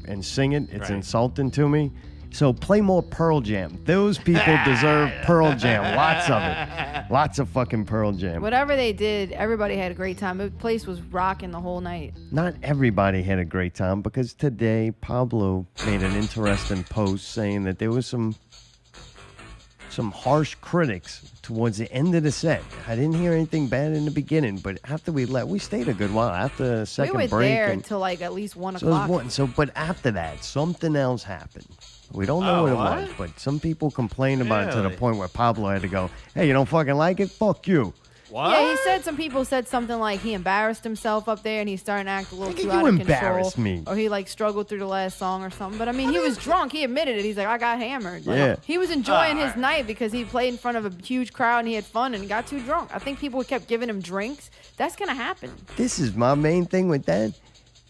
and sing it, it's Right. insulting to me. So play more Pearl Jam. Those people deserve Pearl Jam. Lots of it. Lots of fucking Pearl Jam. Whatever they did, everybody had a great time. The place was rocking the whole night. Not everybody had a great time because today Pablo made an interesting post saying that there was some harsh critics towards the end of the set. I didn't hear anything bad in the beginning, but after we stayed a good while after the second we were break. there and until like at least 1 so it was o'clock. one. So, but after that, something else happened. We don't know Oh, what it what? was, but some people complained about it to the Really? point where Pablo had to go, "Hey, you don't fucking like it? Fuck you." What? Yeah, he said some people said something like he embarrassed himself up there and he's starting to act a little too You out of control. embarrassed me. Or he like struggled through the last song or something. But I mean, he was drunk. He admitted it. He's like, I got hammered. Like, Yeah. He was enjoying his night because he played in front of a huge crowd and he had fun and got too drunk. I think people kept giving him drinks. That's going to happen. This is my main thing with that.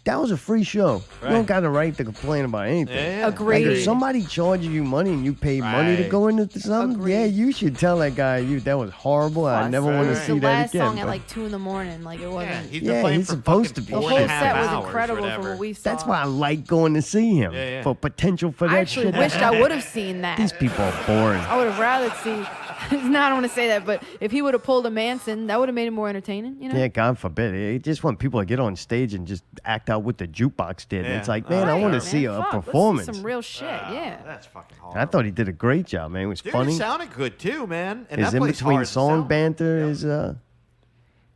That was a free show. You don't got the right to complain about anything. Yeah. Agreed. Like if somebody charges you money and you pay money to Right. go into something, Agreed. yeah, you should tell that guy that was horrible. I Plus, never it want to was see the that last again. song at But like 2 a.m. Like it wasn't. Yeah, he's Yeah, been playing he's for supposed to fucking be. The 4 whole and a half set was hours, incredible whatever. for what we saw. that's why I like going to see him Yeah. for potential for that I actually shit. wished I would have seen that. These people are boring. I would have rather see. No, I don't want to say that, but if he would have pulled a Manson, that would have made it more entertaining. You know? Yeah, God forbid. It just want people to get on stage and just act out what the jukebox did. And Yeah. it's like, man, I Right, want man. to see a Fuck, let's see performance. some real shit. Yeah. That's fucking hard. And I thought he did a great job, man. It was Dude, funny. it sounded good too, man. And His that in place between hard to song sound. banter is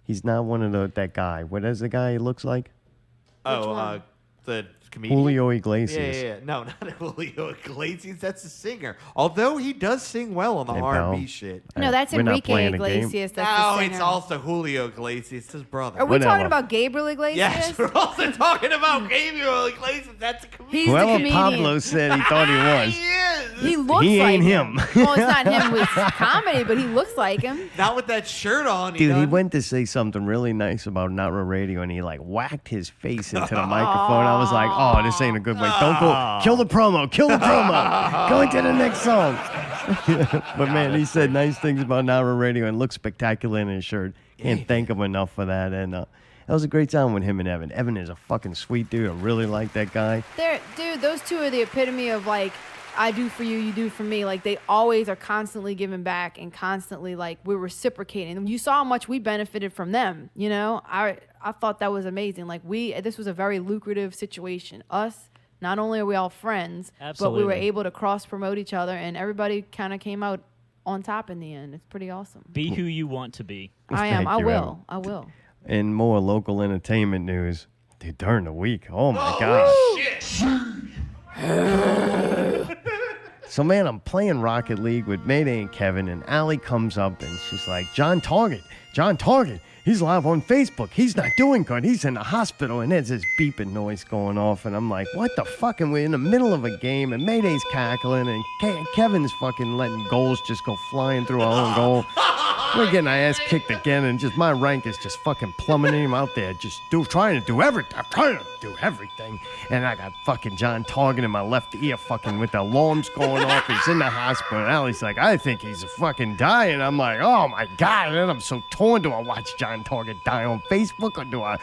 he's not one of that guy. What is the guy he looks like? Oh, the comedian. Julio Iglesias. Yeah. No, not Julio Iglesias. That's the singer. Although he does sing well on the Hey, R&B pal. shit. No, that's We're not Enrique playing a game. Iglesias. That's No, the it's singer. also Julio Iglesias, his brother. Are we Whatever. talking about Gabriel Iglesias? Yes, we're also talking about Gabriel Iglesias. That's a comedian. He's the Whoever comedian. Pablo said he thought he was. He is. He looks He like ain't him. Well, it's not him with comedy, but he looks like him. Not with that shirt on. Dude, he doesn't. went to say something really nice about Not Real Radio, and he like whacked his face into the microphone. I was like, oh, this ain't a good way. Don't go. Kill the promo. Kill the promo. Go into the next song. But man, he said nice things about Not Real Radio and looked spectacular in his shirt. Can't thank him enough for that. And that was a great time with him and Evan. Evan is a fucking sweet dude. I really like that guy. Dude, those two are the epitome of like, I do for you, you do for me. Like they always are constantly giving back and constantly like we're reciprocating. And you saw how much we benefited from them. You know, I thought that was amazing. Like this was a very lucrative situation. Us, not only are we all friends, but we were Absolutely. able to cross promote each other, and everybody kind of came out on top in the end. It's pretty awesome. Be who you want to be. I am. Thank I you, will. Evan. I will. And more local entertainment news. Dude, during the week. Oh my God. So, man, I'm playing Rocket League with Mayday and Kevin, and Allie comes up, and she's like, John Target, he's live on Facebook. He's not doing good. He's in the hospital, and there's this beeping noise going off, and I'm like, what the fuck? And we're in the middle of a game, and Mayday's cackling, and Kevin's fucking letting goals just go flying through our own goal. We're getting our ass kicked again, and just my rank is just fucking plummeting him out there, just trying to do everything. I'm trying to do everything. And I got fucking John Target in my left ear fucking with the alarms going off. He's in the hospital. And Allie's like, I think he's fucking dying. I'm like, oh my God. And then I'm so torn. Do I watch John Target die on Facebook, or do I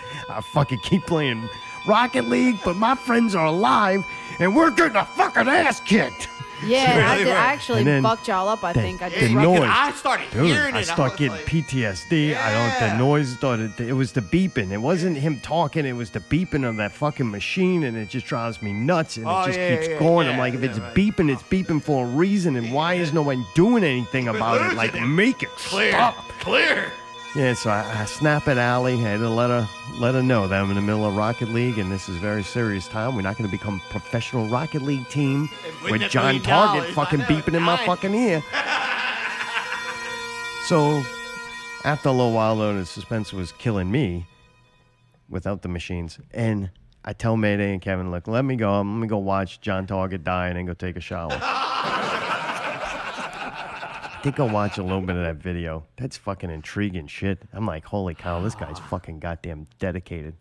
fucking keep playing Rocket League? But my friends are alive, and we're getting a fucking ass kicked. Yeah, Really I right. actually And then fucked y'all up. I think I the just noise. I started Dude, hearing I it. start was getting like, PTSD. The noise started. It was the beeping. It wasn't him talking. It was the beeping of that fucking machine, and it just drives me nuts. And it just keeps going. I'm like, if it's beeping, it's beeping for a reason. And why is no one doing anything about it? Like, make it stop. Clear. Yeah, so I snap at Allie. I had to let her know that I'm in the middle of Rocket League, and this is a very serious time. We're not going to become a professional Rocket League team with John Target fucking beeping in my fucking ear. So, after a little while, though, the suspense was killing me without the machines. And I tell Mayday and Kevin, look, let me go. I'm going to go watch John Target die and then go take a shower. I think I'll watch a little bit of that video. That's fucking intriguing shit. I'm like, holy cow, this guy's fucking goddamn dedicated.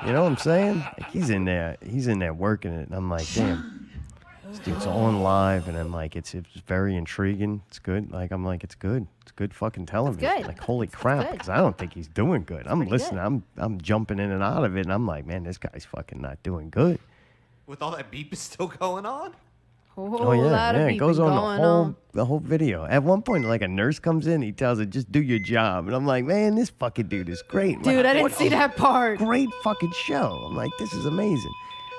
You know what I'm saying? Like, he's in there working it, and I'm like, damn, this dude's on live, and I'm like, it's very intriguing. It's good. Like, I'm like, it's good. It's good fucking television. good. Like, holy It's crap, good. because I don't think he's doing good. I'm pretty listening. I'm jumping in and out of it, and I'm like, man, this guy's fucking not doing good. With all that beep is still going on? Oh yeah, it goes on the whole video. At one point, like a nurse comes in, he tells her, "Just do your job," and I'm like, "Man, this fucking dude is great." Dude, Like, I didn't what see a that part. Great fucking show. I'm like, this is amazing.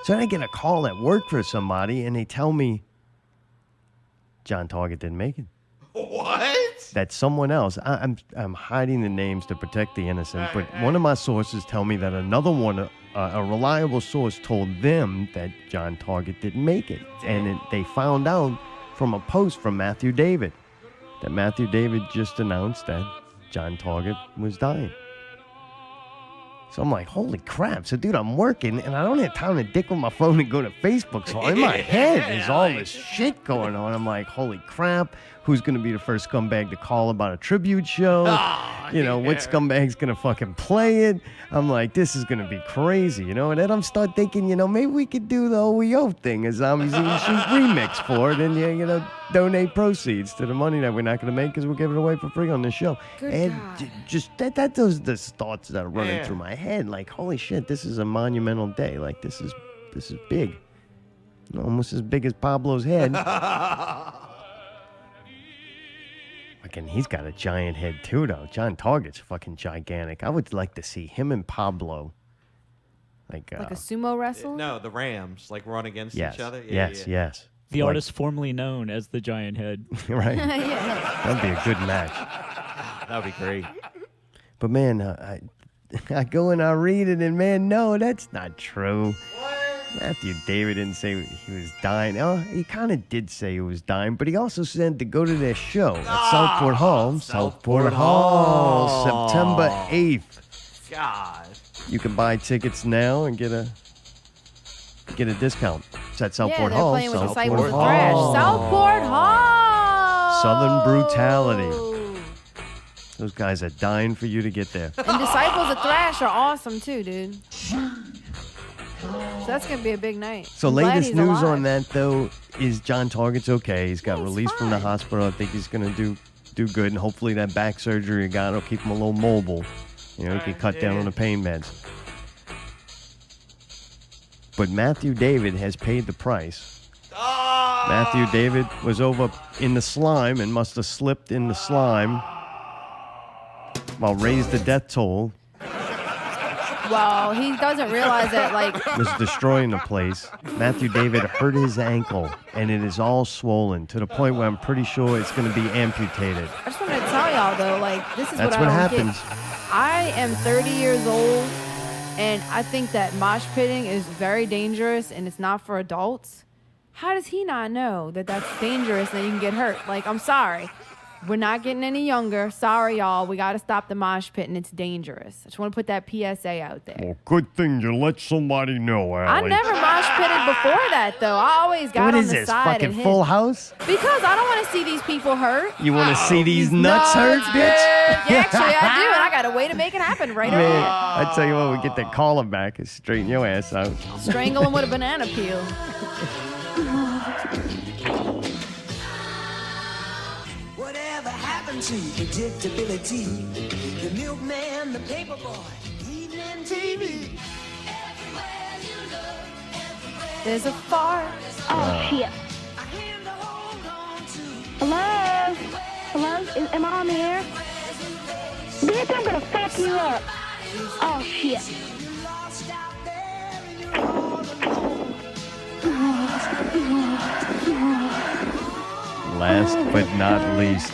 So then I get a call at work for somebody, and they tell me John Target didn't make it. What? That someone else. I'm hiding the names to protect the innocent, but one of my sources tell me that another one, a reliable source, told them that John Target didn't make it, and they found out from a post from Matthew David that Matthew David just announced that John Target was dying. So I'm like, holy crap. So, dude, I'm working, and I don't have time to dick with my phone and go to Facebook. So in my head is all this shit going on. I'm like, holy crap. Who's going to be the first scumbag to call about a tribute show? What scumbag's going to fucking play it? I'm like, this is going to be crazy, And then I'm start thinking, maybe we could do the OEO thing, a Zombies Eating Shoes remix for it, and, donate proceeds to the money that we're not going to make because we'll give it away for free on the show. Good and God. Just those are the thoughts that are running through my head. Like, holy shit, this is a monumental day. Like, this is big. Almost as big as Pablo's head. Fucking, he's got a giant head too, though. John Target's fucking gigantic. I would like to see him and Pablo. Like a sumo wrestle? No, the Rams, run against each other. Yes. The artist formerly known as the Giant Head. Right. Yeah. That'd be a good match. That would be great. But, man, I go and I read it, and, man, no, that's not true. Matthew David didn't say he was dying. Oh, he kind of did say he was dying, but he also said to go to their show at Southport Hall. Southport Hall, September 8th. God. You can buy tickets now and get a discount. It's at Southport Hall. Playing with Southport Disciples of Hall. Thrash. Southport Hall. Southern Brutality. Those guys are dying for you to get there. And Disciples of Thrash are awesome too, dude. So that's going to be a big night. So I'm glad latest he's news alive. on that, though, is John Target's okay. He's got released from the fine. hospital. I think he's going to do good, and hopefully that back surgery he got will keep him a little mobile. He can cut down on the pain meds. But Matthew David has paid the price. Matthew David was over in the slime and must have slipped in the slime while raised the death toll. Well, he doesn't realize that, was destroying the place. Matthew David hurt his ankle, and it is all swollen to the point where I'm pretty sure it's going to be amputated. I just wanted to tell y'all, though, this is That's what I what don't happens. get. I am 30 years old, and I think that mosh pitting is very dangerous, and it's not for adults. How does he not know that that's dangerous and that you can get hurt? I'm sorry. We're not getting any younger. Sorry, y'all. We got to stop the mosh pit, and it's dangerous. I just want to put that PSA out there. Well, good thing you let somebody know, I Allie. never mosh pitted before that, though. I always got What on is the this, side fucking and hit. Full House? Because I don't want to see these people hurt. You want to see these nuts hurt, bitch? Yeah, actually, I do, and I got a way to make it happen right over Man, here. I tell you what, we get that collar back and straighten your ass out. Strangle him with a banana peel. Whatever happened to predictability? The milkman, the paperboy, evening TV. There's a fart. Oh, shit. Hello? Hello? Am I on the air? Bitch, I'm gonna fuck you up. Oh, shit. Last but not least,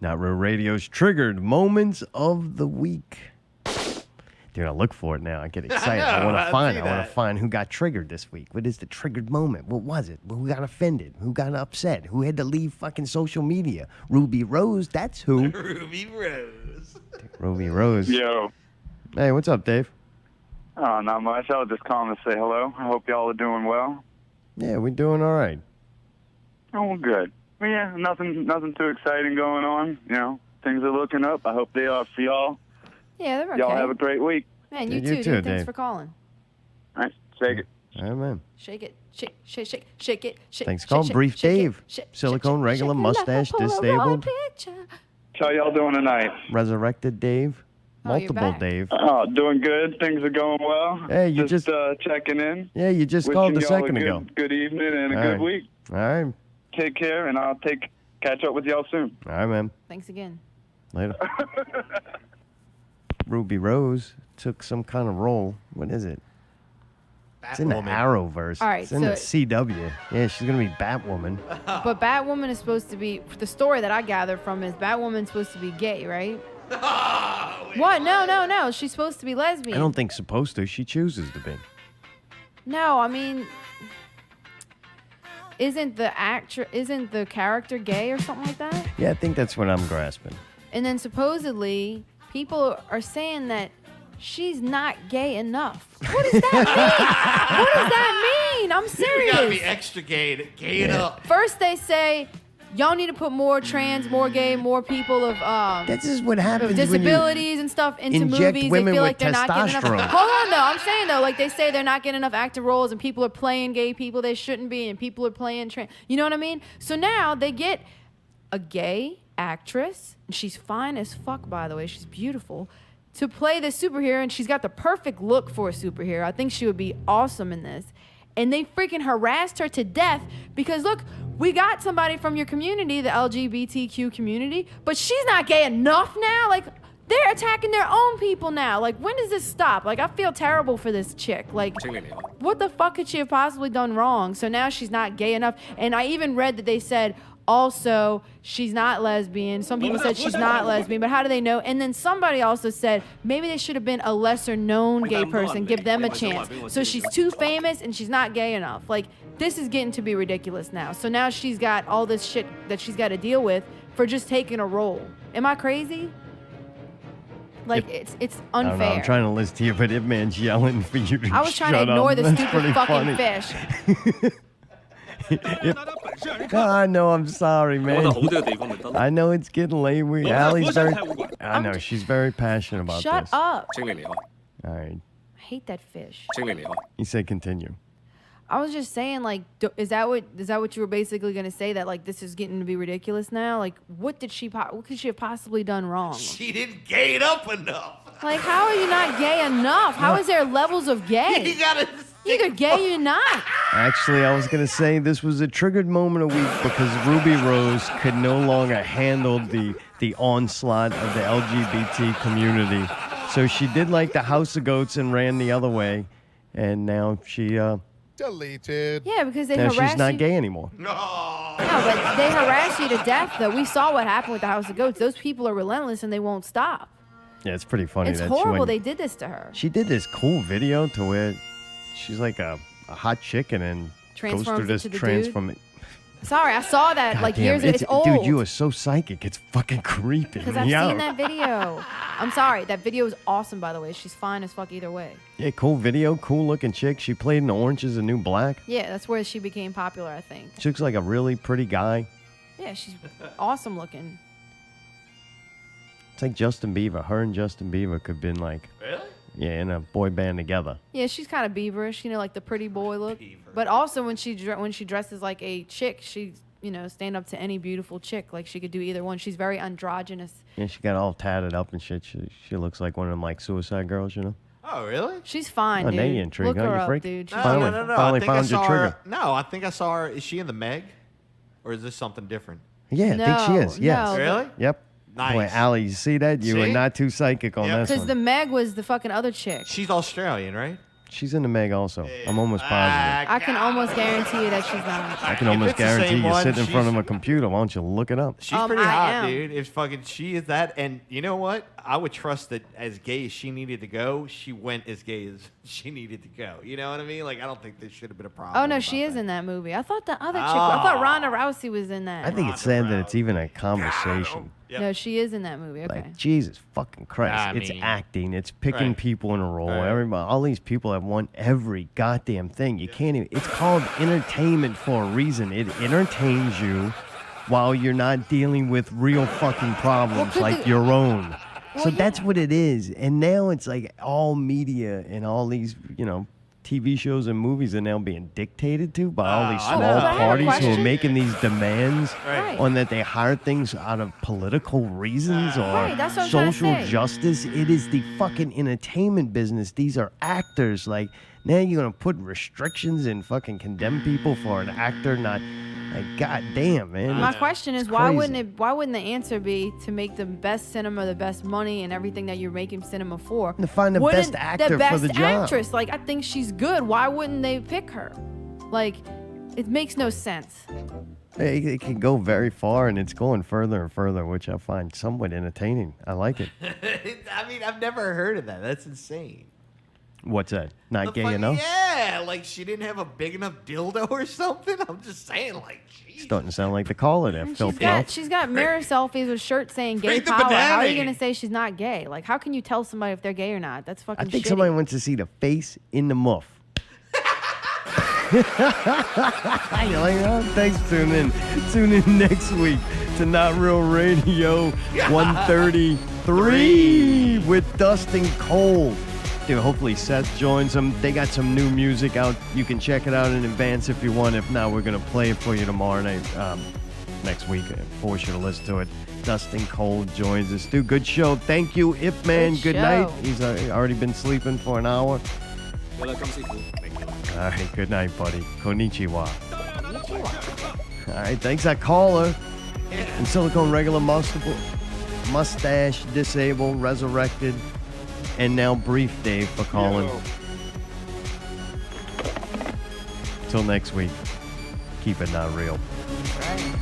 Not Real Radio's Triggered Moments of the Week. Dude, I look for it now. I get excited. I want to find it. I want to find who got triggered this week. What is the triggered moment? What was it? Who got offended? Who got upset? Who had to leave fucking social media? Ruby Rose, that's who. Ruby Rose. Ruby Rose. Yo. Hey, what's up, Dave? Oh, not much. I was just calling to say hello. I hope y'all are doing well. Yeah, we're doing all right. Oh, good. Well, yeah, nothing too exciting going on. You know, things are looking up. I hope they are for y'all. Yeah, they're okay. Y'all have a great week. Man, Yeah, you you too, too, dude. Thanks Dave. for calling. All right, shake it. All right, man. Shake it. Shake it. Thanks for calling. Brief Dave. Silicone, regular, mustache, disabled. How y'all doing tonight? Resurrected Dave. Oh, you're Multiple back. Dave. Oh, doing good. Things are going well. Hey, you just checking in. Yeah, you just Wishing called a y'all second good, ago. Good evening and a All good right. week. All right. Take care, and I'll catch up with y'all soon. All right, man. Thanks again. Later. Ruby Rose took some kind of role. What is it? It's in the Batwoman. Arrowverse. All right, it's in the so- CW. Yeah, she's going to be Batwoman. But Batwoman is supposed to be, the story that I gathered from is Batwoman's supposed to be gay, right? What? No. She's supposed to be lesbian. I don't think supposed to. She chooses to be. No, I mean, isn't the character gay or something like that? Yeah, I think that's what I'm grasping. And then supposedly people are saying that she's not gay enough. What does that mean? What does that mean? I'm serious. You gotta be extra gay to gay it up. First they say, y'all need to put more trans, more gay, more people of This is what happens with disabilities and stuff into inject movies. They women feel with like they're not getting enough. testosterone. Hold on, though. I'm saying though, like they say they're not getting enough actor roles, and people are playing gay people they shouldn't be, and people are playing trans. You know what I mean? So now they get a gay actress, and she's fine as fuck, by the way. She's beautiful. To play this superhero, and she's got the perfect look for a superhero. I think she would be awesome in this. And they freaking harassed her to death because, look, we got somebody from your community, the LGBTQ community, but she's not gay enough now. Like, they're attacking their own people now. Like, when does this stop? Like, I feel terrible for this chick. Like, what the fuck could she have possibly done wrong? So now she's not gay enough. And I even read that they said, also, she's not lesbian. Some people said she's not lesbian, but how do they know? And then somebody also said maybe they should have been a lesser known gay person, give them a chance. So she's too famous and she's not gay enough. Like, this is getting to be ridiculous now. So now she's got all this shit that she's got to deal with for just taking a role. Am I crazy? Like, it's I don't know, unfair. I'm trying to listen to you, but Man's yelling for you to I was trying to shut ignore up. the That's stupid pretty fucking funny. fish. I know, I'm sorry, man. I know it's getting late. Allie's very... I know, she's very passionate about Shut this. up. All right. I hate that fish. You said continue. I was just saying, like, is that what you were basically gonna say? That like this is getting to be ridiculous now? Like, what could she have possibly done wrong? She didn't gay it up enough. Like, how are you not gay enough? How is there levels of gay? You gotta either gay or you're not. Actually, I was going to say this was a triggered moment of week because Ruby Rose could no longer handle the onslaught of the LGBT community. So she did like the House of Goats and ran the other way. And now she... deleted. Yeah, because they now harass she's not you. gay anymore. No, but they harass you to death, though. We saw what happened with the House of Goats. Those people are relentless and they won't stop. Yeah, it's pretty funny. It's that horrible She, they did this to her. She did this cool video to where she's like a hot chicken and goes through this transformation. Sorry, I saw that God like damn, years ago. It's old. Dude, you are so psychic. It's fucking creepy. Because I've seen that video. I'm sorry. That video is awesome, by the way. She's fine as fuck either way. Yeah, cool video, cool looking chick. She played in Orange is the New Black. Yeah, that's where she became popular, I think. She looks like a really pretty guy. Yeah, she's awesome looking. It's like Justin Bieber. Her and Justin Bieber could have been like... Really? Yeah, in a boy band together. Yeah, she's kind of Beaverish, you know, like the pretty boy look. But also when she dresses like a chick, she's, you know, stand up to any beautiful chick. Like she could do either one. She's very androgynous. Yeah, she got all tatted up and shit. She looks like one of them like Suicide Girls, you know? Oh, really? She's fine, Oh, dude. now you're intrigued, Look huh, her you up, freak? dude. She's Finally, No. finally I think I found your saw trigger. her. No, I think I saw her. Is she in the Meg? Or is this something different? Yeah, I think she is. Yes. no. Really? Yep. Nice. Boy, Allie, you see that? You were See? not too psychic on this Because one. the Meg was the fucking other chick. She's Australian, right? She's in the Meg also. I'm almost positive. I can almost guarantee you that she's not. I can almost it's the guarantee same you one, sitting in front of she's- a computer. Why don't you look it up? She's pretty I hot, am. dude. If fucking she is that, and you know what? I would trust that as gay as she needed to go, she went as gay as she needed to go. You know what I mean? Like I don't think there should have been a problem. Oh no, she is in that movie. I thought the other chick. I thought Ronda Rousey was in that. I think it's sad that it's even a conversation. No, she is in that movie. Okay. Like, Jesus fucking Christ. I It's mean, acting. It's picking right. people in a role. Right. Everybody, all these people have won every goddamn thing. You can't even. It's called entertainment for a reason. It entertains you while you're not dealing with real fucking problems could like the- your own. Well, So yeah. that's what it is. And now it's like all media and all these, you know, TV shows and movies are now being dictated to by all these I small know. But I have a parties who are question. making these demands Right. on that they hire things out of political reasons or Right, that's what I'm trying to social say. justice. It is the fucking entertainment business. These are actors. Like, now you're going to put restrictions and fucking condemn people for an actor not... Like, goddamn, man. My It's- question is, it's why crazy. wouldn't the answer be to make the best cinema, the best money, and everything that you're making cinema for? To find the Wouldn't best actor the best for the job. actress. Like, I think she's good. Why wouldn't they pick her? Like, it makes no sense. It can go very far, and it's going further and further, which I find somewhat entertaining. I like it. I mean, I've never heard of that. That's insane. What's that? Not The gay fucking- enough? Yeah, Yeah, like she didn't have a big enough dildo or something. I'm just saying, like, Starting to sound like the caller there, Phil. She's got mirror selfies with shirts saying gay Read the power. How are banana. you going to say she's not gay? Like, how can you tell somebody if they're gay or not? That's fucking I think shitty. somebody went to see the face in the muff. You like that? Thanks for tuning in. Tune in next week to Not Real Radio 133 with Dustin Cole. Dude, hopefully Seth joins them. They got some new music out. You can check it out in advance if you want. If not, we're going to play it for you tomorrow night, next week. Force you to listen to it. Dustin Cole joins us. Dude, good show. Thank you, Ip Man. Good night. He's already been sleeping for an hour. All right, good night, buddy. Konnichiwa. All right, thanks, that caller. And Silicone Regular Mustache Disabled, Resurrected, and now Brief Dave for calling. Till next week, keep it not real. Right.